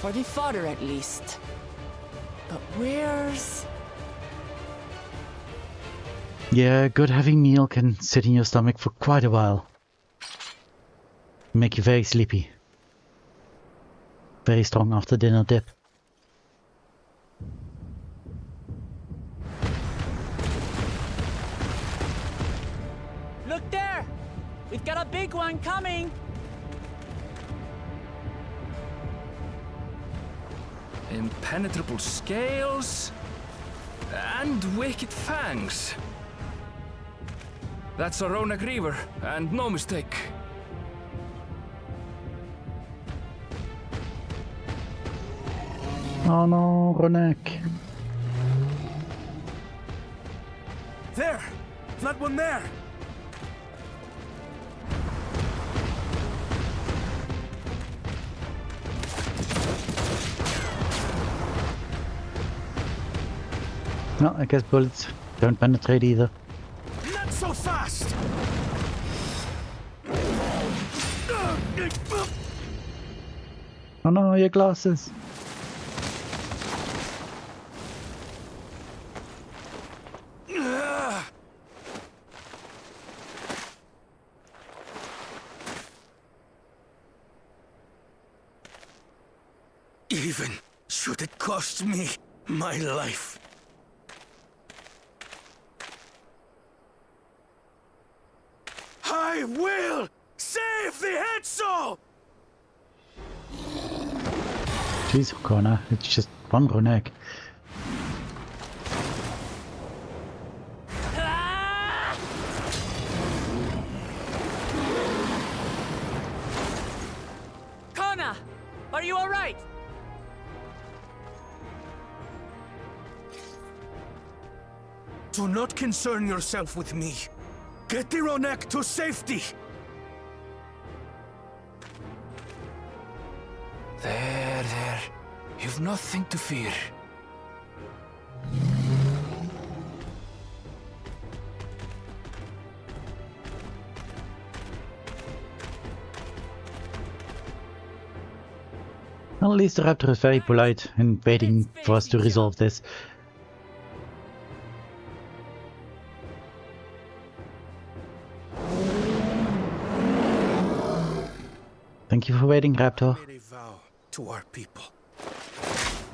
For the fodder, at least. But where's... Yeah, a good heavy meal can sit in your stomach for quite a while. Make you very sleepy. Very strong after dinner dip. Look there! We've got a big one coming! Impenetrable scales and wicked fangs. That's a Ronak Reaver, and no mistake. Oh no, Ronak. There! That one there! No, I guess bullets don't penetrate either. Not so fast! Oh no, your glasses. Even should it cost me my life. I will save the Hetzel! Jeez, Connor, it's just one Ronak. Kona! Are you alright? Do not concern yourself with me. Get the Ronak to safety! There. You've nothing to fear. Well, at least the raptor is very polite and waiting for us to resolve this. Thank you for waiting, Raptor. Made a vow to our people.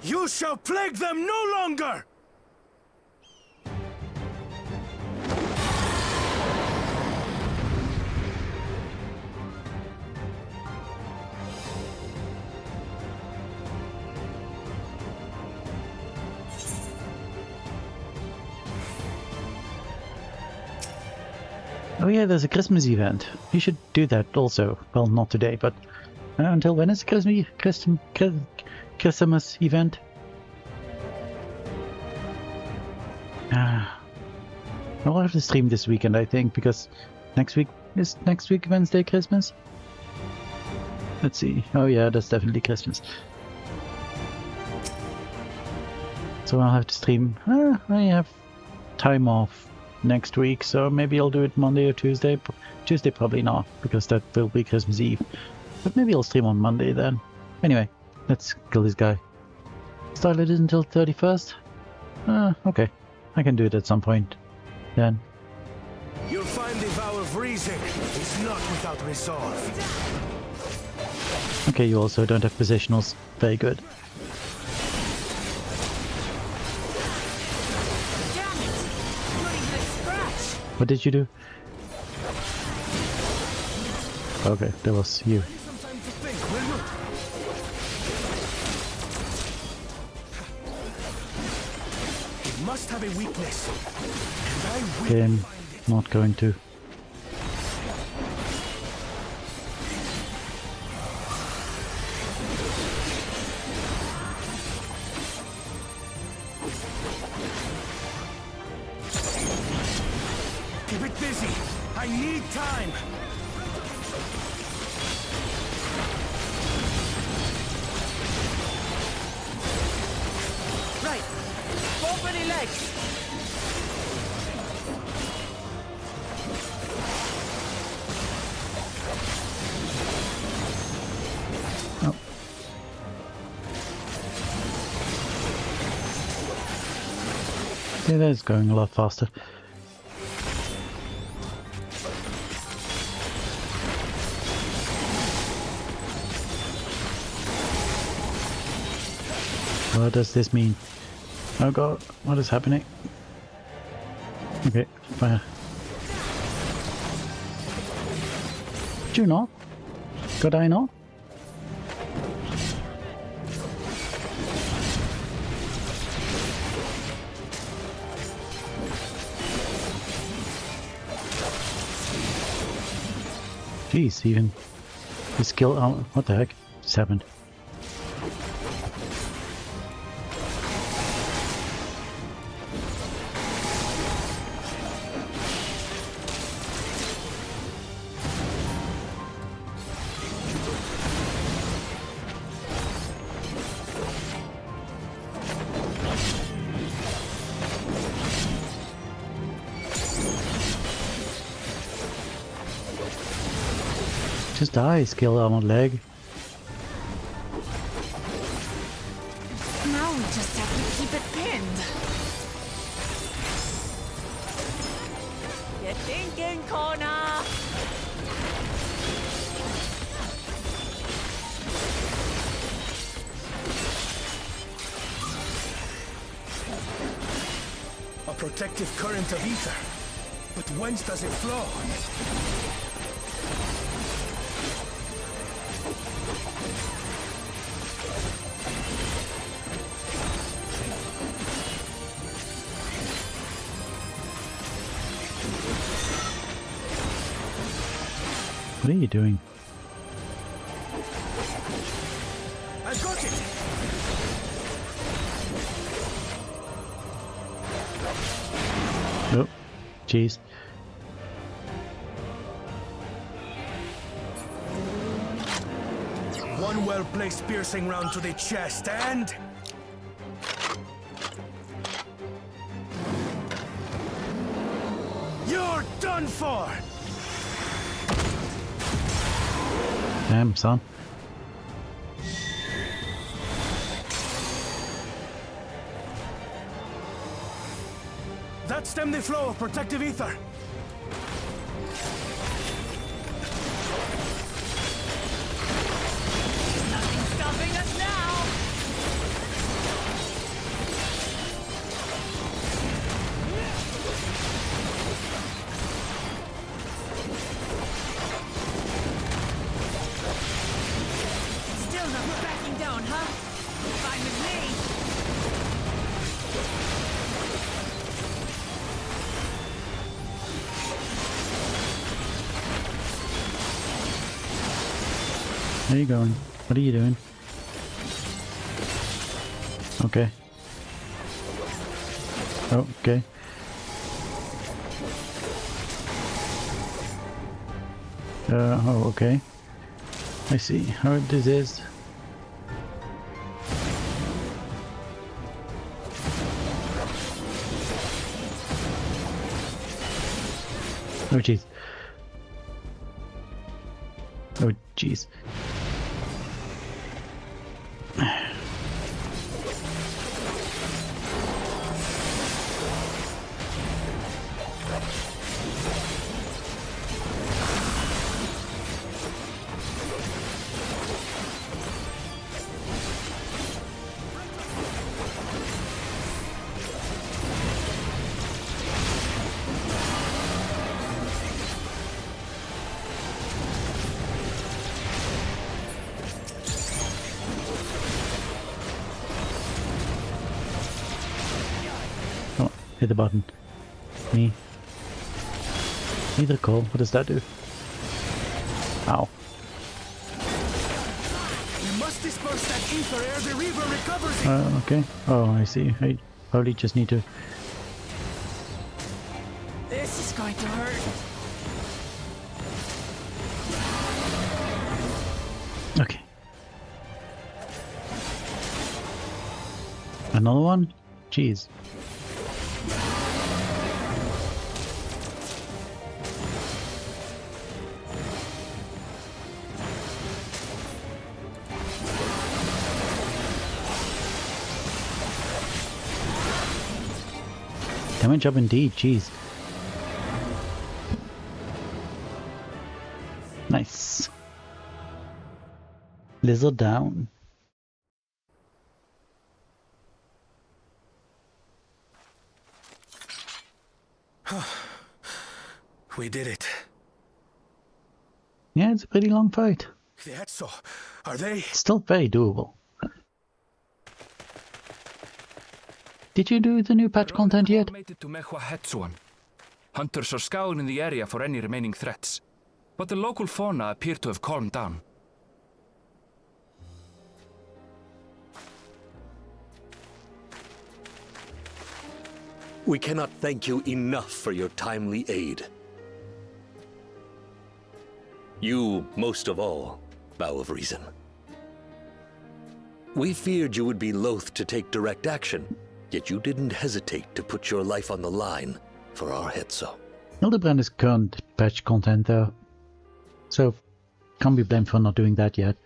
You shall plague them no longer! Oh yeah, there's a Christmas event. You should do that also. Well, not today, but until when is the Christmas event? I'll have to stream this weekend, I think, because next week Wednesday Christmas? Let's see. Oh yeah, that's definitely Christmas. So I'll have to stream. I have time off next week, so maybe I'll do it Monday or Tuesday. Tuesday probably not, because that will be Christmas Eve. But maybe I'll stream on Monday then. Anyway, let's kill this guy. Started it until 31st? Okay. I can do it at some point then. You'll find the vow of reason is not without resolve. Okay, you also don't have positionals. Very good. What did you do? Okay, that was you. It must have a weakness. Okay, I'm not going to. Keep it busy. I need time. Right. Both any legs. Oh. Yeah, that is going a lot faster. What does this mean? Oh god, what is happening? Okay, fire. Did you not? Could I not? Jeez, even the skill. Oh, what the heck? Just happened. Just die, skill armored leg. Now we just have to keep it pinned. You're thinking, Kona! A protective current of ether. But whence does it flow? What are you doing? I got it! Oh, jeez. One well-placed piercing round to the chest and... You're done for! Damn, son. That stemmed the flow of protective ether. Nothing's stopping us now! Still not backing down, huh? Fine with me. Where are you going? What are you doing? Okay. Oh, okay. Oh, okay. I see how this is. Oh, jeez. Oh, jeez. Oh, hit the button. Me. Either call. What does that do? Ow. You must disperse that ether ere the river recovers it. Okay. Oh, I see. I probably just need to... This is going to hurt. Okay. Another one? Jeez. Damage up indeed, jeez. Nice. Lizard down. We did it. Yeah, it's a pretty long fight. The Etso, are they? Still very doable. Did you do the new patch content yet? Made it to Mehua Hetsuan. Hunters are scouring the area for any remaining threats, but the local fauna appear to have calmed down. We cannot thank you enough for your timely aid. You, most of all, Bow of Reason. We feared you would be loath to take direct action, yet you didn't hesitate to put your life on the line for our Hetso. Hildebrand is current patch content though, so can't be blamed for not doing that yet.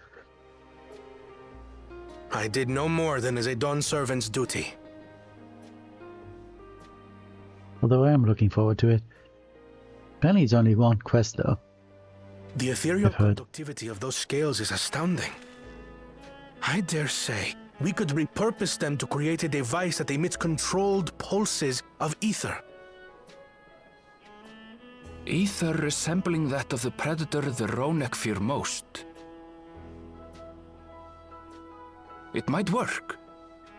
I did no more than is a Dawn servant's duty. Although I am looking forward to it. Apparently it's only one quest though. The ethereal conductivity of those scales is astounding. I dare say we could repurpose them to create a device that emits controlled pulses of ether. Ether resembling that of the predator the Ronek fear most. It might work.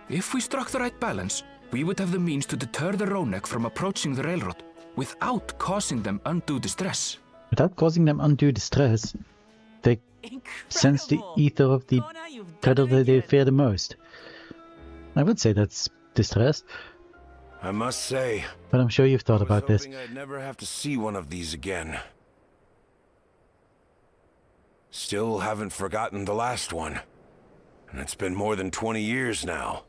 If we struck the right balance, we would have the means to deter the Ronek from approaching the railroad without causing them undue distress. Without causing them undue distress, they sense the ether of the predator they fear the most. I would say that's distress. I must say, but I'm sure you've thought about this. I'd never have to see one of these again. Still haven't forgotten the last one. And it's been more than 20 years now.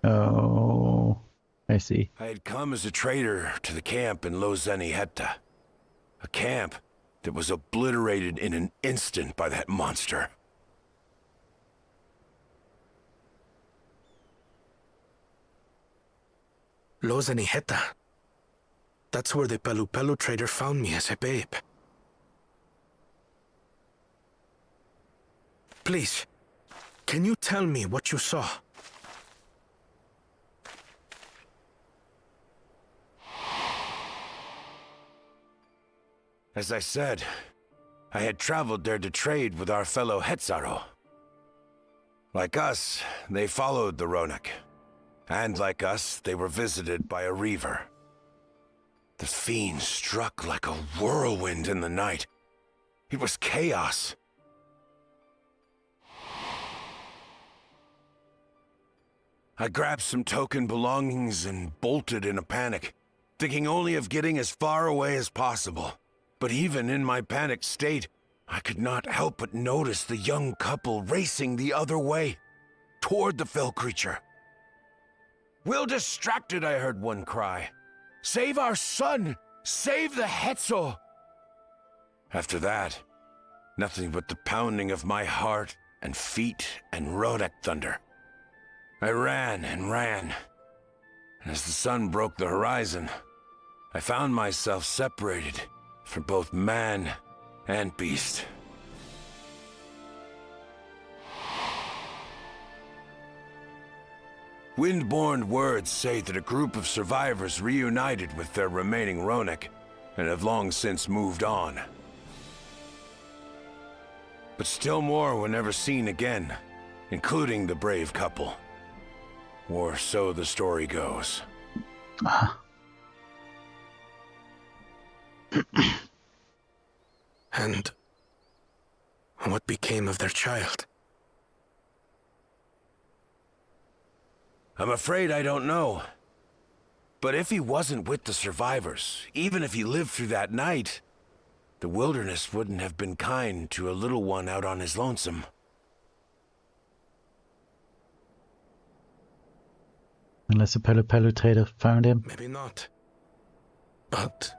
Oh, I see. I had come as a trader to the camp in Lozeni Hetta. A camp that was obliterated in an instant by that monster. Lozeni Hetta. That's where the Pelu Pelu trader found me as a babe. Please, can you tell me what you saw? As I said, I had traveled there to trade with our fellow Hetzaro. Like us, they followed the Ronek. And like us, they were visited by a reaver. The fiend struck like a whirlwind in the night. It was chaos. I grabbed some token belongings and bolted in a panic, thinking only of getting as far away as possible. But even in my panicked state, I could not help but notice the young couple racing the other way, toward the fell creature. "We're distracted," I heard one cry. "Save our son! Save the Hetso!" After that, nothing but the pounding of my heart and feet and Ronek thunder. I ran and ran, and as the sun broke the horizon, I found myself separated from both man and beast. Windborne words say that a group of survivors reunited with their remaining Ronek and have long since moved on. But still more were never seen again, including the brave couple. Or so the story goes. And what became of their child? I'm afraid I don't know. But if he wasn't with the survivors, even if he lived through that night, the wilderness wouldn't have been kind to a little one out on his lonesome. Unless a Pelu Pelu trader found him. Maybe not. But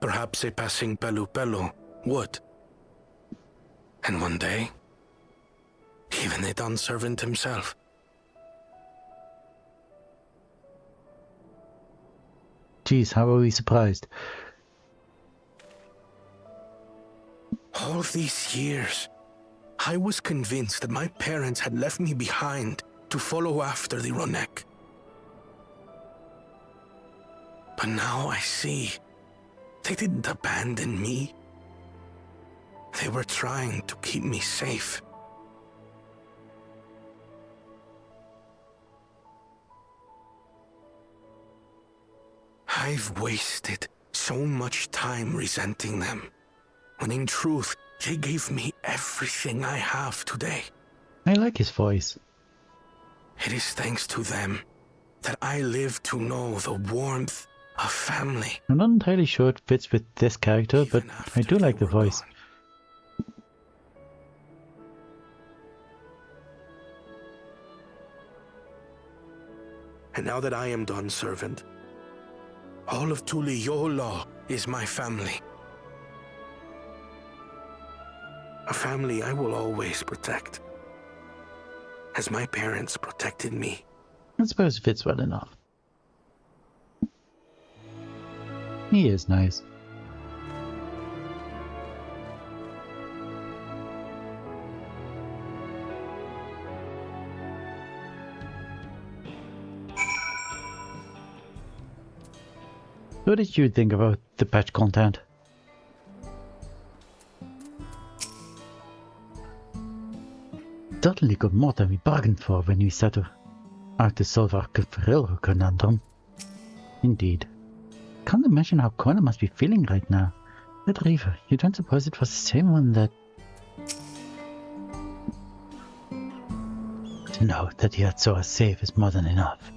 perhaps a passing Pelu Pelu would. And one day, even a Dawn servant himself. Geez, how are we surprised? All these years, I was convinced that my parents had left me behind to follow after the Ronek. But now I see They didn't abandon me. They were trying to keep me safe. I've wasted so much time resenting them, when in truth, they gave me everything I have today. I like his voice. It is thanks to them that I live to know the warmth of family. I'm not entirely sure it fits with this character, but I do like the voice. And now that I am done, servant, all of Tuliyola is my family. A family I will always protect, as my parents protected me. I suppose it fits well enough. He is nice. What did you think about the patch content? Certainly got more than we bargained for when we set out to solve our railroad conundrum. Indeed. Can't imagine how Connor must be feeling right now. That Reaver, you don't suppose it was the same one that... To know that he had saw us safe is more than enough.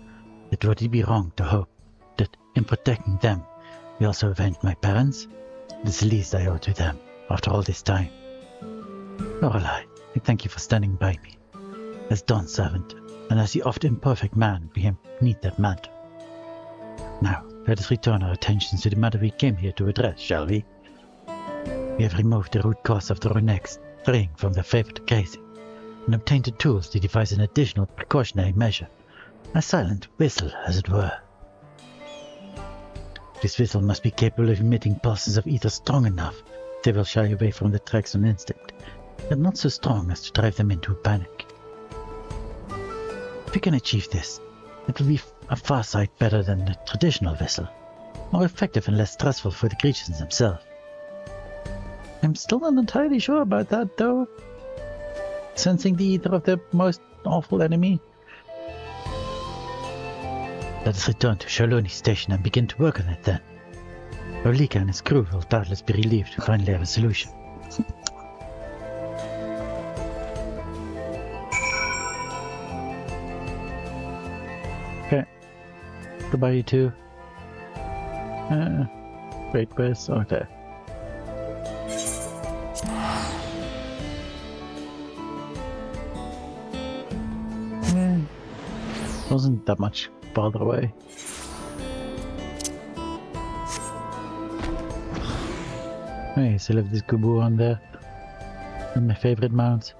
It would be wrong to hope that in protecting them, we also avenged my parents. It is the least I owe to them, after all this time. Lorelei, I thank you for standing by me. As Dawn's servant, and as the oft imperfect man beneath that mantle. Now, let us return our attentions to the matter we came here to address, shall we? We have removed the root cause of the Roneks straying from their favorite grazing, and obtained the tools to devise an additional precautionary measure. A silent whistle, as it were. This whistle must be capable of emitting pulses of ether strong enough they will shy away from the tracks on instinct, but not so strong as to drive them into a panic. If we can achieve this, it will be a far sight better than the traditional whistle, more effective and less stressful for the creatures themselves. I'm still not entirely sure about that, though. Sensing the ether of the most awful enemy. Let us return to Shaloni Station and begin to work on it then. Olika and his crew will doubtless be relieved to finally have a solution. Okay. Goodbye, you two. Great quest. Okay. Wasn't that much farther away. Hey, still have this Kubu on there. One of my favorite mounts.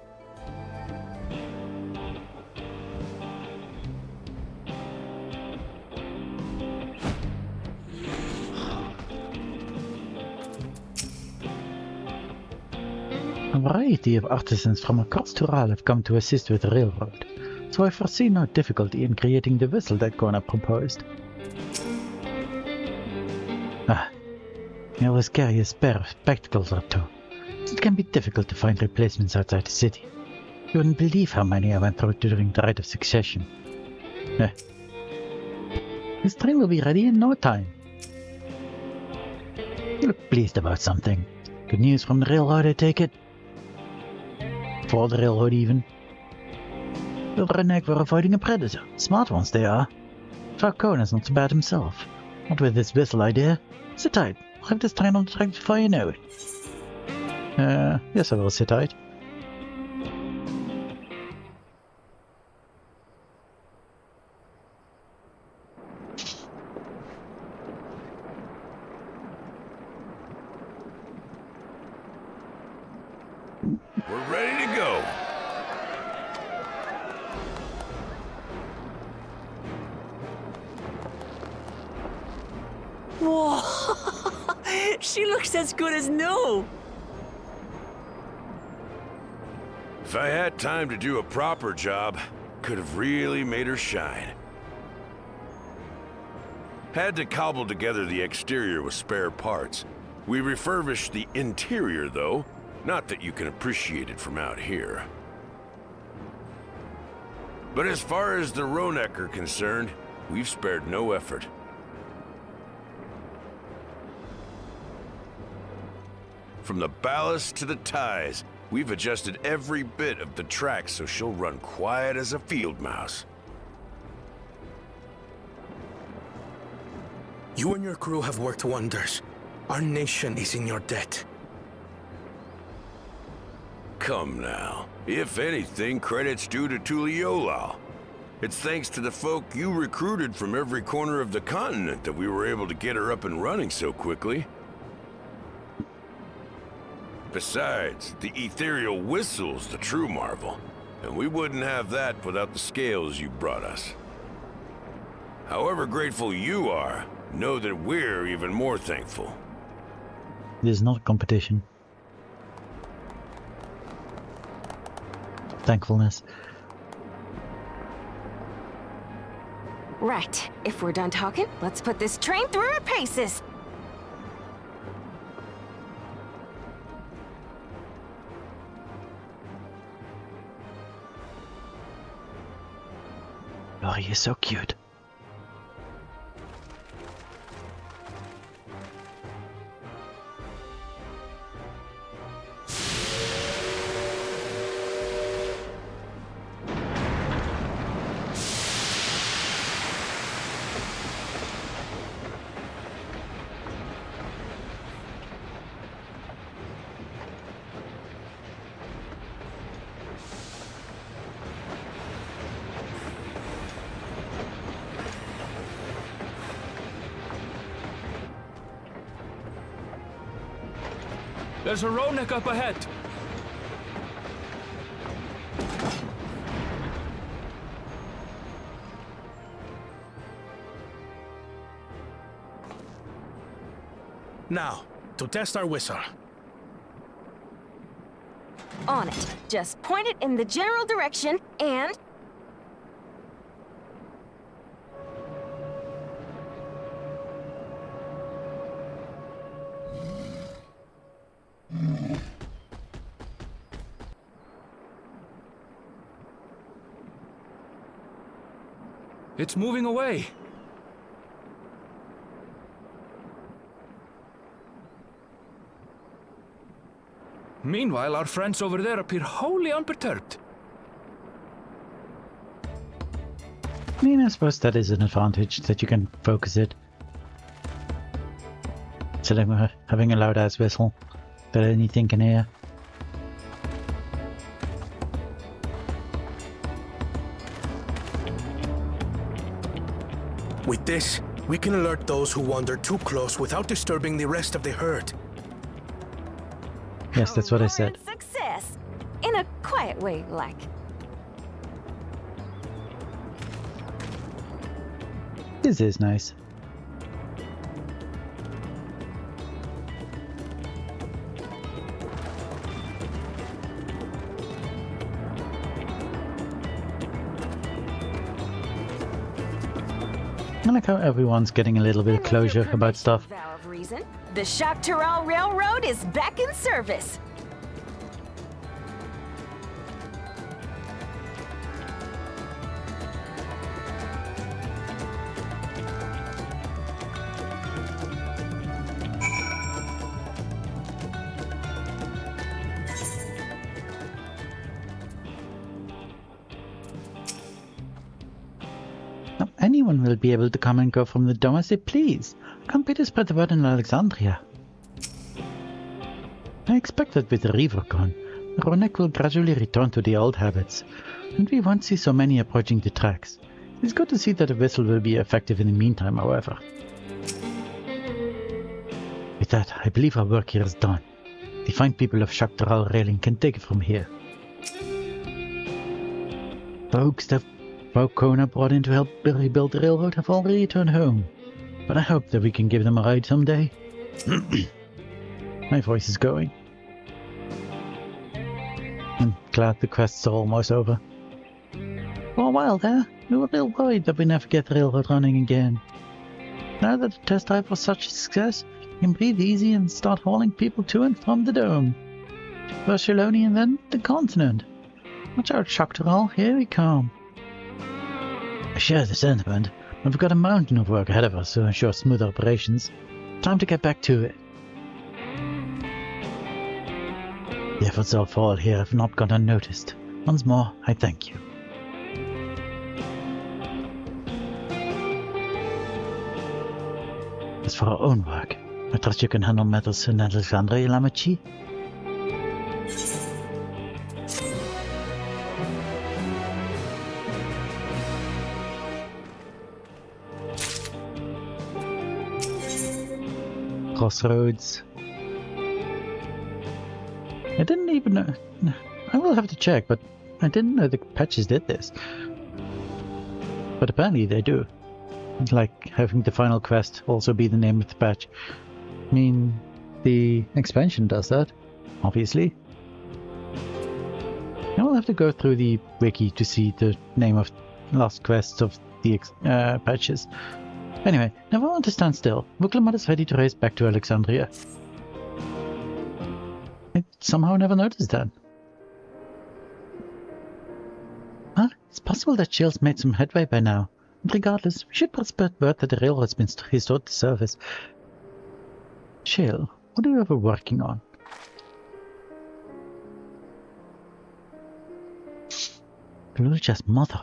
A variety of artisans from across Tural have come to assist with the railroad, so I foresee no difficulty in creating the vessel that Gona proposed. I always carry a spare of spectacles or two. It can be difficult to find replacements outside the city. You wouldn't believe how many I went through during the Rite of Succession. This train will be ready in no time. You look pleased about something. Good news from the railroad, I take it? For the railroad, even. The Renek were avoiding a predator. Smart ones they are. Falcone's not so bad himself. Not with this whistle idea. Sit tight. I'll have this train on the track before you know it. Yes I will sit tight. We're ready to go. Whoa! She looks as good as new! If I had time to do a proper job, could have really made her shine. Had to cobble together the exterior with spare parts, We refurbished the interior, though. Not that you can appreciate it from out here. But as far as the Ronek are concerned, we've spared no effort. From the ballast to the ties, we've adjusted every bit of the track so she'll run quiet as a field mouse. You and your crew have worked wonders. Our nation is in your debt. Come now. If anything, credit's due to Tuliolal. It's thanks to the folk you recruited from every corner of the continent that we were able to get her up and running so quickly. Besides, the ethereal whistle's the true marvel, and we wouldn't have that without the scales you brought us. However grateful you are, know that we're even more thankful. There's not a competition. Thankfulness. Right. If we're done talking, let's put this train through our paces. Oh, you're so cute. There's a Ronek up ahead. Now, to test our whistle. On it. Just point it in the general direction and... It's moving away. Meanwhile, our friends over there appear wholly unperturbed. I mean, I suppose that is an advantage, that you can focus it. Instead of having a loud-ass whistle that anything can hear. With this, we can alert those who wander too close without disturbing the rest of the herd. Yes, that's what I said. Success! In a quiet way, like. This is nice. I like how everyone's getting a little bit of closure about stuff. Valve reason. The Shaktaral Railroad is back in service. Now, anyone will be able to come and go from the dome as they please. Can't be to spread the word in Alexandria. I expect that with the Reaver gone, Ronek will gradually return to the old habits, and we won't see so many approaching the tracks. It's good to see that the whistle will be effective in the meantime, however. With that, I believe our work here is done. The fine people of Shaktaral Railing can take it from here. Folks that Kona brought in to help rebuild the railroad have already returned home, but I hope that we can give them a ride someday. My voice is going. I'm glad the quests are almost over. For a while there, we were a little worried that we never get the railroad running again. Now that the test drive was such a success, can breathe easy and start hauling people to and from the dome. First Shaloni and then the continent. Watch out, Shaktaral, here we come. I share the sentiment, but we've got a mountain of work ahead of us to ensure smooth operations. Time to get back to it. The efforts of all here have not gone unnoticed. Once more, I thank you. As for our own work, I trust you can handle matters in Alexandria, Lamachi? Crossroads. I didn't even know. I will have to check, but I didn't know the patches did this. But apparently they do. Like having the final quest also be the name of the patch. I mean, the expansion does that, obviously. I will have to go through the wiki to see the name of last quests of the patches. Anyway, never want to stand still. Vuklamat is ready to race back to Alexandria. I somehow never noticed that. Well, it's possible that Shield's made some headway by now. But regardless, we should spread word that the railroad's been restored to service. Shield, what are you ever working on? Lucha's mother.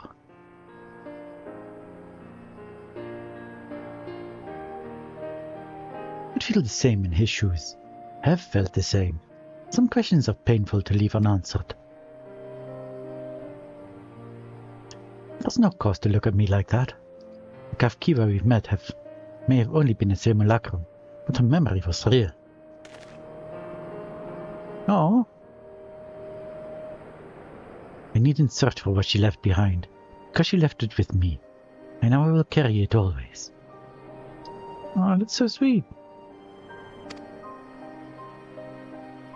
I'd feel the same in his shoes. Have felt the same. Some questions are painful to leave unanswered. There's no cause to look at me like that. The Kafkiva we've met may have only been a simulacrum, but her memory was real. Oh. I needn't search for what she left behind, because she left it with me. And now I will carry it always. Oh, that's so sweet.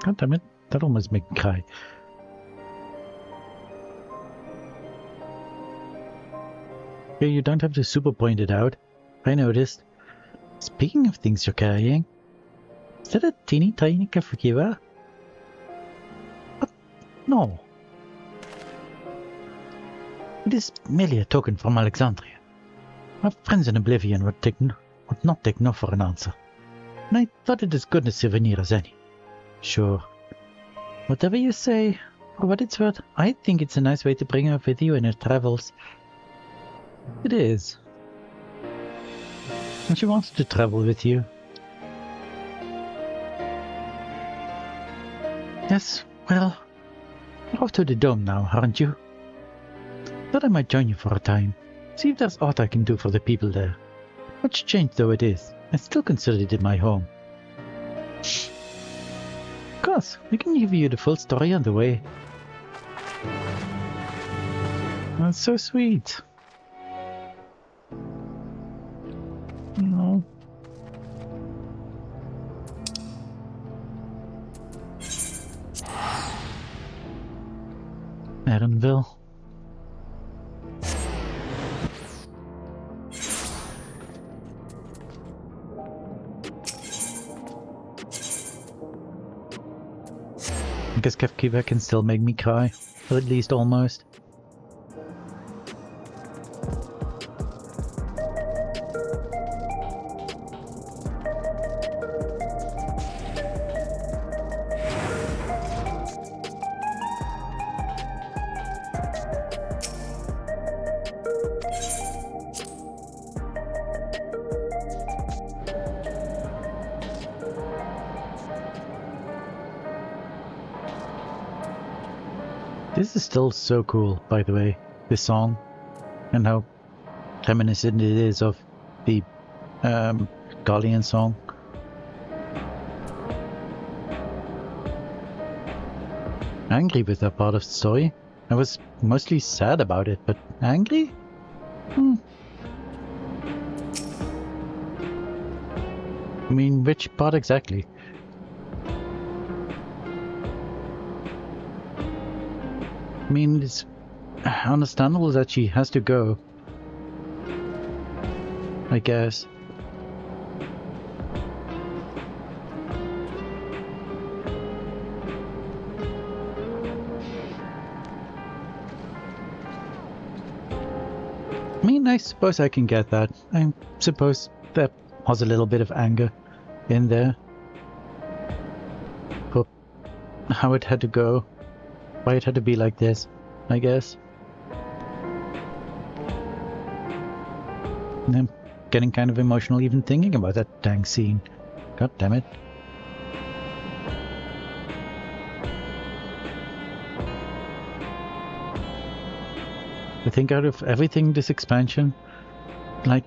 God damn it, that almost made me cry. Okay, you don't have to super point it out. I noticed. Speaking of things you're carrying, is that a teeny tiny Kafkiva? What? No. It is merely a token from Alexandria. My friends in Oblivion would not take no for an answer. And I thought it as good a souvenir as any. Sure. Whatever you say, for what it's worth, I think it's a nice way to bring her with you in your travels. It is. And she wants to travel with you. Yes, well, you're off to the dome now, aren't you? Thought I might join you for a time. See if there's aught I can do for the people there. Much changed though it is, I still consider it my home. Of course, we can give you the full story on the way. That's so sweet. No. Erenville. I guess Kefkiva can still make me cry, or at least almost. This is still so cool, by the way, this song, and how reminiscent it is of the Guardian song. Angry with that part of the story. I was mostly sad about it, but angry? I mean, which part exactly? I mean, it's understandable that she has to go, I guess. I mean, I suppose I can get that. I suppose there was a little bit of anger in there. But how it had to go. Why it had to be like this, I guess. And I'm getting kind of emotional even thinking about that dang scene. God damn it. I think out of everything this expansion, like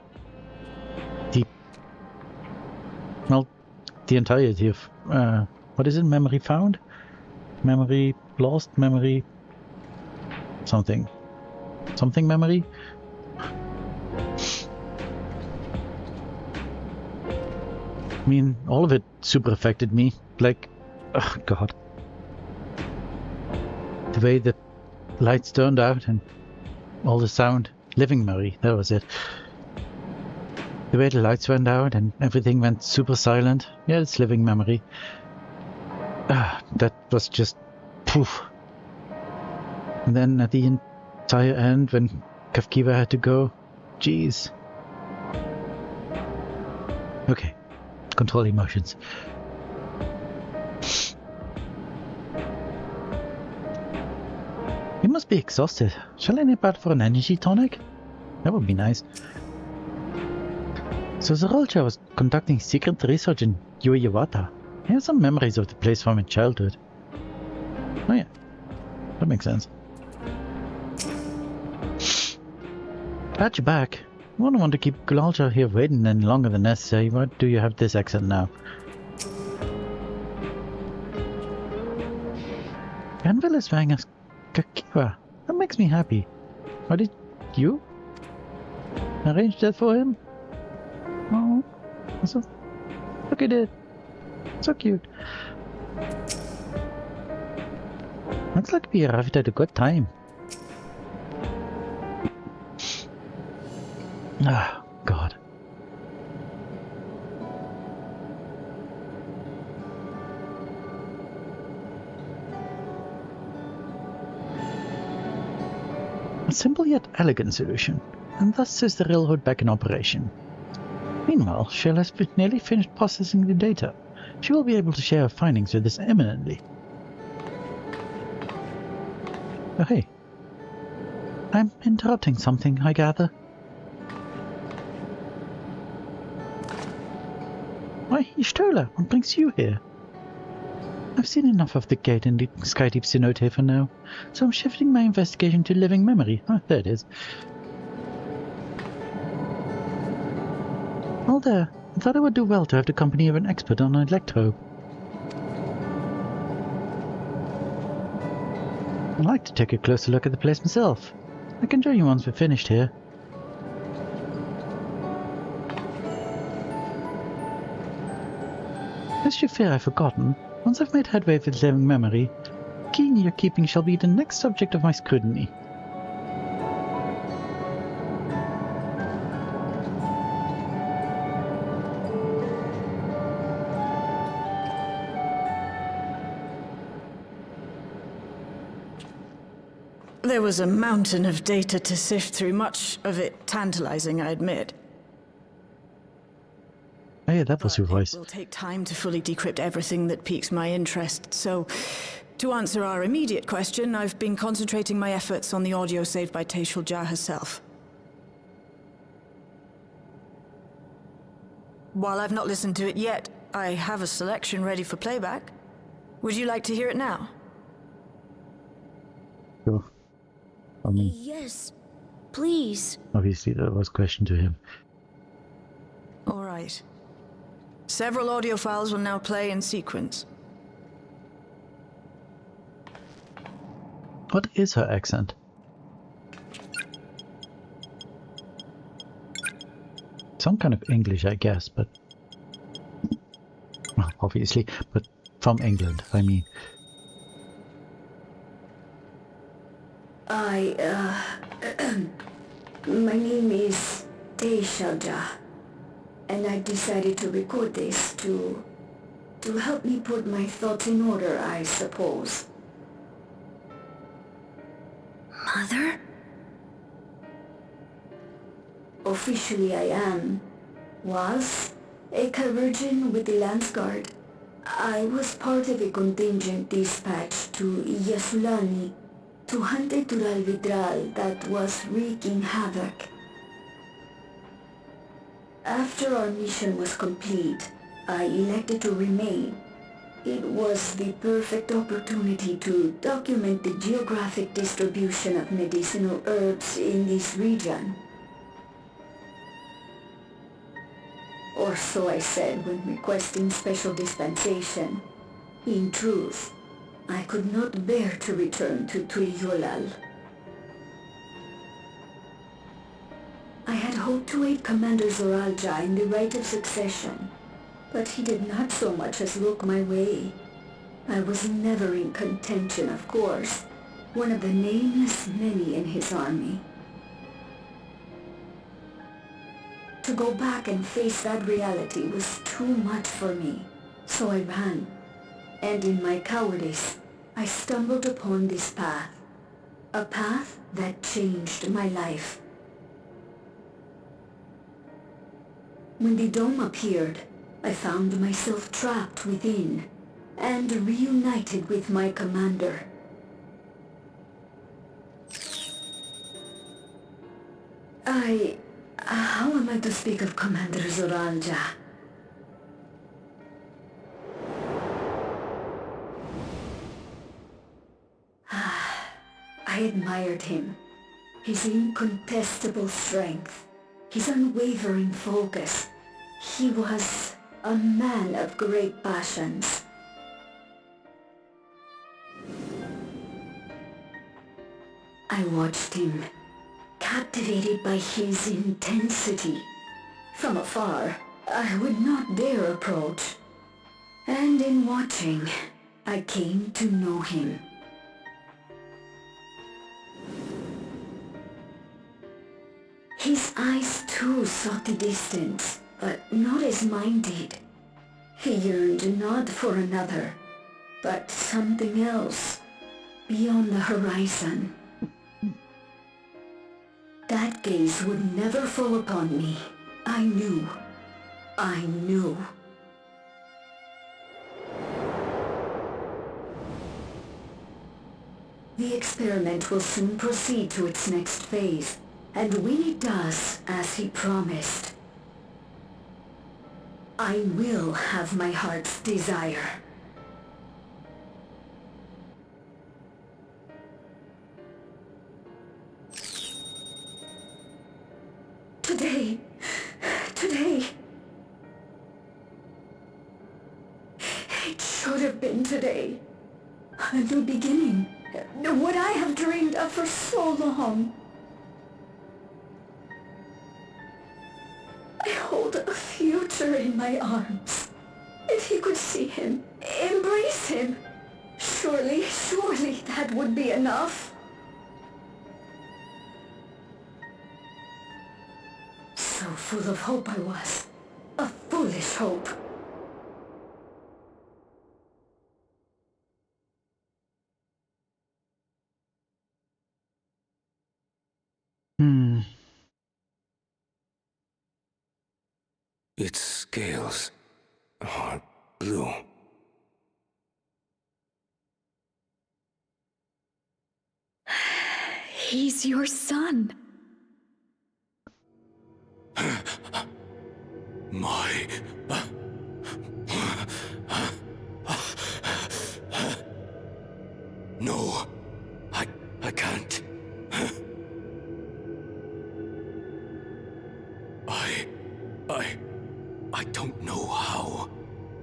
the entirety of what is it? Memory found? Memory lost? Memory something. Something memory? I mean, all of it super affected me. Like, oh god. The way the lights turned out and all the sound. Living memory, that was it. The way the lights went out and everything went super silent. Yeah, it's living memory. That was just poof. And then at the entire end when Kafkiva had to go. Jeez. Okay. Control emotions. You must be exhausted. Shall I nip out for an energy tonic? That would be nice. So Zarolcha was conducting secret research in Yueyawata. I have some memories of the place from my childhood. Oh yeah, that makes sense. Glad you're back. I wouldn't want to keep Zarolcha here waiting any longer than necessary. Why do you have this accent now? Anvil is wearing a Kakiwa. That makes me happy. Why did you arrange that for him? Oh, so look at it. So cute. Looks like we arrived at a good time. Ah, God. A simple yet elegant solution, and thus is the railroad back in operation. Meanwhile, Shell has nearly finished processing the data. She will be able to share her findings with us imminently. Oh hey. I'm interrupting something, I gather. Why, Ishtola, what brings you here? I've seen enough of the gate and the Skydeep cenote for now, so I'm shifting my investigation to living memory. Ah, there it is. Well there, I thought it would do well to have the company of an expert on electro. I'd like to take a closer look at the place myself. I can join you once we're finished here. Lest you fear I've forgotten, once I've made headway with living memory, the key in your keeping shall be the next subject of my scrutiny. There was a mountain of data to sift through, much of it tantalizing, I admit. Oh yeah, that was your voice. It will take time to fully decrypt everything that piques my interest, so to answer our immediate question, I've been concentrating my efforts on the audio saved by Teishul Jah herself. While I've not listened to it yet, I have a selection ready for playback. Would you like to hear it now? Sure. I mean, yes, please. Obviously that was a question to him. All right. Several audio files will now play in sequence. What is her accent? Some kind of English, I guess, but... Well, obviously, but from England, I mean. My name is Teishul Jah, and I decided to record this to help me put my thoughts in order, I suppose. Mother? officially I am, was a Chirurgeon with the Lance Guard. I was part of a contingent dispatched to Yasulani to hunt a Tural Vidral that was wreaking havoc. After our mission was complete, I elected to remain. It was the perfect opportunity to document the geographic distribution of medicinal herbs in this region. Or so I said when requesting special dispensation. In truth, I could not bear to return to Tuliyollal. I had hoped to aid Commander Zoralja in the right of succession, but he did not so much as look my way. I was never in contention, of course, one of the nameless many in his army. To go back and face that reality was too much for me, so I ran. And in my cowardice, I stumbled upon this path. A path that changed my life. When the dome appeared, I found myself trapped within, and reunited with my commander. How am I to speak of Commander Zoralja? I admired him. His incontestable strength, his unwavering focus. He was a man of great passions. I watched him, captivated by his intensity. From afar, I would not dare approach. And in watching, I came to know him. His eyes too sought the distance, but not as mine did. He yearned not for another, but something else, beyond the horizon. That gaze would never fall upon me. I knew. The experiment will soon proceed to its next phase, and when it does, as he promised, I will have my heart's desire. Today. It should have been today. A new beginning. What I have dreamed of for so long. I hold a future in my arms. If he could see him, embrace him, surely that would be enough. So full of hope I was. A foolish hope. Its scales are blue. He's your son. My... No, I can't. I don't know how.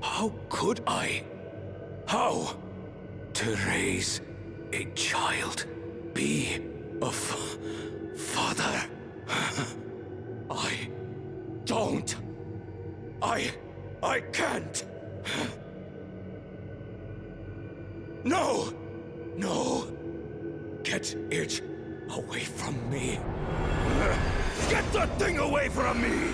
How could I? How? To raise a child, be a father. I don't. I can't. No! Get it away from me. Get that thing away from me!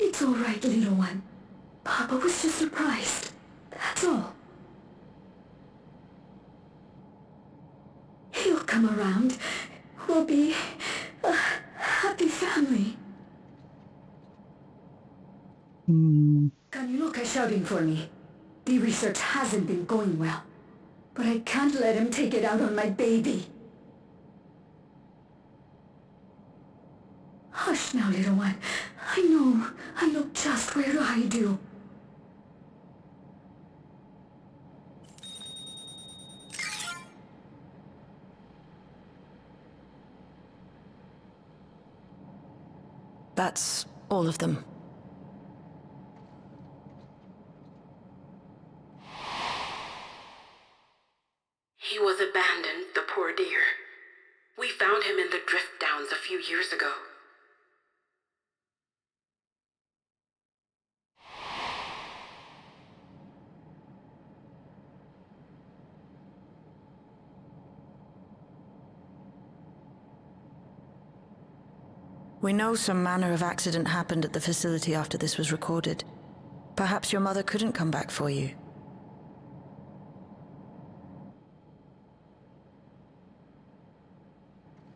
It's all right, little one. Papa was just surprised. That's That's all. He'll come around. We'll be a happy family. Kaniloka shouting for me. The research hasn't been going well, but I can't let him take it out on my baby. Hush now, little one. I know just where to hide you. That's all of them. He was abandoned, the poor dear. We found him in the drift downs a few years ago. We know some manner of accident happened at the facility after this was recorded. Perhaps your mother couldn't come back for you.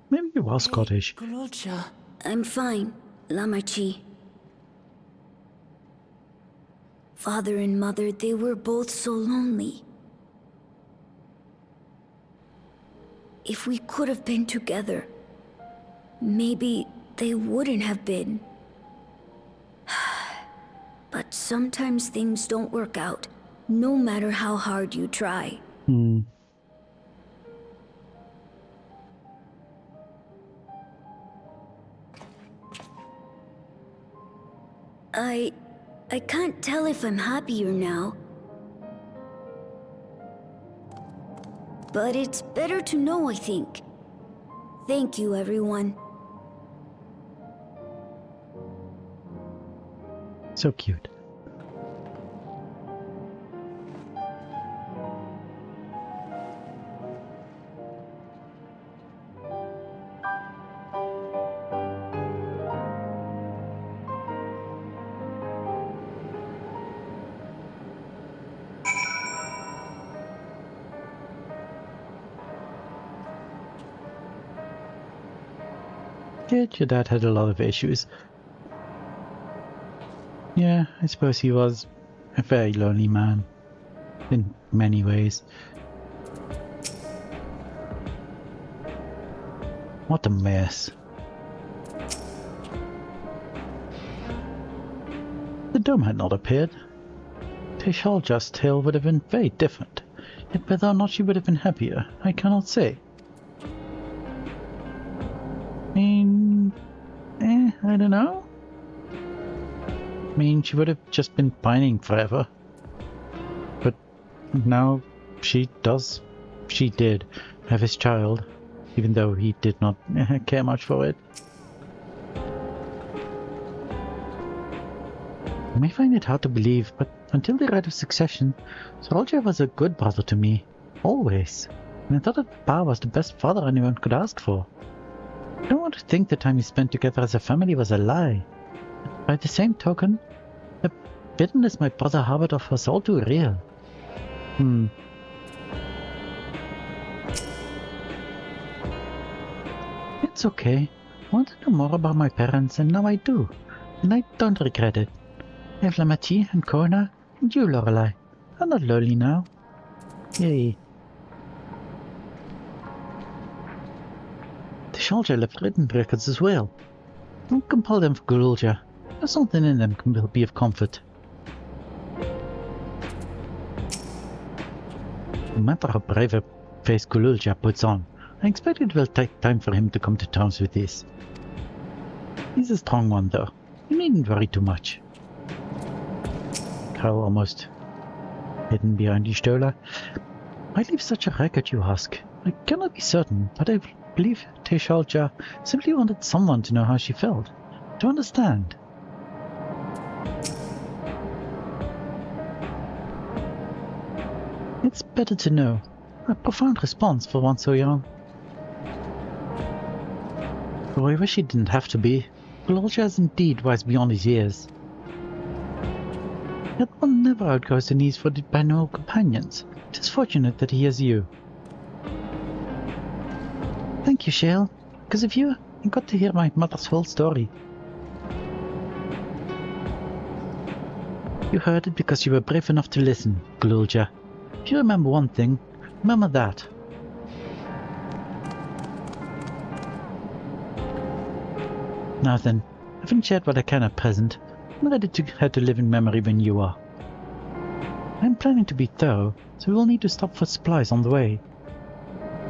Maybe you are Scottish. Gululcha. I'm fine, Lamachi. Father and mother, they were both so lonely. If we could have been together, maybe they wouldn't have been. But sometimes things don't work out, no matter how hard you try. I can't tell if I'm happier now. But it's better to know, I think. Thank you, everyone. So cute. Yet your dad had a lot of issues. Yeah, I suppose he was a very lonely man, in many ways. What a mess. The dome had not appeared. Tishalja's tale would have been very different, yet whether or not she would have been happier, I cannot say. I don't know. I mean, she would have just been pining forever. But now she did have his child, even though he did not care much for it. You may find it hard to believe, but until the Rite of Succession, Sorolja was a good brother to me. Always. And I thought that Pa was the best father anyone could ask for. I don't want to think the time we spent together as a family was a lie. But by the same token, the bitterness my brother harbored of was all too real. It's okay. I wanted to know more about my parents, and now I do. And I don't regret it. I have Lamachi and Kona, and you, Lorelei. I'm not lonely now. Yay. Tishalja left written records as well. Don't compel them for Gululja. There's something in them can be of comfort. No matter how brave a face Gululja puts on, I expect it will take time for him to come to terms with this. He's a strong one though. You needn't worry too much. Carl almost hidden behind the Stola. Why leave such a record, you ask? I cannot be certain, but I believe Tishalja simply wanted someone to know how she felt, to understand. It's better to know. A profound response for one so young. Though I wish he didn't have to be. Gululja is indeed wise beyond his years. Yet one never outgrows the needs for dependable companions. It is fortunate that he has you. Thank you, Shale. Because of you, I got to hear my mother's whole story. You heard it because you were brave enough to listen, Glulja. If you remember one thing, remember that. Now then, having shared what I can at present, I'm ready to head to live in memory when you are. I'm planning to be thorough, so we will need to stop for supplies on the way.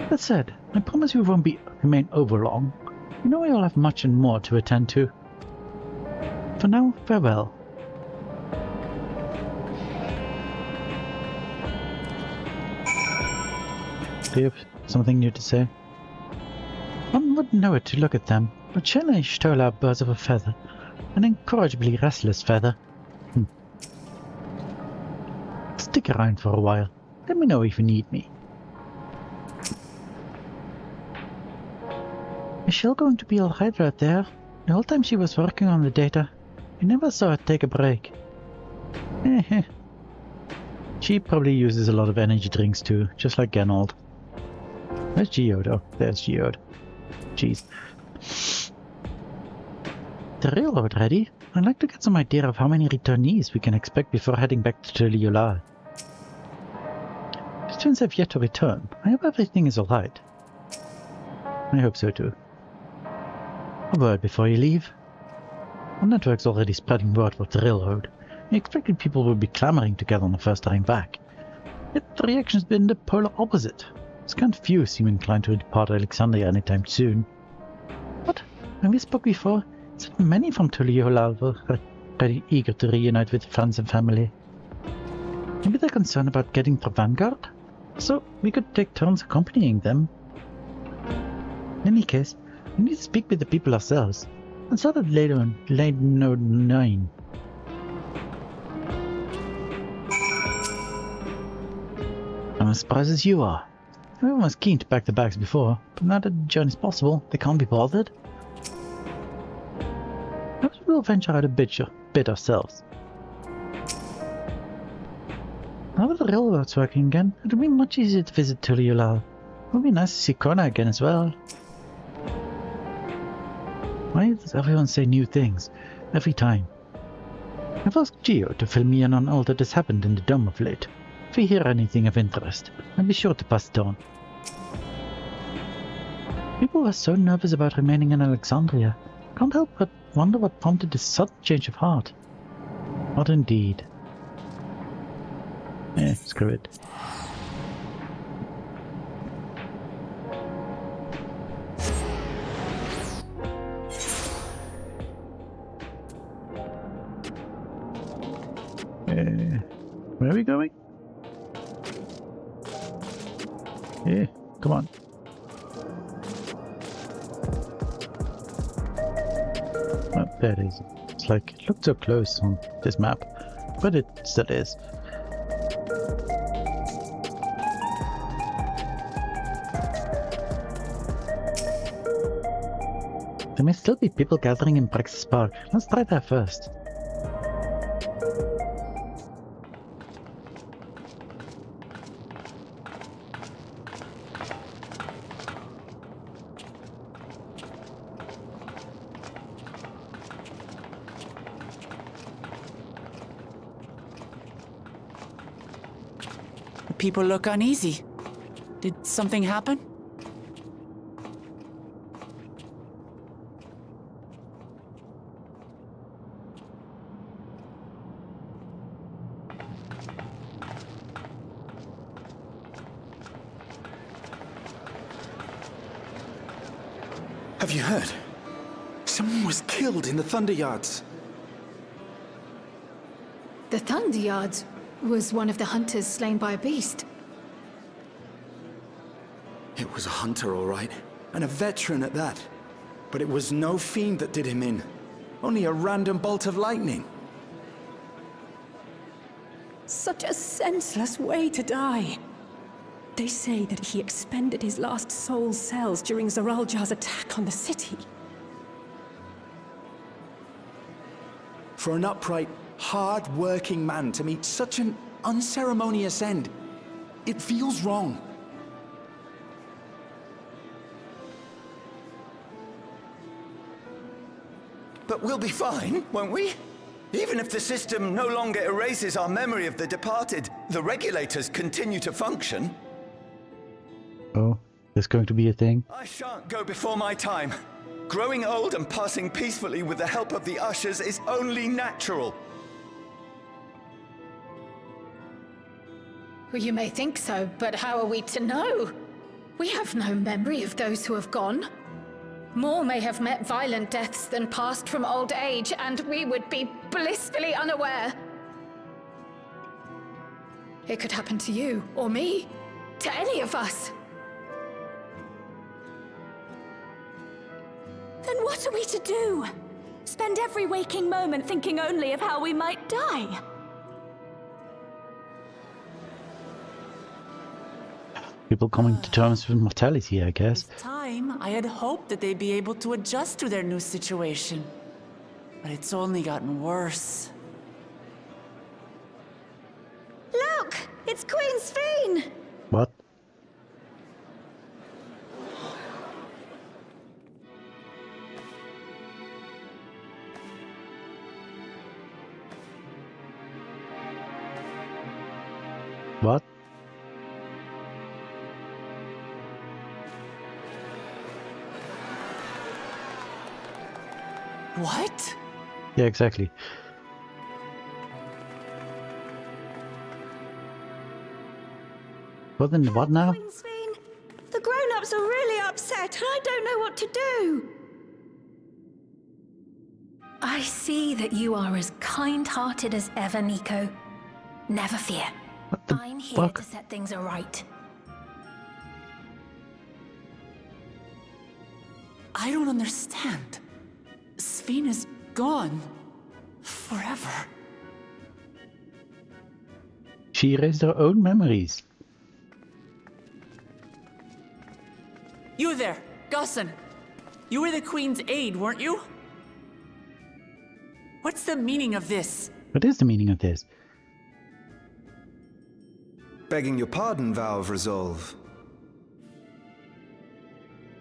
That said, I promise we won't remain over long. You know we all have much and more to attend to. For now, farewell. Do you have something new to say? One wouldn't know it to look at them, but Shale and Y'shtola are birds of a feather, an incorrigibly restless feather. Stick around for a while. Let me know if you need me. Is Shale going to be alright right there? The whole time she was working on the data, I never saw her take a break. She probably uses a lot of energy drinks too, just like Genold. Where's Geode? Oh, there's Geode. Jeez. The railroad ready? I'd like to get some idea of how many returnees we can expect before heading back to Tuliyollal. The twins have yet to return. I hope everything is alright. I hope so too. A word before you leave. Our network's already spreading word of the railroad. I expected people would be clamoring together on the first time back. Yet the reaction's been the polar opposite. Scant few seem inclined to depart Alexandria anytime soon. But, when we spoke before, it said many from Tuliyollal were ready eager to reunite with friends and family. Maybe they're concerned about getting the vanguard? So, we could take turns accompanying them. In any case, we need to speak with the people ourselves, and start at later late node 9. I'm as surprised as you are. Everyone was keen to pack the bags before, but now that the journey's possible, they can't be bothered. Perhaps we'll venture out a bit ourselves. Now that the railroad's working again, it'll be much easier to visit Tuliyollal. It would be nice to see Kona again as well. Why does everyone say new things, every time? I've asked Geo to fill me in on all that has happened in the Dome of late. If we hear anything of interest, I'll be sure to pass it on. People were so nervous about remaining in Alexandria. Can't help but wonder what prompted this sudden change of heart. What indeed. Screw it. Where are we going? Yeah, come on. Oh, there it is. It's like, it looked so close on this map, but it still is. There may still be people gathering in Praxis Park. Let's try there first. People look uneasy. Did something happen? Have you heard? Someone was killed in the Thunder Yards. The Thunder Yards was one of the hunters slain by a beast. It was a hunter, all right, and a veteran at that. But it was no fiend that did him in. Only a random bolt of lightning. Such a senseless way to die. They say that he expended his last soul cells during Zoraljar's attack on the city. For an upright, hard-working man to meet such an unceremonious end. It feels wrong. But we'll be fine, won't we? Even if the system no longer erases our memory of the departed, the regulators continue to function. Oh, there's going to be a thing? I shan't go before my time. Growing old and passing peacefully with the help of the ushers is only natural. Well, you may think so, but how are we to know? We have no memory of those who have gone. More may have met violent deaths than passed from old age, and we would be blissfully unaware. It could happen to you, or me, to any of us. Then what are we to do? Spend every waking moment thinking only of how we might die? People coming to terms with mortality, I guess. This time, I had hoped that they'd be able to adjust to their new situation. But it's only gotten worse. Look! It's Queen Sphene! What? What? What? Yeah, exactly. Well then, what now? Queen Sphene, the grown-ups are really upset and I don't know what to do. I see that you are as kind-hearted as ever, Nico. Never fear. I'm here to set things right. I don't understand. Sphene is gone. Forever. She erased her own memories. You there, Gusson. You were the Queen's aide, weren't you? What's the meaning of this? What is the meaning of this? Begging your pardon, Vow of Resolve.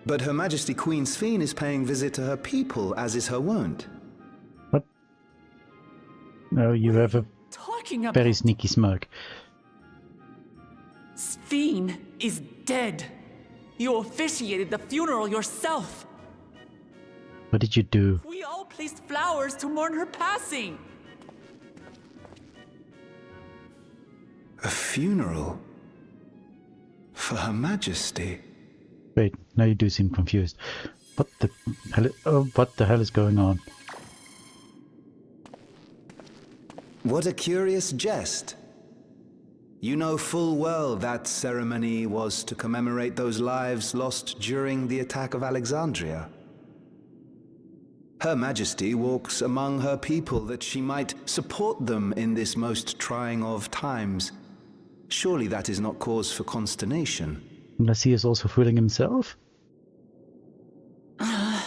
But Her Majesty Queen Sphene is paying visit to her people, as is her wont. What? No, you have a very sneaky smirk. Sphene is dead. You officiated the funeral yourself. What did you do? We all placed flowers to mourn her passing. A funeral? For Her Majesty? Wait, now you do seem confused. What the hell? What the hell is going on? What a curious jest. You know full well that ceremony was to commemorate those lives lost during the attack of Alexandria. Her Majesty walks among her people that she might support them in this most trying of times. Surely that is not cause for consternation. Unless he is also fooling himself? I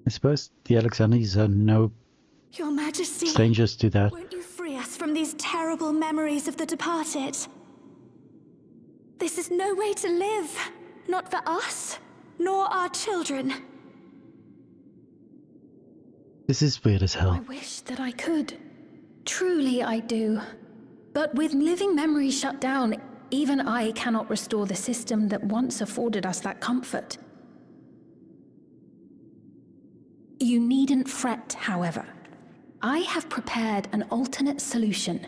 suppose the Alexandrians are no Your Majesty, strangers to that. won't you free us from these terrible memories of the departed? This is no way to live. Not for us, nor our children. This is weird as hell. I wish that I could. Truly I do. But with living memories shut down, even I cannot restore the system that once afforded us that comfort. You needn't fret, however. I have prepared an alternate solution.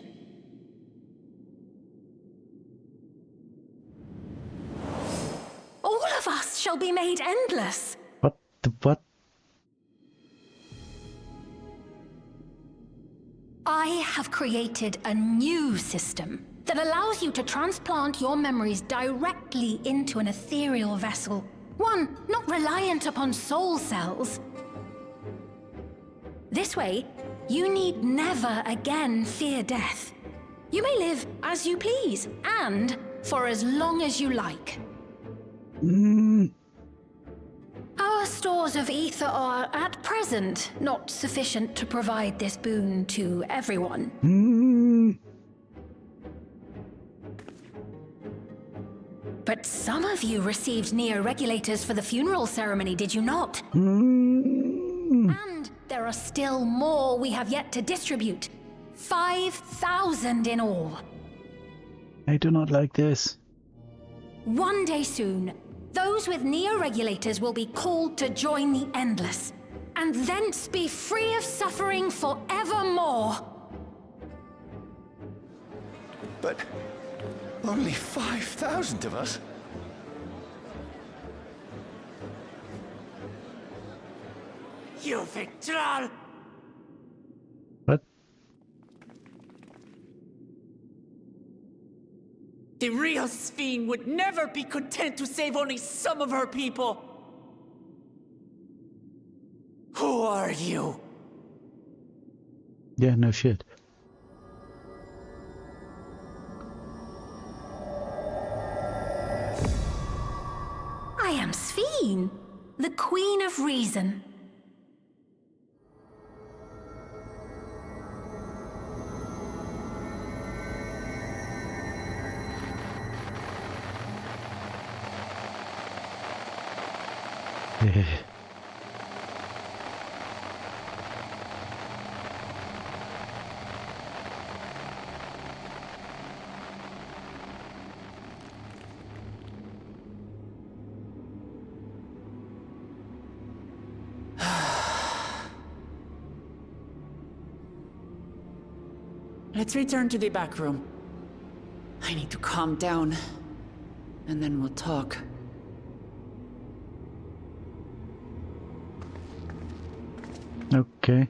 All of us shall be made endless. What the what? I have created a new system that allows you to transplant your memories directly into an ethereal vessel. One not reliant upon soul cells. This way, you need never again fear death. You may live as you please, and for as long as you like. Our stores of ether are, at present, not sufficient to provide this boon to everyone. But some of you received neo-regulators for the funeral ceremony, did you not? And there are still more we have yet to distribute. 5,000 in all. I do not like this. One day soon, those with neo-regulators will be called to join the Endless, and thence be free of suffering forevermore. But only 5,000 of us? You Victral! What? The real Sphene would never be content to save only some of her people. Who are you? Yeah, no shit. I am Sphene, the Queen of Reason. Let's return to the back room. I need to calm down, and then we'll talk. Okay.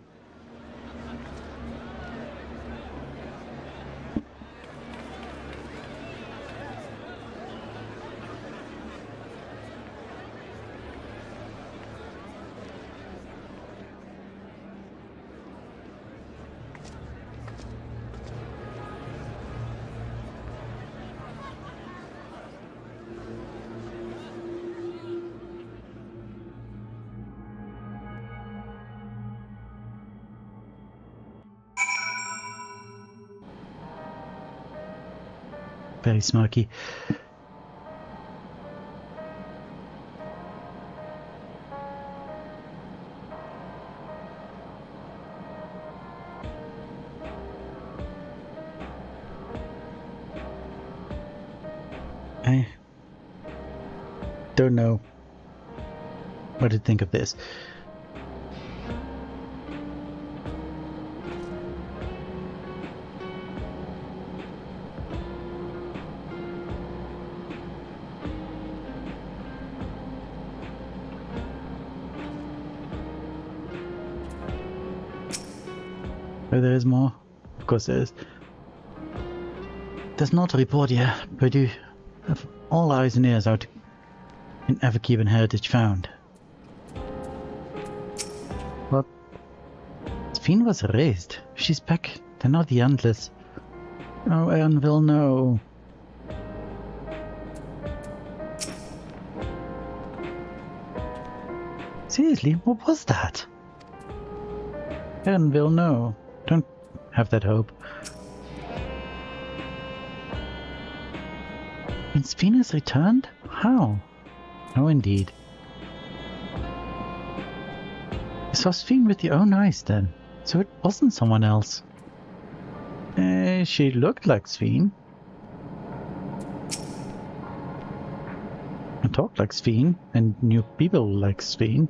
Very smoky. I don't know what to think of this. Oh, there is more. Of course there is. There's not a report yet, but you have all eyes and ears out in Everkeep and Heritage found. What? Sphene was erased. She's back. They're not the Endless. Oh, Aaron will know. Seriously, what was that? Aaron will know. Don't have that hope. And Sphene has returned? How? Oh, indeed. I saw Sphene with your own eyes then, so it wasn't someone else. She looked like Sphene. And talked like Sphene, and knew people like Sphene.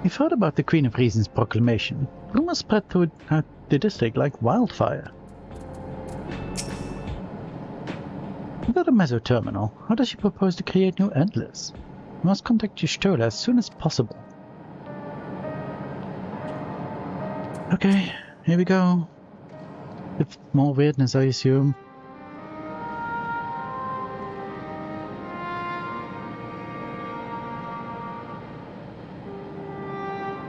We've heard about the Queen of Reason's proclamation. Rumors spread through the district like wildfire. Without a meso-terminal, how does she propose to create new Endless? We must contact Y'shtola as soon as possible. Okay, here we go. With more weirdness, I assume.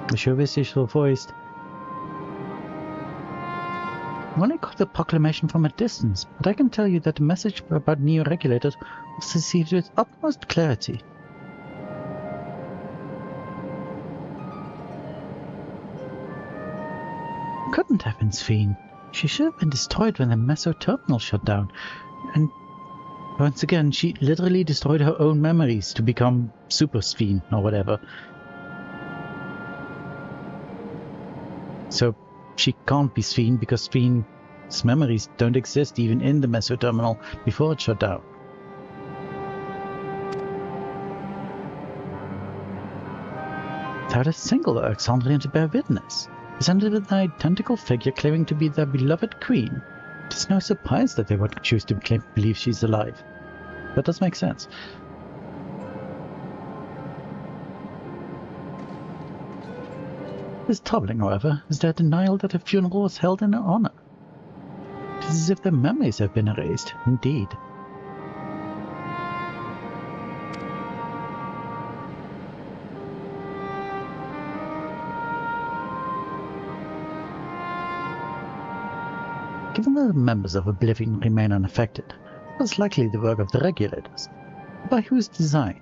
The show is so voiced. I only got the proclamation from a distance, but I can tell you that the message about neo-regulators was received with utmost clarity. Couldn't have been Sphene. She should have been destroyed when the Meso terminal shut down. And once again, she literally destroyed her own memories to become Super Sphene or whatever. So she can't be Sphene because Sphene's memories don't exist even in the Meso terminal before it shut down. Without a single Alexandrian to bear witness, presented with an identical figure claiming to be their beloved queen, it is no surprise that they would choose to believe she's alive. That does make sense. What is troubling, however, is their denial that a funeral was held in her honor. It is as if their memories have been erased, indeed. Given that the members of Oblivion remain unaffected, it was likely the work of the regulators. By whose design?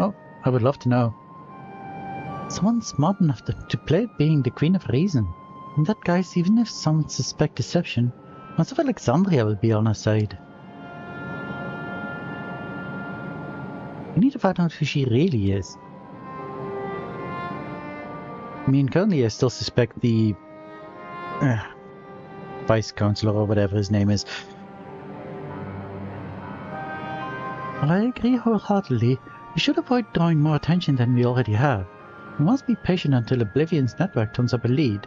Oh, I would love to know. Someone smart enough to play it being the Queen of Reason. And that, guys, even if some suspect deception, most of Alexandria will be on her side. We need to find out who she really is. I mean, currently I still suspect the Vice Chancellor or whatever his name is. While I agree wholeheartedly, we should avoid drawing more attention than we already have. We must be patient until Oblivion's network turns up a lead,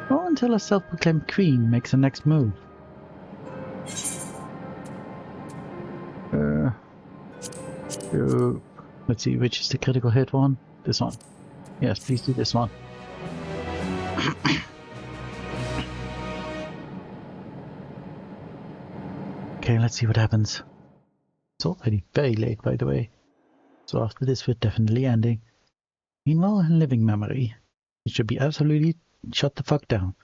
or until a self-proclaimed queen makes her next move. Let's see, which is the critical hit one? This one. Yes, please do this one. Okay, let's see what happens. It's already very late, by the way. So after this, we're definitely ending. Meanwhile, in living memory, it should be absolutely shut the fuck down.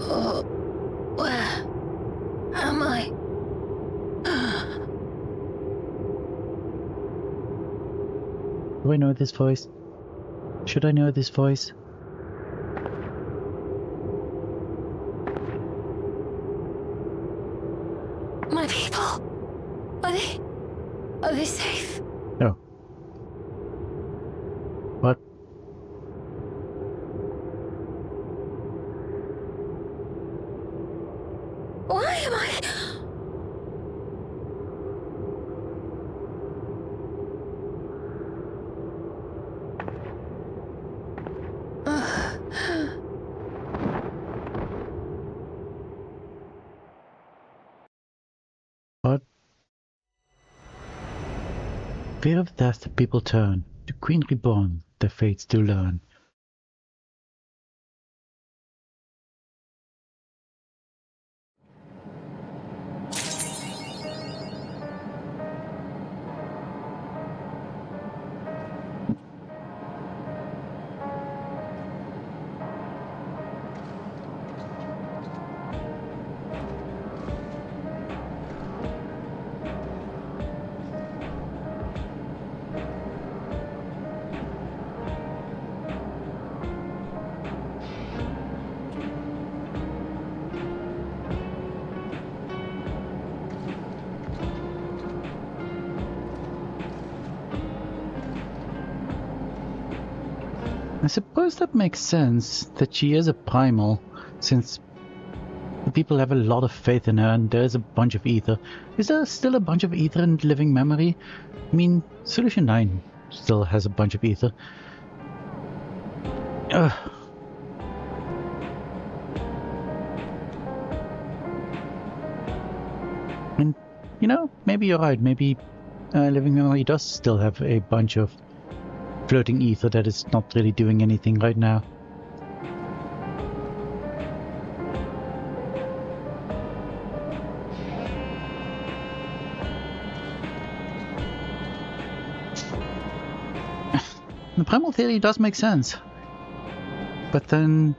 Oh, where am I? Do I know this voice? Should I know this voice? My people? Are they safe? No. What? Why am I... What? Fear of death the people turn, to Queen Reborn, their fates to learn. I suppose that makes sense that she is a primal, since the people have a lot of faith in her and there's a bunch of ether. Is there still a bunch of ether in living memory? I mean, Solution 9 still has a bunch of ether. Ugh. And, you know, maybe you're right. Maybe living memory does still have a bunch of floating ether that is not really doing anything right now. The primal theory does make sense. But then...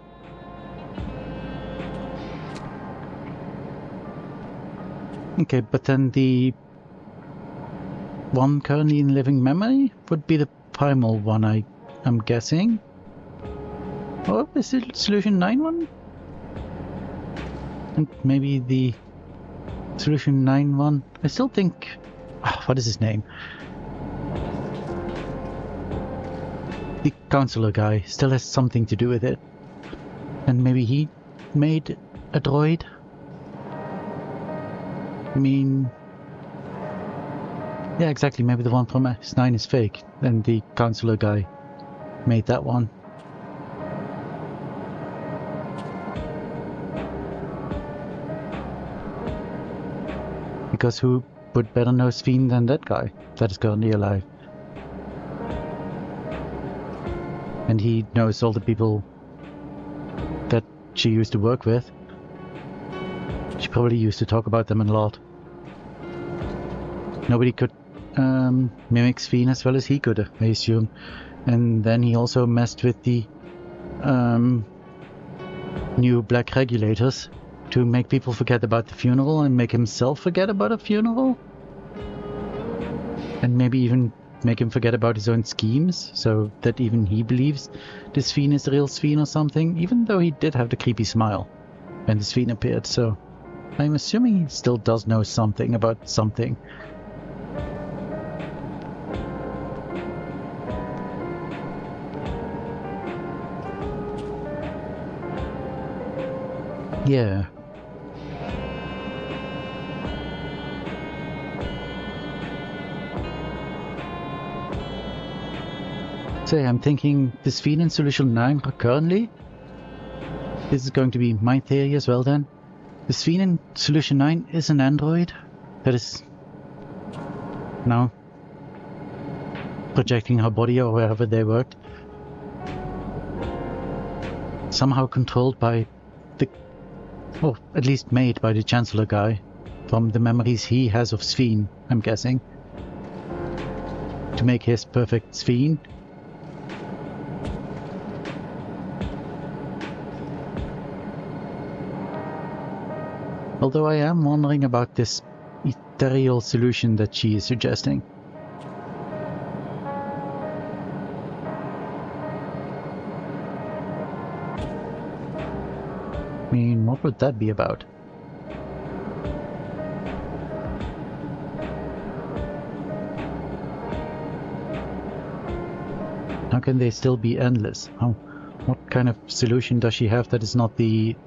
Okay, but then the one currently in living memory would be the primal one, I'm guessing. Or is it Solution 9 one? And maybe the Solution 9 one? I still think... what is his name? The counselor guy still has something to do with it. And maybe he made a droid? I mean... yeah, exactly, maybe the one from S9 is fake. And the counselor guy made that one. Because who would better know Sphene than that guy that is currently alive? And he knows all the people that she used to work with. She probably used to talk about them a lot. Nobody could mimic Sphene as well as he could, I assume. And then he also messed with the new black regulators to make people forget about the funeral and make himself forget about a funeral. And maybe even make him forget about his own schemes, so that even he believes the Sphene is the real Sphene or something, even though he did have the creepy smile when the Sphene appeared, so I'm assuming he still does know something about something. Yeah. So I'm thinking the Sphene in Solution 9 currently. This is going to be my theory as well then. The Sphene in Solution 9 is an android that is now projecting her body or wherever they worked. Somehow controlled by the... or at least made by the Chancellor guy from the memories he has of Sphene, I'm guessing. To make his perfect Sphene. Although I am wondering about this ethereal solution that she is suggesting. I mean, what would that be about? How can they still be endless? What kind of solution does she have that is not the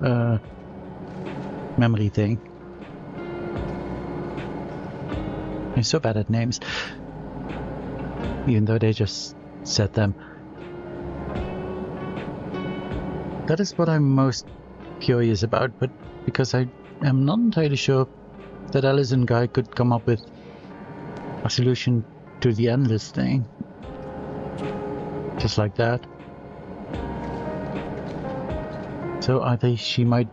memory thing? I'm so bad at names, even though they just said them. That is what I'm most curious about, but because I am not entirely sure that Allison guy could come up with a solution to the endless thing. Just like that. So either she might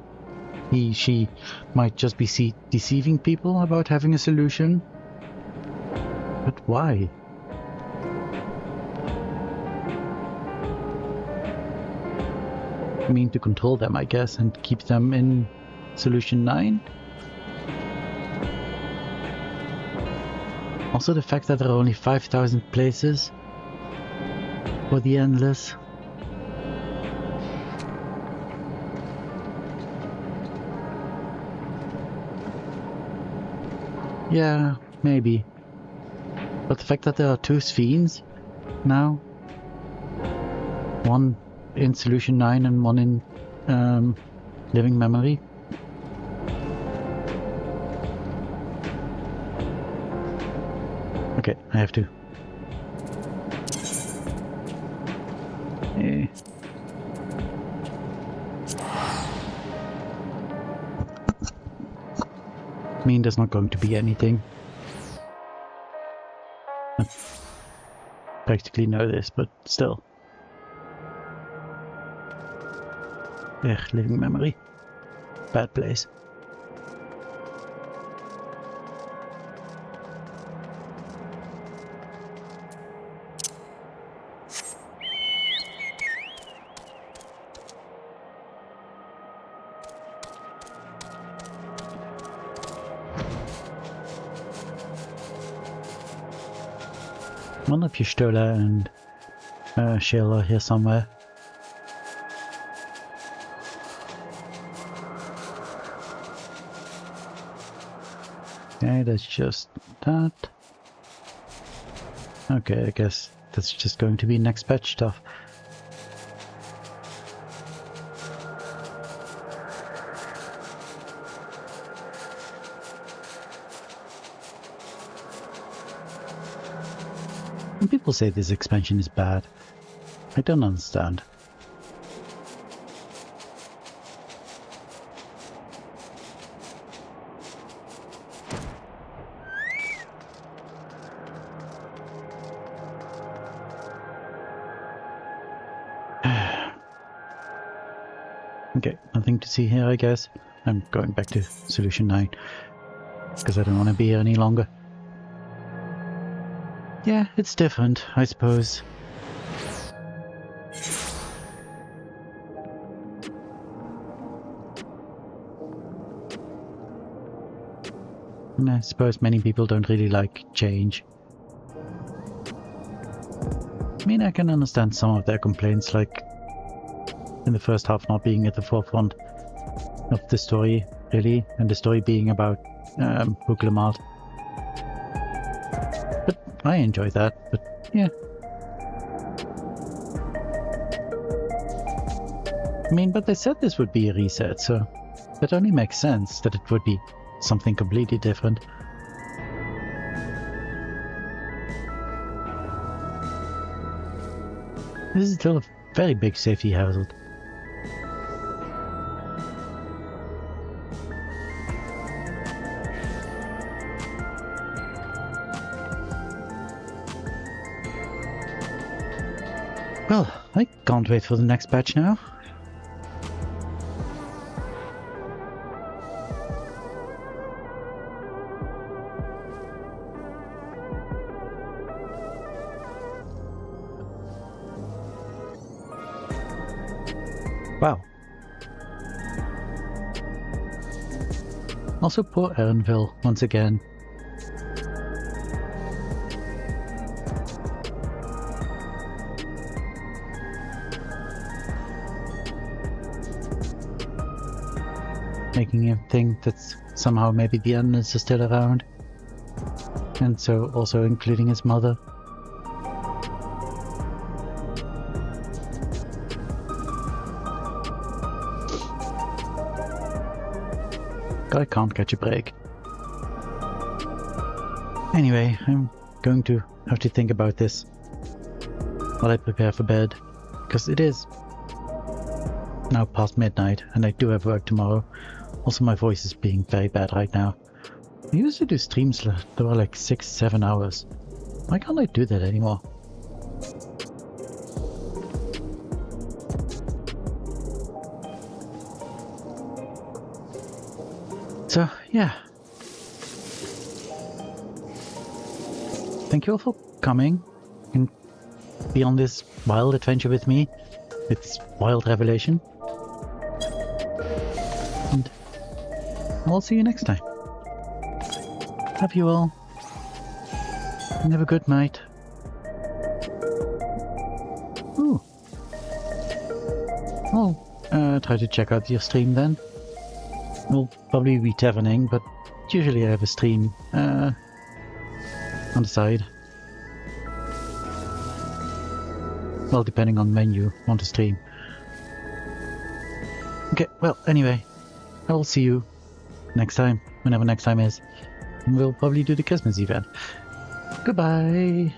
just be deceiving people about having a solution. But why? I mean, to control them, I guess, and keep them in Solution 9. Also the fact that there are only 5,000 places for the Endless. Yeah, maybe. But the fact that there are two Sphenes now, one in Solution 9 and one in Living Memory. Okay, I have to. I mean, there's not going to be anything. I practically know this, but still. Living Memory. Bad place. wonder if Stola and Sheila are here somewhere. Okay, that's just that. Okay, I guess that's just going to be next patch stuff. When people say this expansion is bad, I don't understand. Okay, nothing to see here, I guess. I'm going back to Solution 9, because I don't want to be here any longer. Yeah, it's different, I suppose. And I suppose many people don't really like change. I mean, I can understand some of their complaints, like in the first half not being at the forefront of the story, really, and the story being about Huglemart. But I enjoy that, but yeah. I mean, but they said this would be a reset, so that only makes sense that it would be something completely different. This is still a very big safety hazard. Well, I can't wait for the next patch now. Wow. Also poor Erenville once again. Making him think that somehow maybe the Endless are still around. And so also including his mother. I can't catch a break. Anyway, I'm going to have to think about this while I prepare for bed, because it is now past midnight and I do have work tomorrow. Also, my voice is being very bad right now. I used to do streams that were like 6-7 hours. Why can't I do that anymore? So, yeah. Thank you all for coming and be on this wild adventure with me. It's wild revelation. And I'll see you next time. Love you all. And have a good night. Ooh. I'll try to check out your stream then. We'll probably be taverning, but usually I have a stream on the side. Well, depending on when you want to stream. Okay, well, anyway, I will see you next time, whenever next time is. And we'll probably do the Christmas event. Goodbye!